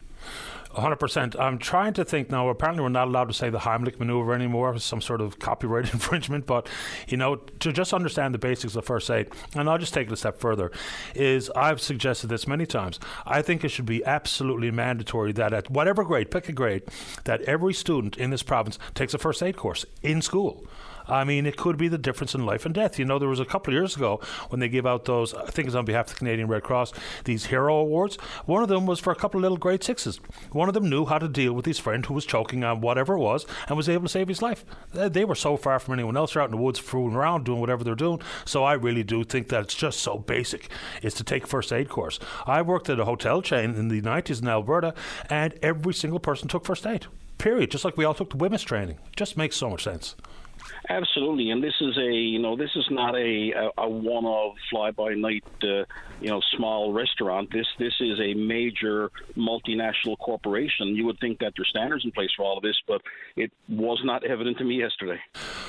100%. I'm trying to think now, apparently we're not allowed to say the Heimlich maneuver anymore, some sort of copyright infringement, but, to just understand the basics of first aid, and I'll just take it a step further, is I've suggested this many times. I think it should be absolutely mandatory that at whatever grade, pick a grade, that every student in this province takes a first aid course in school. I mean, it could be the difference in life and death. There was a couple of years ago when they gave out those, I think it's on behalf of the Canadian Red Cross, these hero awards. One of them was for a couple of little grade 6s. One of them knew how to deal with his friend who was choking on whatever it was and was able to save his life. They were so far from anyone else. They're out in the woods fooling around, doing whatever they're doing. So I really do think that it's just so basic, is to take a first aid course. I worked at a hotel chain in the 90s in Alberta, and every single person took first aid. Period. Just like we all took the women's training. Just makes so much sense. Absolutely, and this is this is not a one-off fly-by-night, small restaurant. This is a major multinational corporation. You would think that there's standards in place for all of this, but it was not evident to me yesterday.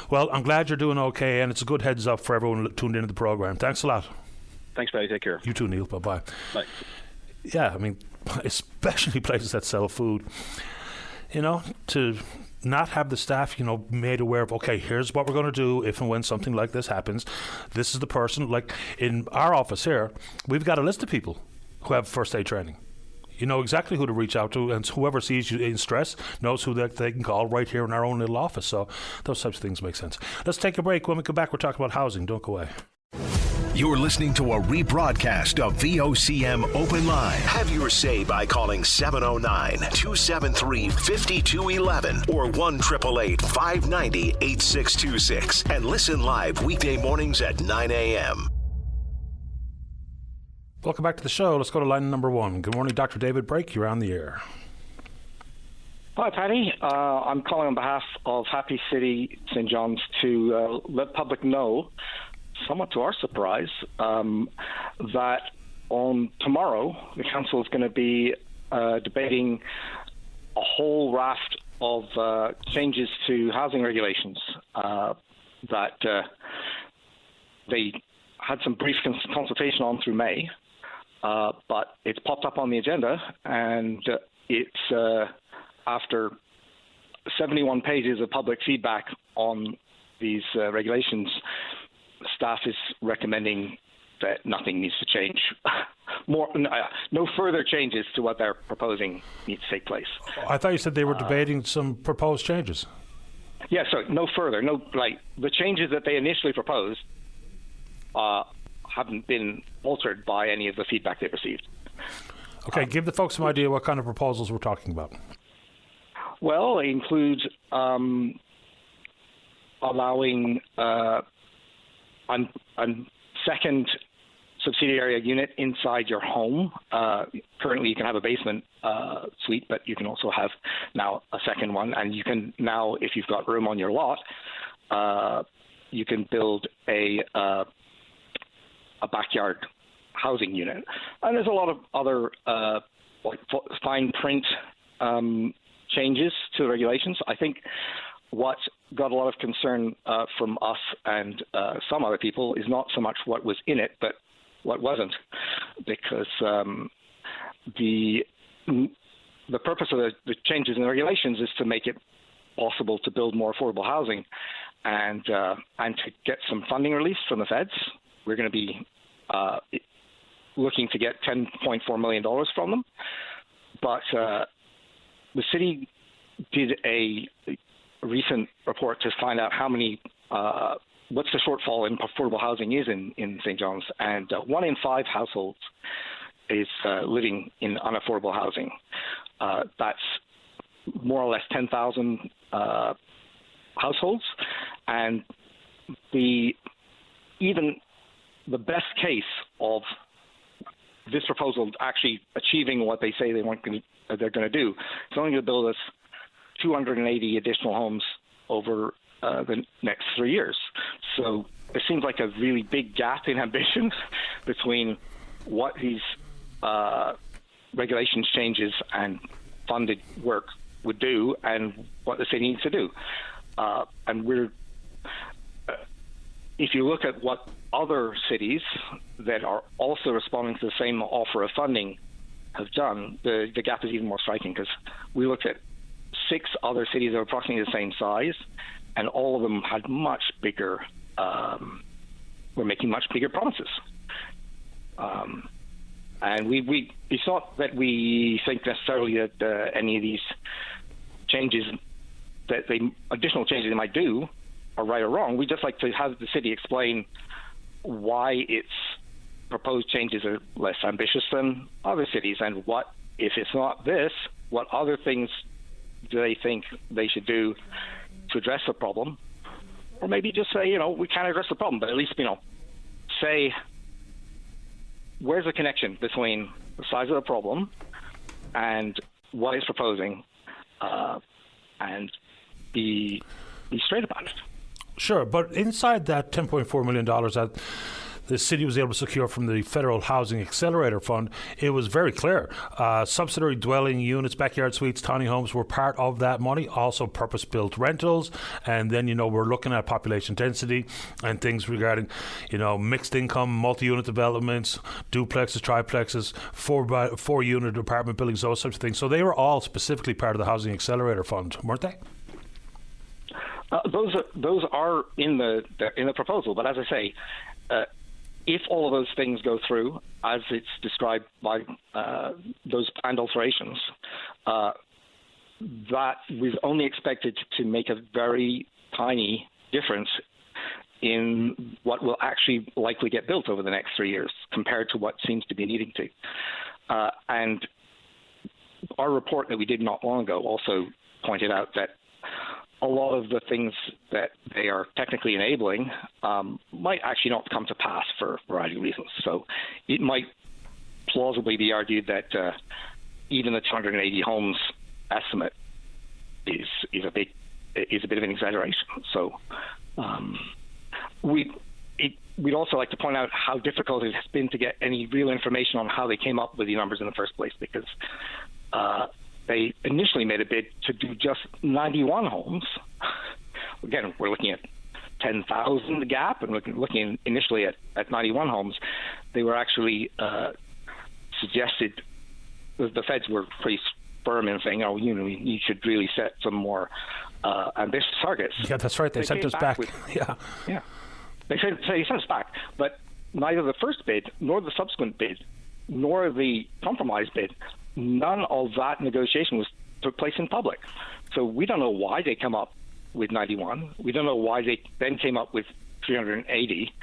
Well, I'm glad you're doing okay, and it's a good heads up for everyone tuned into the program. Thanks a lot. Thanks, Paddy. Take care. You too, Neil. Bye-bye. Bye. Yeah, I mean, especially places that sell food, to not have the staff, made aware of, okay, here's what we're going to do if and when something like this happens. This is the person. Like in our office here, we've got a list of people who have first aid training. You know exactly who to reach out to, and whoever sees you in stress knows who they can call right here in our own little office. So those types of things make sense. Let's take a break. When we come back, we're talking about housing. Don't go away. You're listening to a rebroadcast of VOCM Open Line. Have your say by calling 709-273-5211 or 1-888-590-8626 and listen live weekday mornings at 9 a.m. Welcome back to the show. Let's go to line number 1. Good morning, Dr. David Brake. You're on the air. Hi, Paddy. I'm calling on behalf of Happy City St. John's to let public know, somewhat to our surprise, that on tomorrow the council is going to be debating a whole raft of changes to housing regulations that they had some brief consultation on through May, but it's popped up on the agenda, and it's after 71 pages of public feedback on these regulations, staff is recommending that nothing needs to change. No further changes to what they're proposing need to take place. I thought you said they were debating some proposed changes. Yeah, so no further. The changes that they initially proposed haven't been altered by any of the feedback they've received. Okay, give the folks some idea what kind of proposals we're talking about. Well, it includes allowing a second subsidiary unit inside your home. Currently, you can have a basement suite, but you can also have now a second one. And you can now, if you've got room on your lot, you can build a backyard housing unit. And there's a lot of other fine print changes to the regulations. I think what got a lot of concern from us and some other people is not so much what was in it, but what wasn't, because the purpose of the changes in the regulations is to make it possible to build more affordable housing and to get some funding release from the feds. We're going to be looking to get $10.4 million from them, but the city did a recent report to find out how many, what's the shortfall in affordable housing is in St. John's, and 1 in 5 households is living in unaffordable housing. That's more or less 10,000 households, and even the best case of this proposal actually achieving what they say they're going to do, it's only going to build us 280 additional homes over the next 3 years. So it seems like a really big gap in ambition between what these regulations changes and funded work would do and what the city needs to do. If you look at what other cities that are also responding to the same offer of funding have done, the gap is even more striking, because we looked at 6 other cities that are approximately the same size, and all of them had much bigger, were making much bigger promises. And it's not that we think necessarily that any of these changes, additional changes they might do, are right or wrong. We just like to have the city explain why its proposed changes are less ambitious than other cities, and what, if it's not this, what other things do they think they should do to address the problem? Or maybe just say, we can't address the problem, but at least, say, where's the connection between the size of the problem and what it's proposing, and be straight about it. Sure, but inside that $10.4 million that the city was able to secure from the Federal Housing Accelerator Fund, it was very clear. Subsidiary dwelling units, backyard suites, tiny homes were part of that money, also purpose-built rentals. And then, we're looking at population density and things regarding, mixed income, multi-unit developments, duplexes, triplexes, four-unit apartment buildings, those sorts of things. So they were all specifically part of the Housing Accelerator Fund, weren't they? Those are in the proposal, but as I say, if all of those things go through as it's described by those planned alterations, that was only expected to make a very tiny difference in what will actually likely get built over the next 3 years compared to what seems to be needing to. And our report that we did not long ago also pointed out that a lot of the things that they are technically enabling might actually not come to pass for a variety of reasons. So it might plausibly be argued that even the 280 homes estimate is a bit of an exaggeration. So we'd also like to point out how difficult it has been to get any real information on how they came up with the numbers in the first place, because they initially made a bid to do just 91 homes. Again, we're looking at 10,000 gap, and looking initially at 91 homes. They were actually suggested, the feds were pretty firm in saying, you should really set some more ambitious targets. Yeah, that's right. They sent us back. Yeah. They sent us back, but neither the first bid, nor the subsequent bid, nor the compromise bid, none of that negotiation took place in public. So we don't know why they come up with 91. We don't know why they then came up with 380,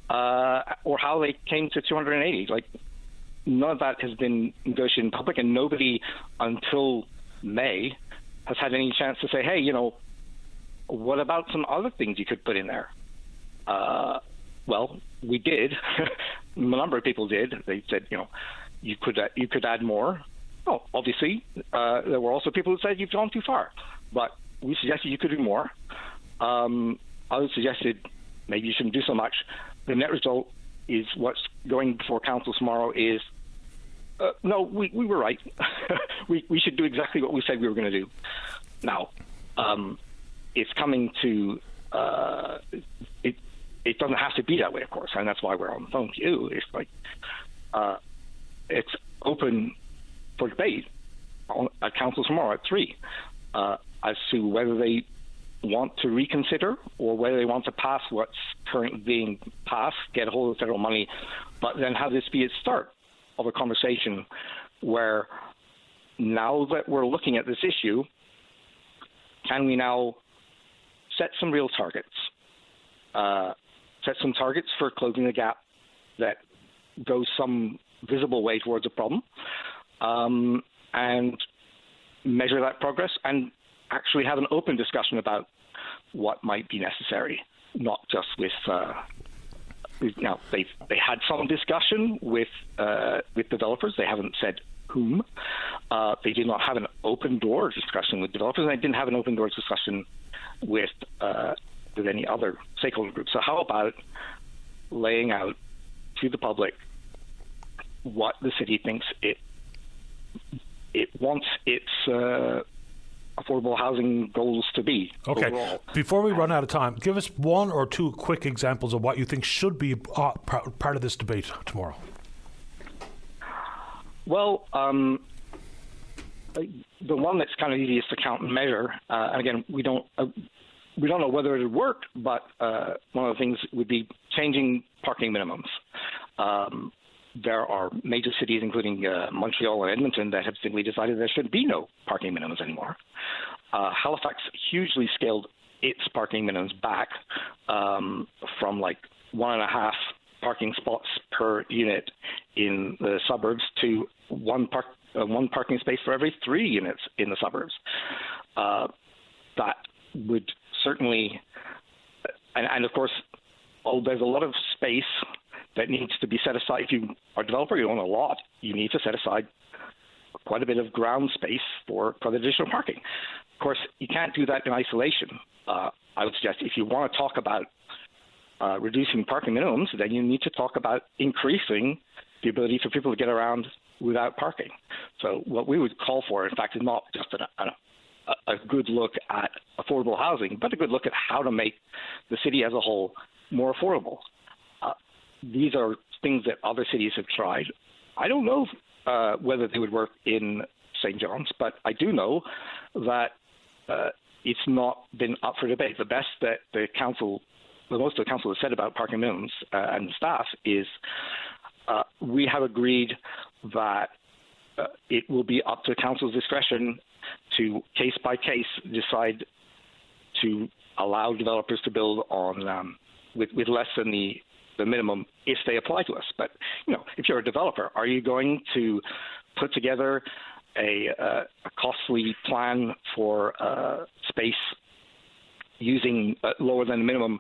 or how they came to 280. Like, none of that has been negotiated in public, and nobody until May has had any chance to say, hey, what about some other things you could put in there? Well, we did. A number of people did. They said, you could add more. Oh, obviously, there were also people who said you've gone too far. But we suggested you could do more. Others suggested maybe you shouldn't do so much. The net result is what's going before council tomorrow is, no, we were right. we should do exactly what we said we were going to do. Now, it's coming to it doesn't have to be that way, of course, and that's why we're on the phone to you. It's like it's open for debate at council tomorrow at 3 as to whether they want to reconsider or whether they want to pass what's currently being passed, get a hold of federal money, but then have this be a start of a conversation where, now that we're looking at this issue, can we now set some real targets? Set some targets for closing the gap that goes some visible way towards the problem, and measure that progress and actually have an open discussion about what might be necessary, not just with they had some discussion with developers. They haven't said whom. They did not have an open door discussion with developers, and they didn't have an open doors discussion with any other stakeholder groups. So how about laying out to the public what the city thinks it wants its affordable housing goals to be overall. Before we run out of time, give us one or two quick examples of what you think should be part of this debate tomorrow. Well, the one that's kind of easiest to count and measure, and again, we don't know whether it would work, but one of the things would be changing parking minimums. There are major cities, including Montreal and Edmonton, that have simply decided there should be no parking minimums anymore. Halifax hugely scaled its parking minimums back from like 1.5 parking spots per unit in the suburbs to one parking space for every 3 units in the suburbs. That would certainly, and of course, there's a lot of space that needs to be set aside. If you are a developer, you own a lot, you need to set aside quite a bit of ground space for the additional parking. Of course, you can't do that in isolation. I would suggest if you want to talk about reducing parking minimums, then you need to talk about increasing the ability for people to get around without parking. So what we would call for, in fact, is not just a good look at affordable housing, but a good look at how to make the city as a whole more affordable. These are things that other cities have tried. I don't know whether they would work in St. John's, but I do know that it's not been up for debate. The best that most of the council has said about parking minimums and staff is we have agreed that it will be up to council's discretion to case by case decide to allow developers to build on with less than the minimum if they apply to us. But if you're a developer, are you going to put together a costly plan for space using lower than the minimum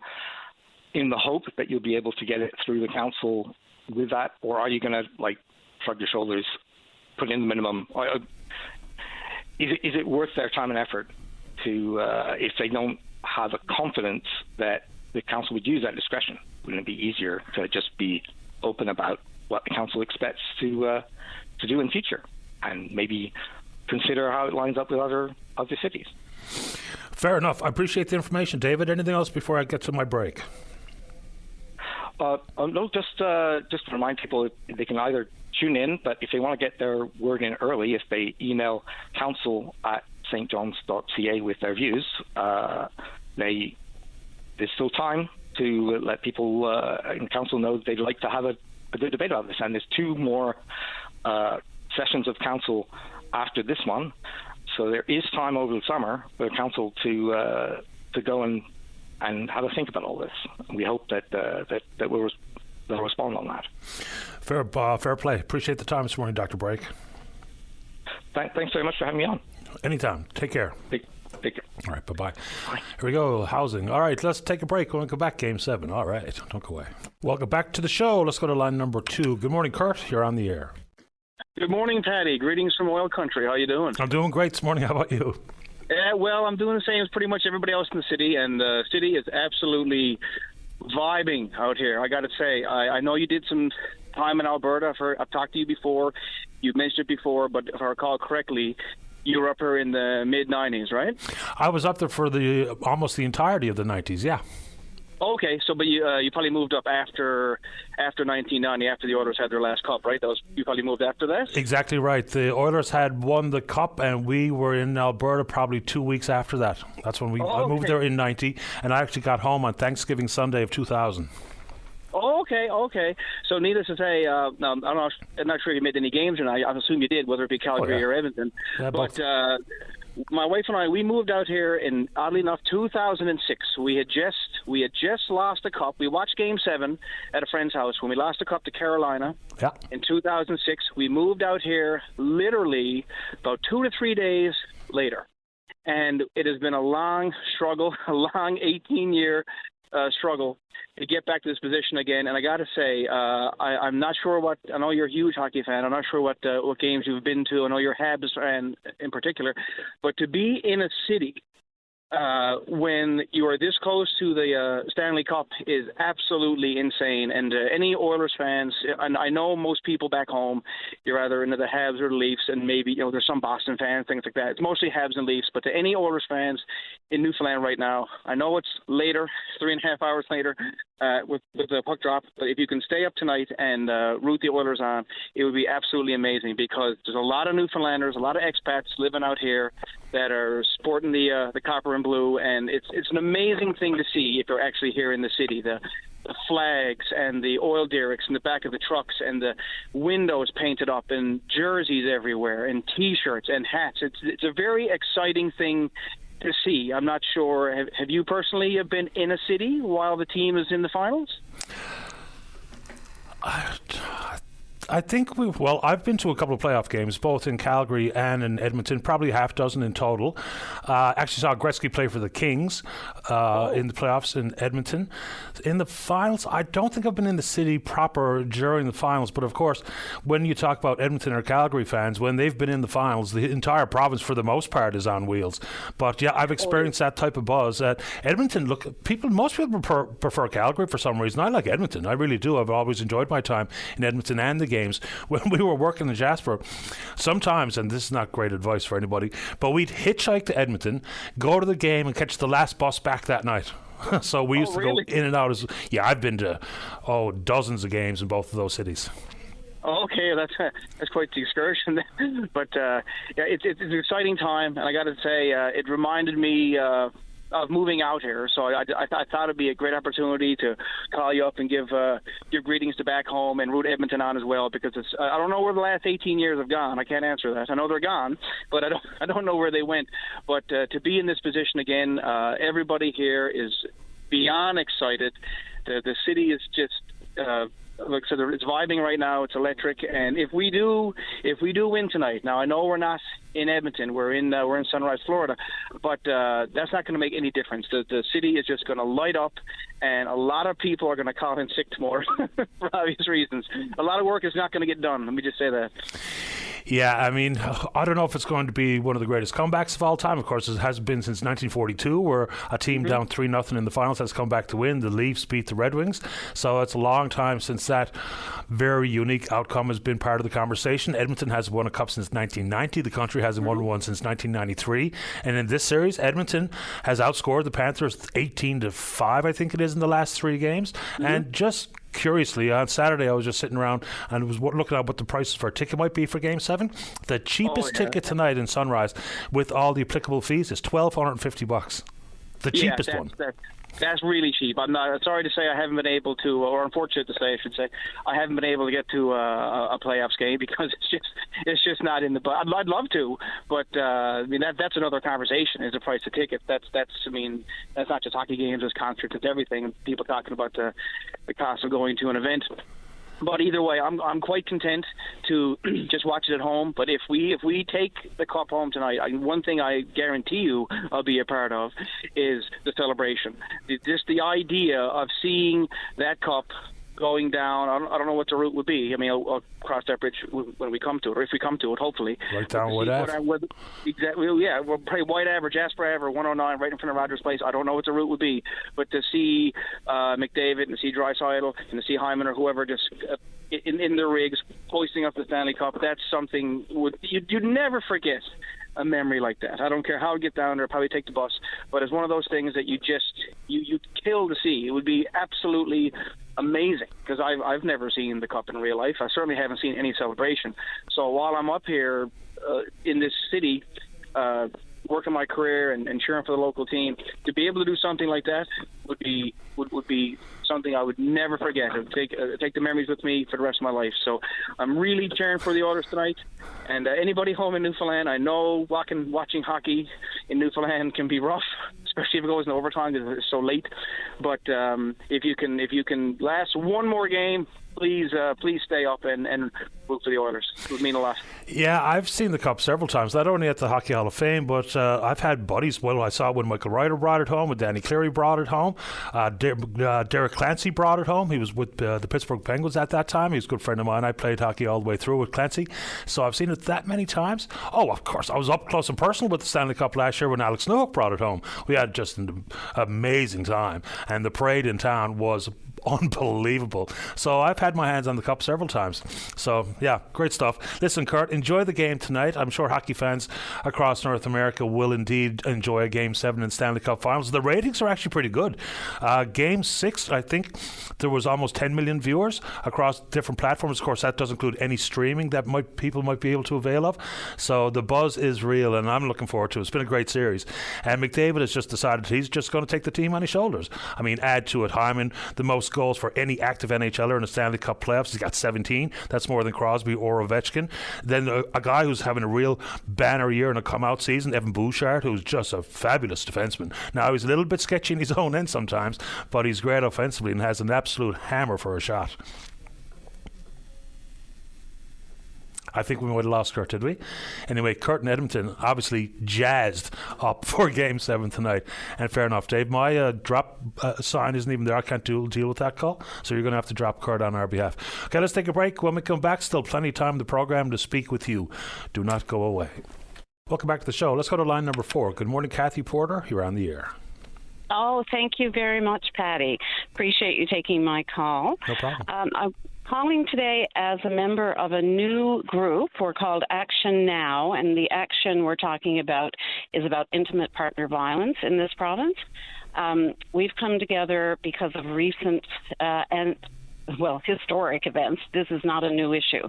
in the hope that you'll be able to get it through the council with that, or are you going to shrug your shoulders, put in the minimum. Is it worth their time and effort to, if they don't have a confidence that the council would use that discretion? Wouldn't it be easier to just be open about what the council expects to do in future, and maybe consider how it lines up with other cities? Fair enough. I appreciate the information, David. Anything else before I get to my break? No, just to remind people, they can either tune in, but if they want to get their word in early, if they email council@stjohns.ca with their views, there's still time to let people in council know they'd like to have a good debate about this. And there's 2 more sessions of council after this one, so there is time over the summer for the council to go and have a think about all this. We hope that they'll respond on that. Fair play. Appreciate the time this morning, Dr. Brake. Thanks very much for having me on. Anytime. Take care. Take care. All right, bye-bye. Bye. Here we go, housing. All right, let's take a break. When we come back, Game 7. All right, don't go away. Welcome back to the show. Let's go to line number 2. Good morning, Kurt. You're on the air. Good morning, Paddy. Greetings from oil country. How you doing? I'm doing great this morning. How about you? Well, I'm doing the same as pretty much everybody else in the city, and the city is absolutely vibing out here. I got to say, I know you did some time in Alberta. I've talked to you before. You mentioned it before, but if I recall correctly, you were up here in the mid-90s, right? I was up there for almost the entirety of the 90s, yeah. Okay, so but you probably moved up after 1990, after the Oilers had their last cup, right? You probably moved after that? Exactly right. The Oilers had won the cup, and we were in Alberta probably 2 weeks after that. That's when I moved there in 90, and I actually got home on Thanksgiving Sunday of 2000. Okay. So needless to say, I'm not sure if you made any games or not. I assume you did, whether it be Calgary or Edmonton. Yeah, but my wife and I, we moved out here in, oddly enough, 2006. We had just lost the cup. We watched Game 7 at a friend's house when we lost the cup to Carolina. Yeah. In 2006, we moved out here literally about 2 to 3 days later. And it has been a long struggle, a long 18-year struggle to get back to this position again. And I got to say, I'm not sure what. I know you're a huge hockey fan. I'm not sure what games you've been to. I know you're Habs fan in particular, but to be in a city when you are this close to the Stanley Cup is absolutely insane. And any Oilers fans, and I know most people back home, you're either into the Habs or the Leafs, and maybe there's some Boston fans, things like that. It's mostly Habs and Leafs. But to any Oilers fans in Newfoundland right now, I know it's later, 3.5 hours later, with the puck drop. But if you can stay up tonight and root the Oilers on, it would be absolutely amazing, because there's a lot of Newfoundlanders, a lot of expats living out here that are sporting the copper and blue, and it's an amazing thing to see if you're actually here in the city. The flags and the oil derricks in the back of the trucks and the windows painted up and jerseys everywhere and T-shirts and hats. It's a very exciting thing to see. I'm not sure. Have you personally been in a city while the team is in the finals? I think I've been to a couple of playoff games, both in Calgary and in Edmonton, probably half dozen in total. Actually saw Gretzky play for the Kings in the playoffs in Edmonton. In the finals, I don't think I've been in the city proper during the finals, but of course, when you talk about Edmonton or Calgary fans, when they've been in the finals, the entire province for the most part is on wheels. But yeah, I've experienced that type of buzz. At Edmonton, most people prefer Calgary for some reason. I like Edmonton, I really do. I've always enjoyed my time in Edmonton and the games. When we were working in Jasper, sometimes, and this is not great advice for anybody, but we'd hitchhike to Edmonton, go to the game, and catch the last bus back that night. So we used to go in and out. I've been to dozens of games in both of those cities. Okay, that's quite the excursion. But it's an exciting time, and I got to say, it reminded me of moving out here. So I thought it'd be a great opportunity to call you up and give your greetings to back home and root Edmonton on as well, because I don't know where the last 18 years have gone. I can't answer that. I know they're gone, but I don't know where they went. But to be in this position again, everybody here is beyond excited. The city is just it's vibing right now. It's electric, and if we do win tonight, now I know we're not in Edmonton, we're in Sunrise, Florida, but that's not going to make any difference. The city is just going to light up, and a lot of people are going to call in sick tomorrow for obvious reasons. A lot of work is not going to get done. Let me just say that. Yeah, I mean, I don't know if it's going to be one of the greatest comebacks of all time. Of course, it has been since 1942, where a team down 3-0 in the finals has come back to win. The Leafs beat the Red Wings. So it's a long time since that very unique outcome has been part of the conversation. Edmonton has won a cup since 1990. The country hasn't won one since 1993. And in this series, Edmonton has outscored the Panthers 18-5, I think it is, in the last 3 games. And just curiously, on Saturday I was just sitting around and was looking at what the prices for a ticket might be for Game 7. The cheapest ticket tonight in Sunrise, with all the applicable fees, is $1,250. The cheapest one. That's really cheap. I'm not sorry to say I haven't been able to, or unfortunate to say, I should say, I haven't been able to get to a playoffs game because it's just not in the. I'd love to, but I mean that's another conversation. Is the price of tickets? That's I mean that's not just hockey games, it's concerts, it's everything. People talking about the cost of going to an event. But either way, I'm quite content to just watch it at home. But if we take the cup home tonight, one thing I guarantee you I'll be a part of is the celebration. Just the idea of seeing that cup going down. I don't know what the route would be. I mean, I'll cross that bridge when we come to it, or if we come to it, hopefully. Right down Wood Ave. Exactly. Yeah, we'll play White Ave or Jasper Ave or 109 right in front of Rogers Place. I don't know what the route would be, but to see McDavid and to see Draisaitl and to see Hyman or whoever just in their rigs hoisting up the Stanley Cup, that's something you'd never forget. A memory like that. I don't care how I get down there, probably take the bus, but it's one of those things that you kill to see. It would be absolutely amazing because I've never seen the cup in real life. I certainly haven't seen any celebration. So while I'm up here in this city, working my career and cheering for the local team, to be able to do something like that would be something I would never forget. It would take the memories with me for the rest of my life. So I'm really cheering for the Oilers tonight. And anybody home in Newfoundland, I know watching hockey in Newfoundland can be rough, especially if it goes into overtime because it's so late. But if you can last one more game, please stay up and root for the Oilers. It would mean a lot. Yeah, I've seen the Cup several times, not only at the Hockey Hall of Fame, but I've had buddies. Well, I saw when Michael Ryder brought it home, when Danny Cleary brought it home, Derek Clancy brought it home. He was with the Pittsburgh Penguins at that time. He was a good friend of mine. I played hockey all the way through with Clancy, so I've seen it that many times. Oh, of course, I was up close and personal with the Stanley Cup last year when Alex Newhook brought it home. We had just an amazing time, and the parade in town was unbelievable. So I've had my hands on the cup several times. So yeah, great stuff. Listen, Kurt, enjoy the game tonight. I'm sure hockey fans across North America will indeed enjoy a Game 7 in Stanley Cup Finals. The ratings are actually pretty good. Game 6, I think there was almost 10 million viewers across different platforms. Of course, that does include any streaming that people might be able to avail of. So the buzz is real, and I'm looking forward to it. It's been a great series. And McDavid has just decided he's just going to take the team on his shoulders. I mean, add to it Hyman, the most goals for any active NHLer in the Stanley Cup playoffs. He's got 17. That's more than Crosby or Ovechkin. Then a guy who's having a real banner year in a come-out season, Evan Bouchard, who's just a fabulous defenseman. Now, he's a little bit sketchy in his own end sometimes, but he's great offensively and has an absolute hammer for a shot. I think we might have lost Kurt, did we? Anyway, Kurt in Edmonton obviously jazzed up for Game 7 tonight. And fair enough, Dave. My drop sign isn't even there. I can't deal with that call. So you're going to have to drop Kurt on our behalf. Okay, let's take a break. When we come back, still plenty of time in the program to speak with you. Do not go away. Welcome back to the show. Let's go to line number 4. Good morning, Kathy Porter. You're on the air. Oh, thank you very much, Patty. Appreciate you taking my call. No problem. I'm calling today as a member of a new group. We're called Action Now, and the action we're talking about is about intimate partner violence in this province. We've come together because of recent historic events. This is not a new issue.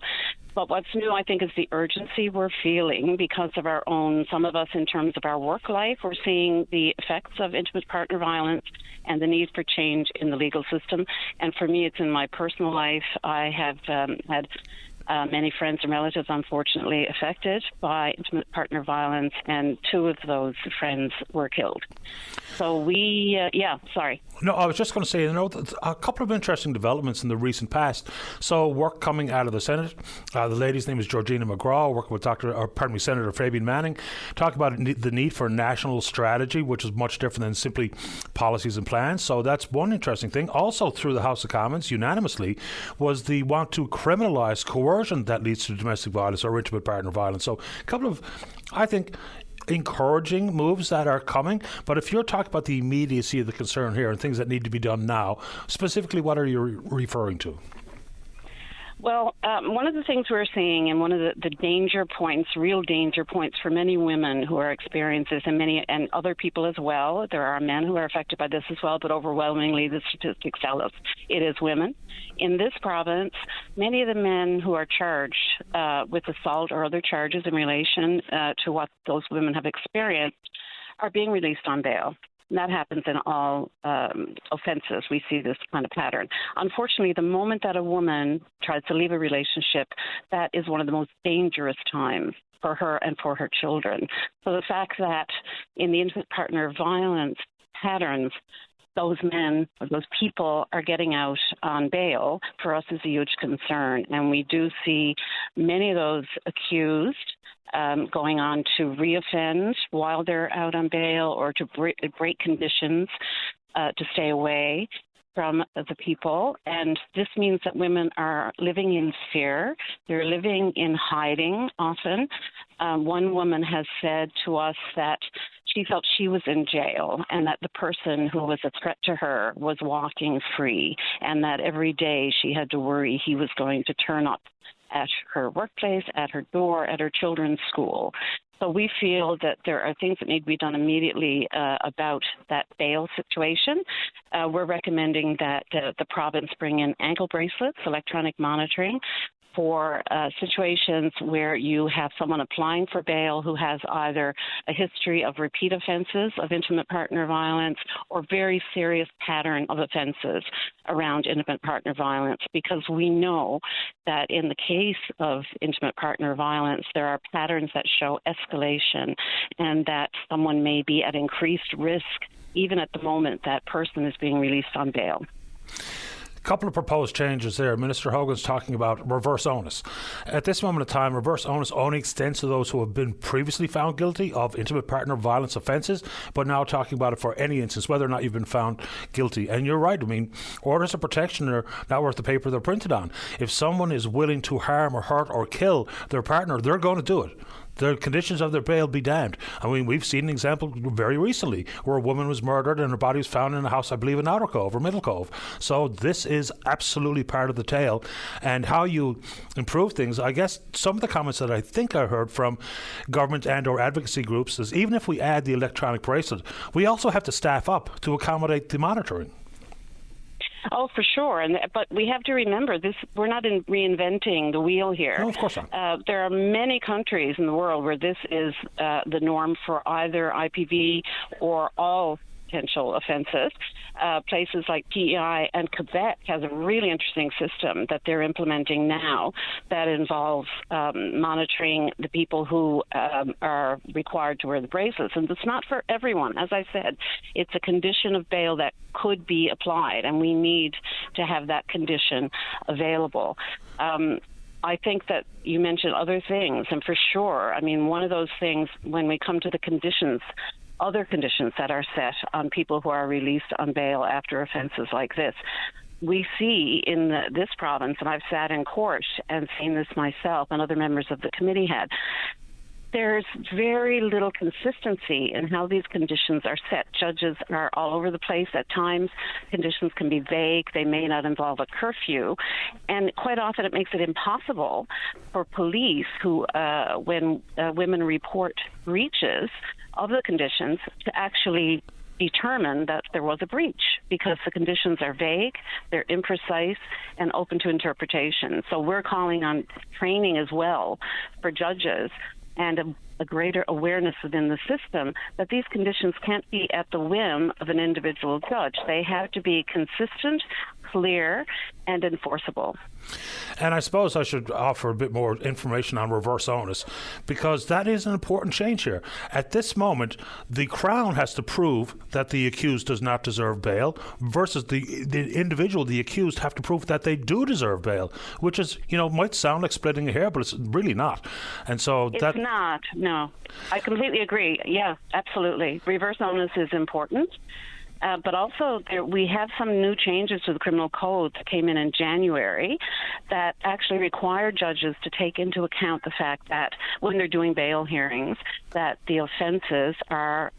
But what's new, I think, is the urgency we're feeling because of our own, some of us in terms of our work life. We're seeing the effects of intimate partner violence and the need for change in the legal system. And for me, it's in my personal life. I have had many friends and relatives, unfortunately, affected by intimate partner violence, and 2 of those friends were killed. So sorry. No, I was just going to say, a couple of interesting developments in the recent past. So work coming out of the Senate. The lady's name is Georgina McGraw, working with Senator Fabian Manning, talking about the need for a national strategy, which is much different than simply policies and plans. So that's one interesting thing. Also through the House of Commons, unanimously, was the want to criminalise coercion that leads to domestic violence or intimate partner violence. So a couple of, I think, encouraging moves that are coming. But if you're talking about the immediacy of the concern here and things that need to be done now, specifically, what are you referring to? Well, one of the things we're seeing, and one of the danger points, real danger points for many women who are experiencing this, and other people as well. There are men who are affected by this as well, but overwhelmingly the statistics tell us it is women. In this province, many of the men who are charged with assault or other charges in relation to what those women have experienced are being released on bail. And that happens in all offenses. We see this kind of pattern. Unfortunately, the moment that a woman tries to leave a relationship, that is one of the most dangerous times for her and for her children. So the fact that in the intimate partner violence patterns, those men or those people are getting out on bail, for us is a huge concern. And we do see many of those accused going on to reoffend while they're out on bail or to break conditions to stay away from the people. And this means that women are living in fear. They're living in hiding often. One woman has said to us that she felt she was in jail and that the person who was a threat to her was walking free, and that every day she had to worry he was going to turn up at her workplace, at her door, at her children's school. So we feel that there are things that need to be done immediately about that bail situation. We're recommending that the province bring in ankle bracelets, electronic monitoring, for situations where you have someone applying for bail who has either a history of repeat offenses of intimate partner violence or very serious pattern of offenses around intimate partner violence, because we know that in the case of intimate partner violence, there are patterns that show escalation and that someone may be at increased risk even at the moment that person is being released on bail. Couple of proposed changes there. Minister Hogan's talking about reverse onus. At this moment of time, reverse onus only extends to those who have been previously found guilty of intimate partner violence offences, but now talking about it for any instance, whether or not you've been found guilty. And you're right. I mean, orders of protection are not worth the paper they're printed on. If someone is willing to harm or hurt or kill their partner, they're going to do it. The conditions of their bail be damned. I mean, we've seen an example very recently where a woman was murdered and her body was found in a house, I believe, in Outer Cove or Middle Cove. So this is absolutely part of the tale. And how you improve things, I guess some of the comments that I think I heard from government and or advocacy groups is even if we add the electronic bracelet, we also have to staff up to accommodate the monitoring. Oh, for sure. But we have to remember this. We're not reinventing the wheel here. No, of course not. There are many countries in the world where this is the norm for either IPV or all potential offences. Places like PEI and Quebec has a really interesting system that they're implementing now that involves monitoring the people who are required to wear the bracelets. And it's not for everyone. As I said, it's a condition of bail that could be applied, and we need to have that condition available. I think that you mentioned other things, and for sure, I mean, one of those things when we come to the conditions, other conditions that are set on people who are released on bail after offences like this. We see in this province, and I've sat in court and seen this myself and other members of the committee had, there's very little consistency in how these conditions are set. Judges are all over the place. At times, conditions can be vague. They may not involve a curfew. And quite often it makes it impossible for police who, when women report breaches of the conditions, to actually determine that there was a breach because the conditions are vague, they're imprecise, and open to interpretation. So we're calling on training as well for judges and a a greater awareness within the system that these conditions can't be at the whim of an individual judge. They have to be consistent, clear, and enforceable. And I suppose I should offer a bit more information on reverse onus, because that is an important change here. At this moment, the Crown has to prove that the accused does not deserve bail, versus the individual, the accused, have to prove that they do deserve bail, which is, might sound like splitting a hair, but it's really not. And so it's not. No, I completely agree. Yeah, absolutely. Reverse onus is important. But also, we have some new changes to the criminal code that came in January that actually require judges to take into account the fact that when they're doing bail hearings, that the offenses are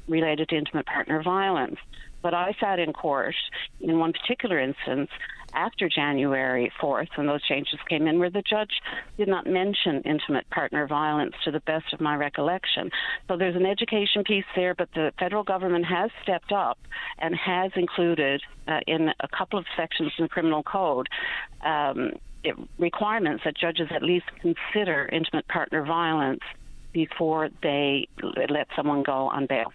related to intimate partner violence. But I sat in court in one particular instance after January 4th, when those changes came in, where the judge did not mention intimate partner violence to the best of my recollection. So there's an education piece there, but the federal government has stepped up and has included in a couple of sections in the criminal code requirements that judges at least consider intimate partner violence before they let someone go on bail.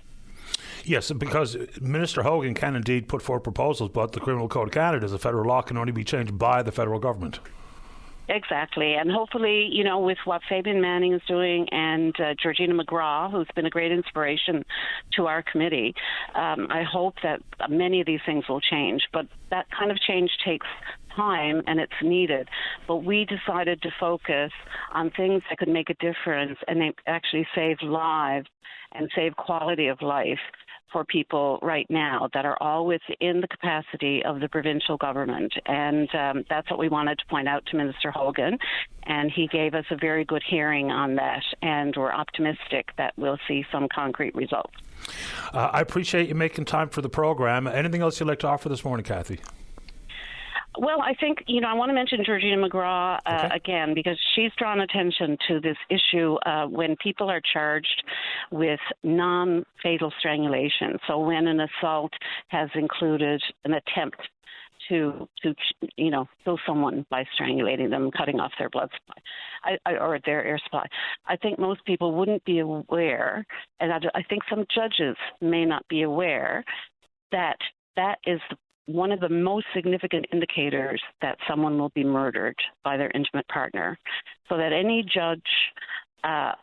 Yes, because Minister Hogan can indeed put forward proposals, but the Criminal Code of Canada, as a federal law, can only be changed by the federal government. Exactly. And hopefully, with what Fabian Manning is doing and Georgina McGraw, who's been a great inspiration to our committee, I hope that many of these things will change. But that kind of change takes time and it's needed. But we decided to focus on things that could make a difference and they actually save lives and save quality of life for people right now that are all within the capacity of the provincial government. And that's what we wanted to point out to Minister Hogan. And he gave us a very good hearing on that. And we're optimistic that we'll see some concrete results. I appreciate you making time for the program. Anything else you'd like to offer this morning, Kathy? Well, I think, I want to mention Georgina McGraw again, because she's drawn attention to this issue when people are charged with non-fatal strangulation. So when an assault has included an attempt to kill someone by strangulating them, cutting off their blood supply or their air supply. I think most people wouldn't be aware, and I think some judges may not be aware that that is one of the most significant indicators that someone will be murdered by their intimate partner. So that any judge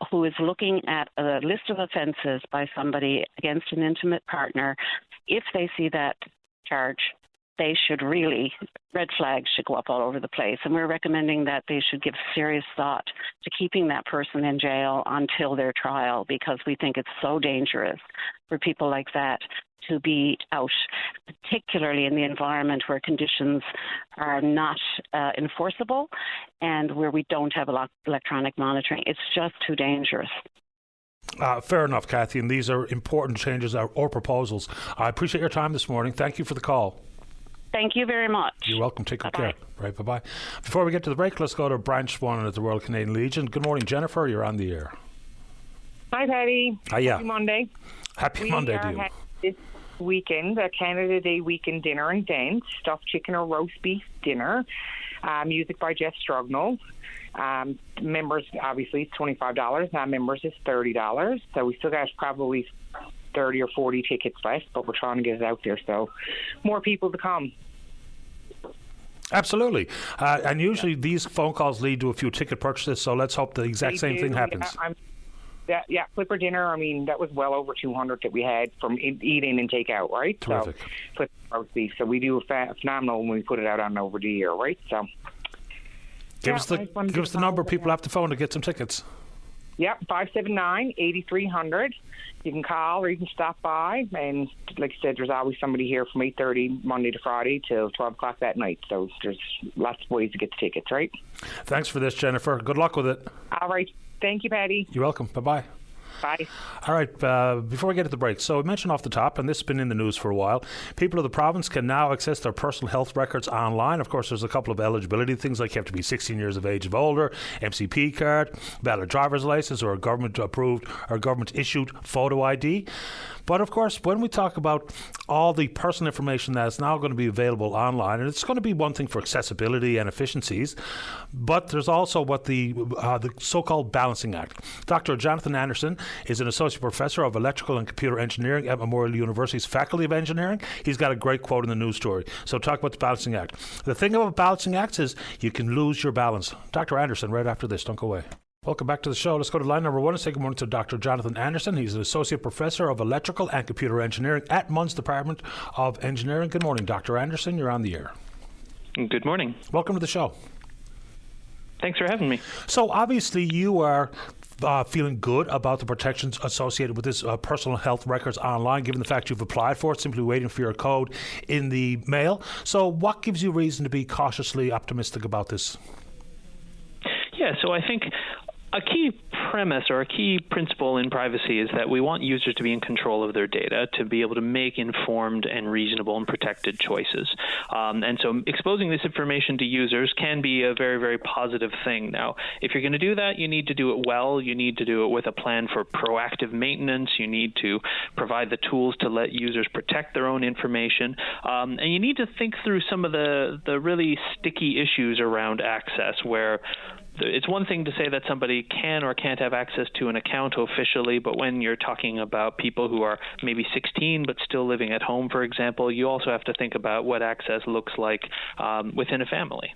who is looking at a list of offenses by somebody against an intimate partner, if they see that charge, they should red flags should go up all over the place. And we're recommending that they should give serious thought to keeping that person in jail until their trial, because we think it's so dangerous for people like that to be out, particularly in the environment where conditions are not enforceable and where we don't have electronic monitoring. It's just too dangerous. Fair enough, Kathy, and these are important changes or proposals. I appreciate your time this morning. Thank you for the call. Thank you very much. You're welcome. Take good care. Right, bye-bye. Before we get to the break, let's go to Branch 1 at the Royal Canadian Legion. Good morning, Jennifer. You're on the air. Hi, Paddy. Hiya. Happy Monday. Happy Monday to you. This weekend, a Canada Day weekend dinner and dance, stuffed chicken or roast beef dinner, music by Jeff Strugnall. Members, obviously, it's $25. Non-members is $30. So we still got probably 30 or 40 tickets left, but we're trying to get it out there so more people to come. Absolutely. And usually these phone calls lead to a few ticket purchases, so let's hope the exact same thing happens. Yeah, flipper dinner, I mean, that was well over 200 that we had from eat-in and take-out, right? Terrific. So, flipper roast beef. So we do a phenomenal when we put it out on over the year, right? So give us the number people have to phone to get some tickets. Yep, 579-8300. You can call or you can stop by. And like I said, there's always somebody here from 8:30 Monday to Friday till 12 o'clock that night. So there's lots of ways to get the tickets, right? Thanks for this, Jennifer. Good luck with it. All right. Thank you, Paddy. You're welcome. Bye-bye. Bye. All right, before we get to the break, so I mentioned off the top, and this has been in the news for a while, people of the province can now access their personal health records online. Of course, there's a couple of eligibility things, like you have to be 16 years of age or older, MCP card, valid driver's license, or a government-approved or government-issued photo ID. But of course, when we talk about all the personal information that is now going to be available online, and it's going to be one thing for accessibility and efficiencies, but there's also what the so-called balancing act. Dr. Jonathan Anderson is an associate professor of electrical and computer engineering at Memorial University's Faculty of Engineering. He's got a great quote in the news story. So talk about the balancing act. The thing about balancing acts is you can lose your balance. Dr. Anderson, right after this. Don't go away. Welcome back to the show. Let's go to line number 1 and say good morning to Dr. Jonathan Anderson. He's an associate professor of electrical and computer engineering at MUN's Department of Engineering. Good morning, Dr. Anderson. You're on the air. Good morning. Welcome to the show. Thanks for having me. So obviously you are feeling good about the protections associated with this personal health records online, given the fact you've applied for it, simply waiting for your code in the mail. So what gives you reason to be cautiously optimistic about this? Yeah, so I think a key premise or a key principle in privacy is that we want users to be in control of their data, to be able to make informed and reasonable and protected choices. And so exposing this information to users can be a very, very positive thing. Now, if you're going to do that, you need to do it well. You need to do it with a plan for proactive maintenance. You need to provide the tools to let users protect their own information. And you need to think through some of the really sticky issues around access, where it's one thing to say that somebody can or can't have access to an account officially, but when you're talking about people who are maybe 16 but still living at home, for example, you also have to think about what access looks like within a family.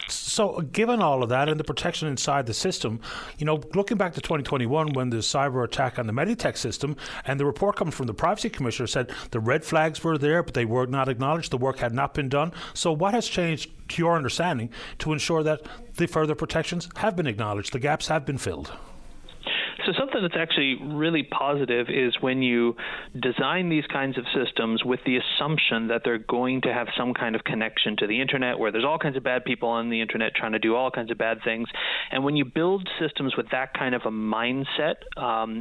So given all of that and the protection inside the system, looking back to 2021 when the cyber attack on the Meditech system, and the report coming from the Privacy Commissioner said the red flags were there, but they were not acknowledged, the work had not been done. So what has changed, to your understanding, to ensure that the further protections have been acknowledged, the gaps have been filled? So something that's actually really positive is when you design these kinds of systems with the assumption that they're going to have some kind of connection to the internet, where there's all kinds of bad people on the internet trying to do all kinds of bad things. And when you build systems with that kind of a mindset,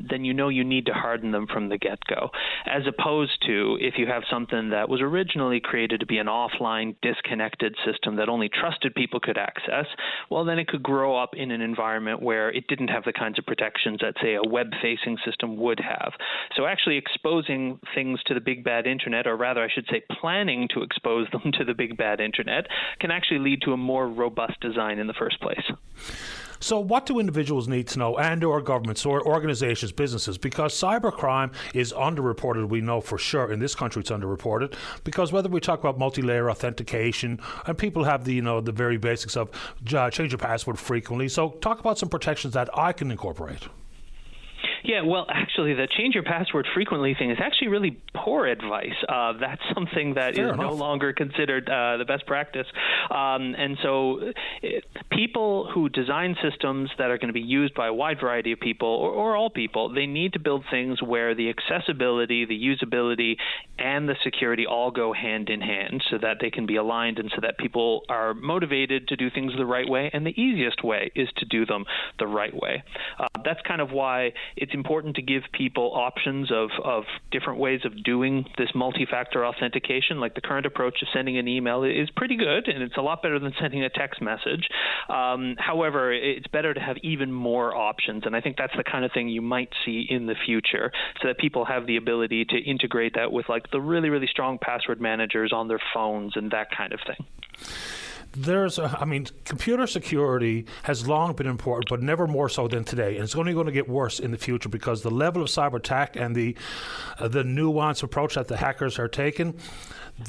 then you need to harden them from the get-go, as opposed to if you have something that was originally created to be an offline, disconnected system that only trusted people could access. Well, then it could grow up in an environment where it didn't have the kinds of protections that, say, a web-facing system would have. So actually exposing things to the big bad internet, or rather I should say planning to expose them to the big bad internet, can actually lead to a more robust design in the first place. So what do individuals need to know, and or governments or organizations, businesses? Because cybercrime is underreported, we know for sure. In this country it's underreported, because whether we talk about multi-layer authentication, and people have the very basics of change your password frequently. So talk about some protections that I can incorporate. Yeah, well, actually, the change your password frequently thing is actually really poor advice. That's something that is no longer considered the best practice. And so people who design systems that are going to be used by a wide variety of people, or all people, they need to build things where the accessibility, the usability, and the security all go hand in hand, so that they can be aligned and so that people are motivated to do things the right way. And the easiest way is to do them the right way. That's kind of why it's important to give people options of different ways of doing this multi-factor authentication. Like the current approach of sending an email is pretty good, and it's a lot better than sending a text message. However, it's better to have even more options, and I think that's the kind of thing you might see in the future, so that people have the ability to integrate that with like the really, really strong password managers on their phones and that kind of thing. Computer security has long been important, but never more so than today. And it's only going to get worse in the future because the level of cyber attack and the nuanced approach that the hackers are taking,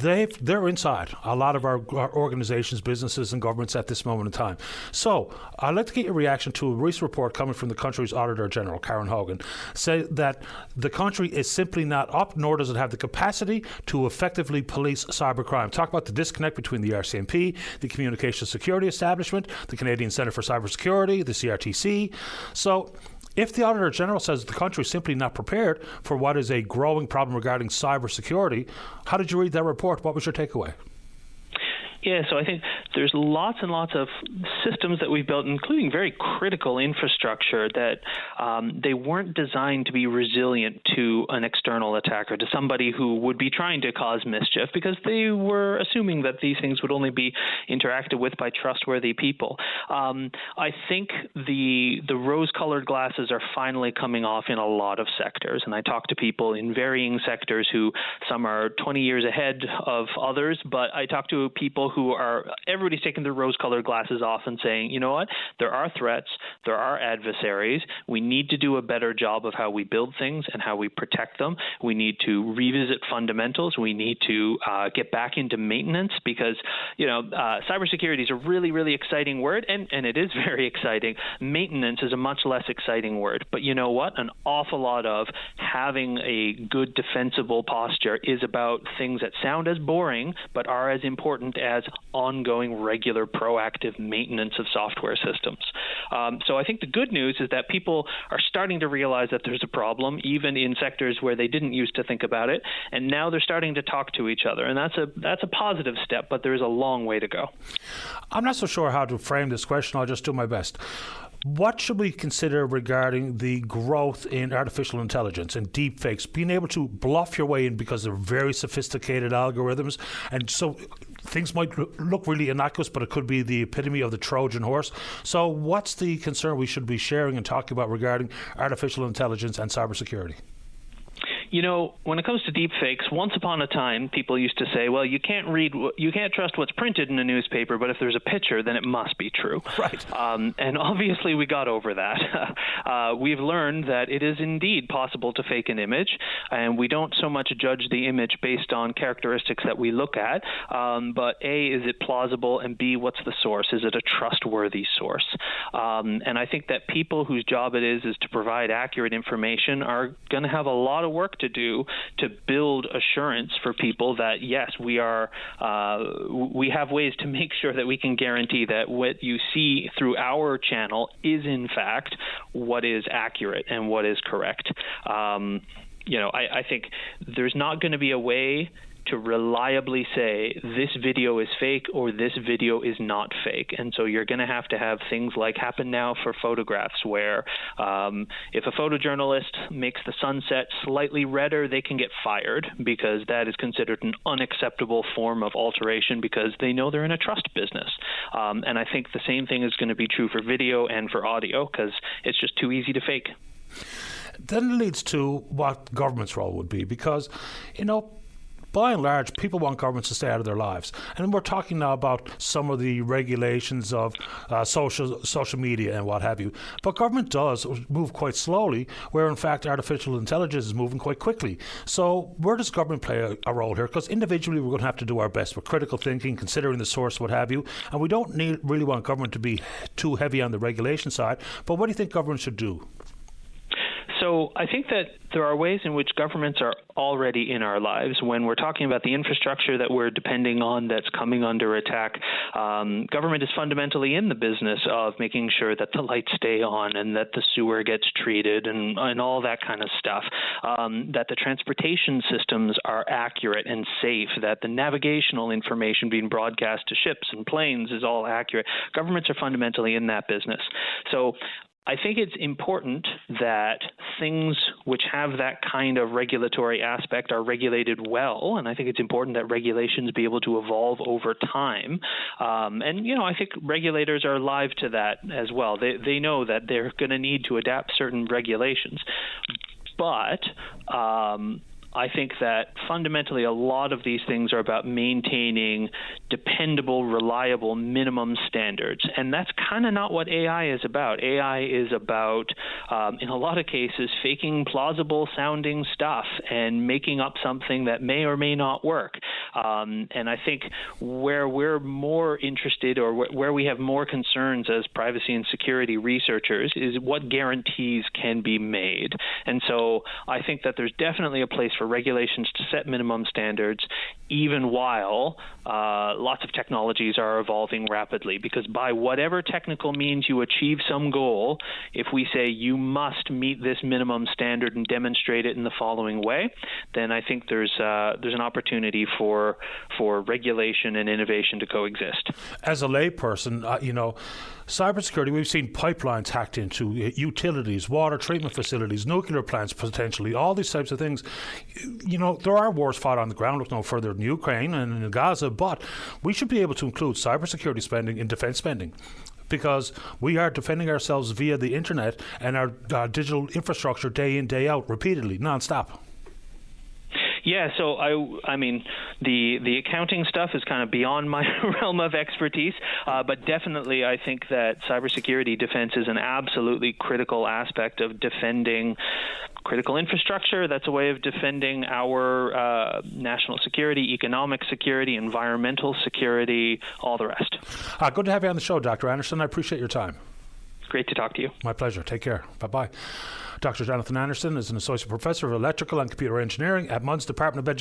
they're inside a lot of our organizations, businesses, and governments at this moment in time. So I'd like to get your reaction to a recent report coming from the country's Auditor General, Karen Hogan, say that the country is simply not up, nor does it have the capacity to effectively police cybercrime. Talk about the disconnect between the RCMP, the Communications Security Establishment, the Canadian Centre for Cybersecurity, the CRTC. So if the Auditor General says the country is simply not prepared for what is a growing problem regarding cybersecurity, how did you read that report? What was your takeaway? Yeah, so I think there's lots and lots of systems that we've built, including very critical infrastructure, that they weren't designed to be resilient to an external attacker, to somebody who would be trying to cause mischief, because they were assuming that these things would only be interacted with by trustworthy people. I think the rose-colored glasses are finally coming off in a lot of sectors, and I talk to people in varying sectors who some are 20 years ahead of others, but I talk to people who everybody's taking their rose-colored glasses off and saying, you know what, there are threats, there are adversaries, we need to do a better job of how we build things and how we protect them. We need to revisit fundamentals. We need to get back into maintenance, because, cybersecurity is a really, really exciting word, and it is very exciting. Maintenance is a much less exciting word. But you know what? An awful lot of having a good defensible posture is about things that sound as boring but are as important as ongoing, regular, proactive maintenance of software systems. So I think the good news is that people are starting to realize that there's a problem, even in sectors where they didn't used to think about it, and now they're starting to talk to each other, and that's a positive step, but there's a long way to go. I'm not so sure how to frame this question. I'll just do my best. What should we consider regarding the growth in artificial intelligence and deepfakes, being able to bluff your way in because they're very sophisticated algorithms, and so things might look really innocuous, but it could be the epitome of the Trojan horse. So what's the concern we should be sharing and talking about regarding artificial intelligence and cybersecurity? When it comes to deepfakes, once upon a time, people used to say, well, you can't trust what's printed in a newspaper, but if there's a picture, then it must be true. Right. And obviously we got over that. We've learned that it is indeed possible to fake an image, and we don't so much judge the image based on characteristics that we look at, but A, is it plausible, and B, what's the source? Is it a trustworthy source? And I think that people whose job it is to provide accurate information are going to have a lot of work to do to build assurance for people that, yes, we have ways to make sure that we can guarantee that what you see through our channel is in fact what is accurate and what is correct. I think there's not going to be a way to reliably say this video is fake or this video is not fake. And so you're going to have things like happen now for photographs, where if a photojournalist makes the sunset slightly redder, they can get fired, because that is considered an unacceptable form of alteration, because they know they're in a trust business. And I think the same thing is going to be true for video and for audio, because it's just too easy to fake. Then it leads to what government's role would be, because, by and large, people want governments to stay out of their lives. And we're talking now about some of the regulations of social media and what have you. But government does move quite slowly, where in fact artificial intelligence is moving quite quickly. So where does government play a role here? Because individually we're going to have to do our best with critical thinking, considering the source, what have you. And we don't really want government to be too heavy on the regulation side. But what do you think government should do? So I think that there are ways in which governments are already in our lives. When we're talking about the infrastructure that we're depending on that's coming under attack, government is fundamentally in the business of making sure that the lights stay on and that the sewer gets treated and all that kind of stuff, that the transportation systems are accurate and safe, that the navigational information being broadcast to ships and planes is all accurate. Governments are fundamentally in that business. So I think it's important that things which have that kind of regulatory aspect are regulated well, and I think it's important that regulations be able to evolve over time. I think regulators are alive to that as well. They know that they're going to need to adapt certain regulations. But I think that fundamentally a lot of these things are about maintaining dependable, reliable minimum standards. And that's kind of not what AI is about. AI is about, in a lot of cases, faking plausible sounding stuff and making up something that may or may not work. And I think where we're more interested, or where we have more concerns as privacy and security researchers, is what guarantees can be made. And so I think that there's definitely a place for for regulations to set minimum standards, even while lots of technologies are evolving rapidly. Because by whatever technical means you achieve some goal, if we say you must meet this minimum standard and demonstrate it in the following way, then I think there's an opportunity for regulation and innovation to coexist. As a layperson, cybersecurity, we've seen pipelines hacked into, utilities, water treatment facilities, nuclear plants potentially, all these types of things. There are wars fought on the ground, look no further than Ukraine and in Gaza, but we should be able to include cybersecurity spending in defense spending, because we are defending ourselves via the internet and our digital infrastructure day in, day out, repeatedly, non-stop. Yeah, so I mean, the accounting stuff is kind of beyond my realm of expertise, but definitely I think that cybersecurity defense is an absolutely critical aspect of defending critical infrastructure. That's a way of defending our national security, economic security, environmental security, all the rest. Good to have you on the show, Dr. Anderson. I appreciate your time. Great to talk to you. My pleasure. Take care. Bye-bye. Dr. Jonathan Anderson is an associate professor of electrical and computer engineering at Munn's Department of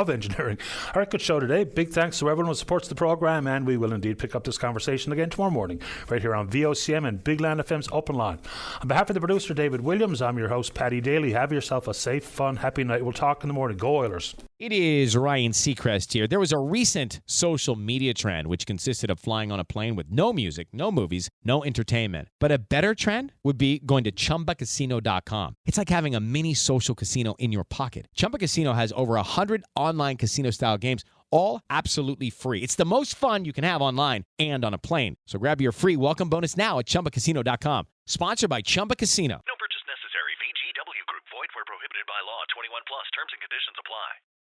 Engineering. All right, good show today. Big thanks to everyone who supports the program, and we will indeed pick up this conversation again tomorrow morning right here on VOCM and Big Land FM's Open Line. On behalf of the producer, David Williams, I'm your host, Paddy Daly. Have yourself a safe, fun, happy night. We'll talk in the morning. Go Oilers. It is Ryan Seacrest here. There was a recent social media trend which consisted of flying on a plane with no music, no movies, no entertainment. But a better trend would be going to ChumbaCasino.com. It's like having a mini social casino in your pocket. Chumba Casino has over 100 online casino-style games, all absolutely free. It's the most fun you can have online and on a plane. So grab your free welcome bonus now at ChumbaCasino.com. Sponsored by Chumba Casino. No purchase necessary. VGW Group. Void where prohibited by law. 21 plus. Terms and conditions apply.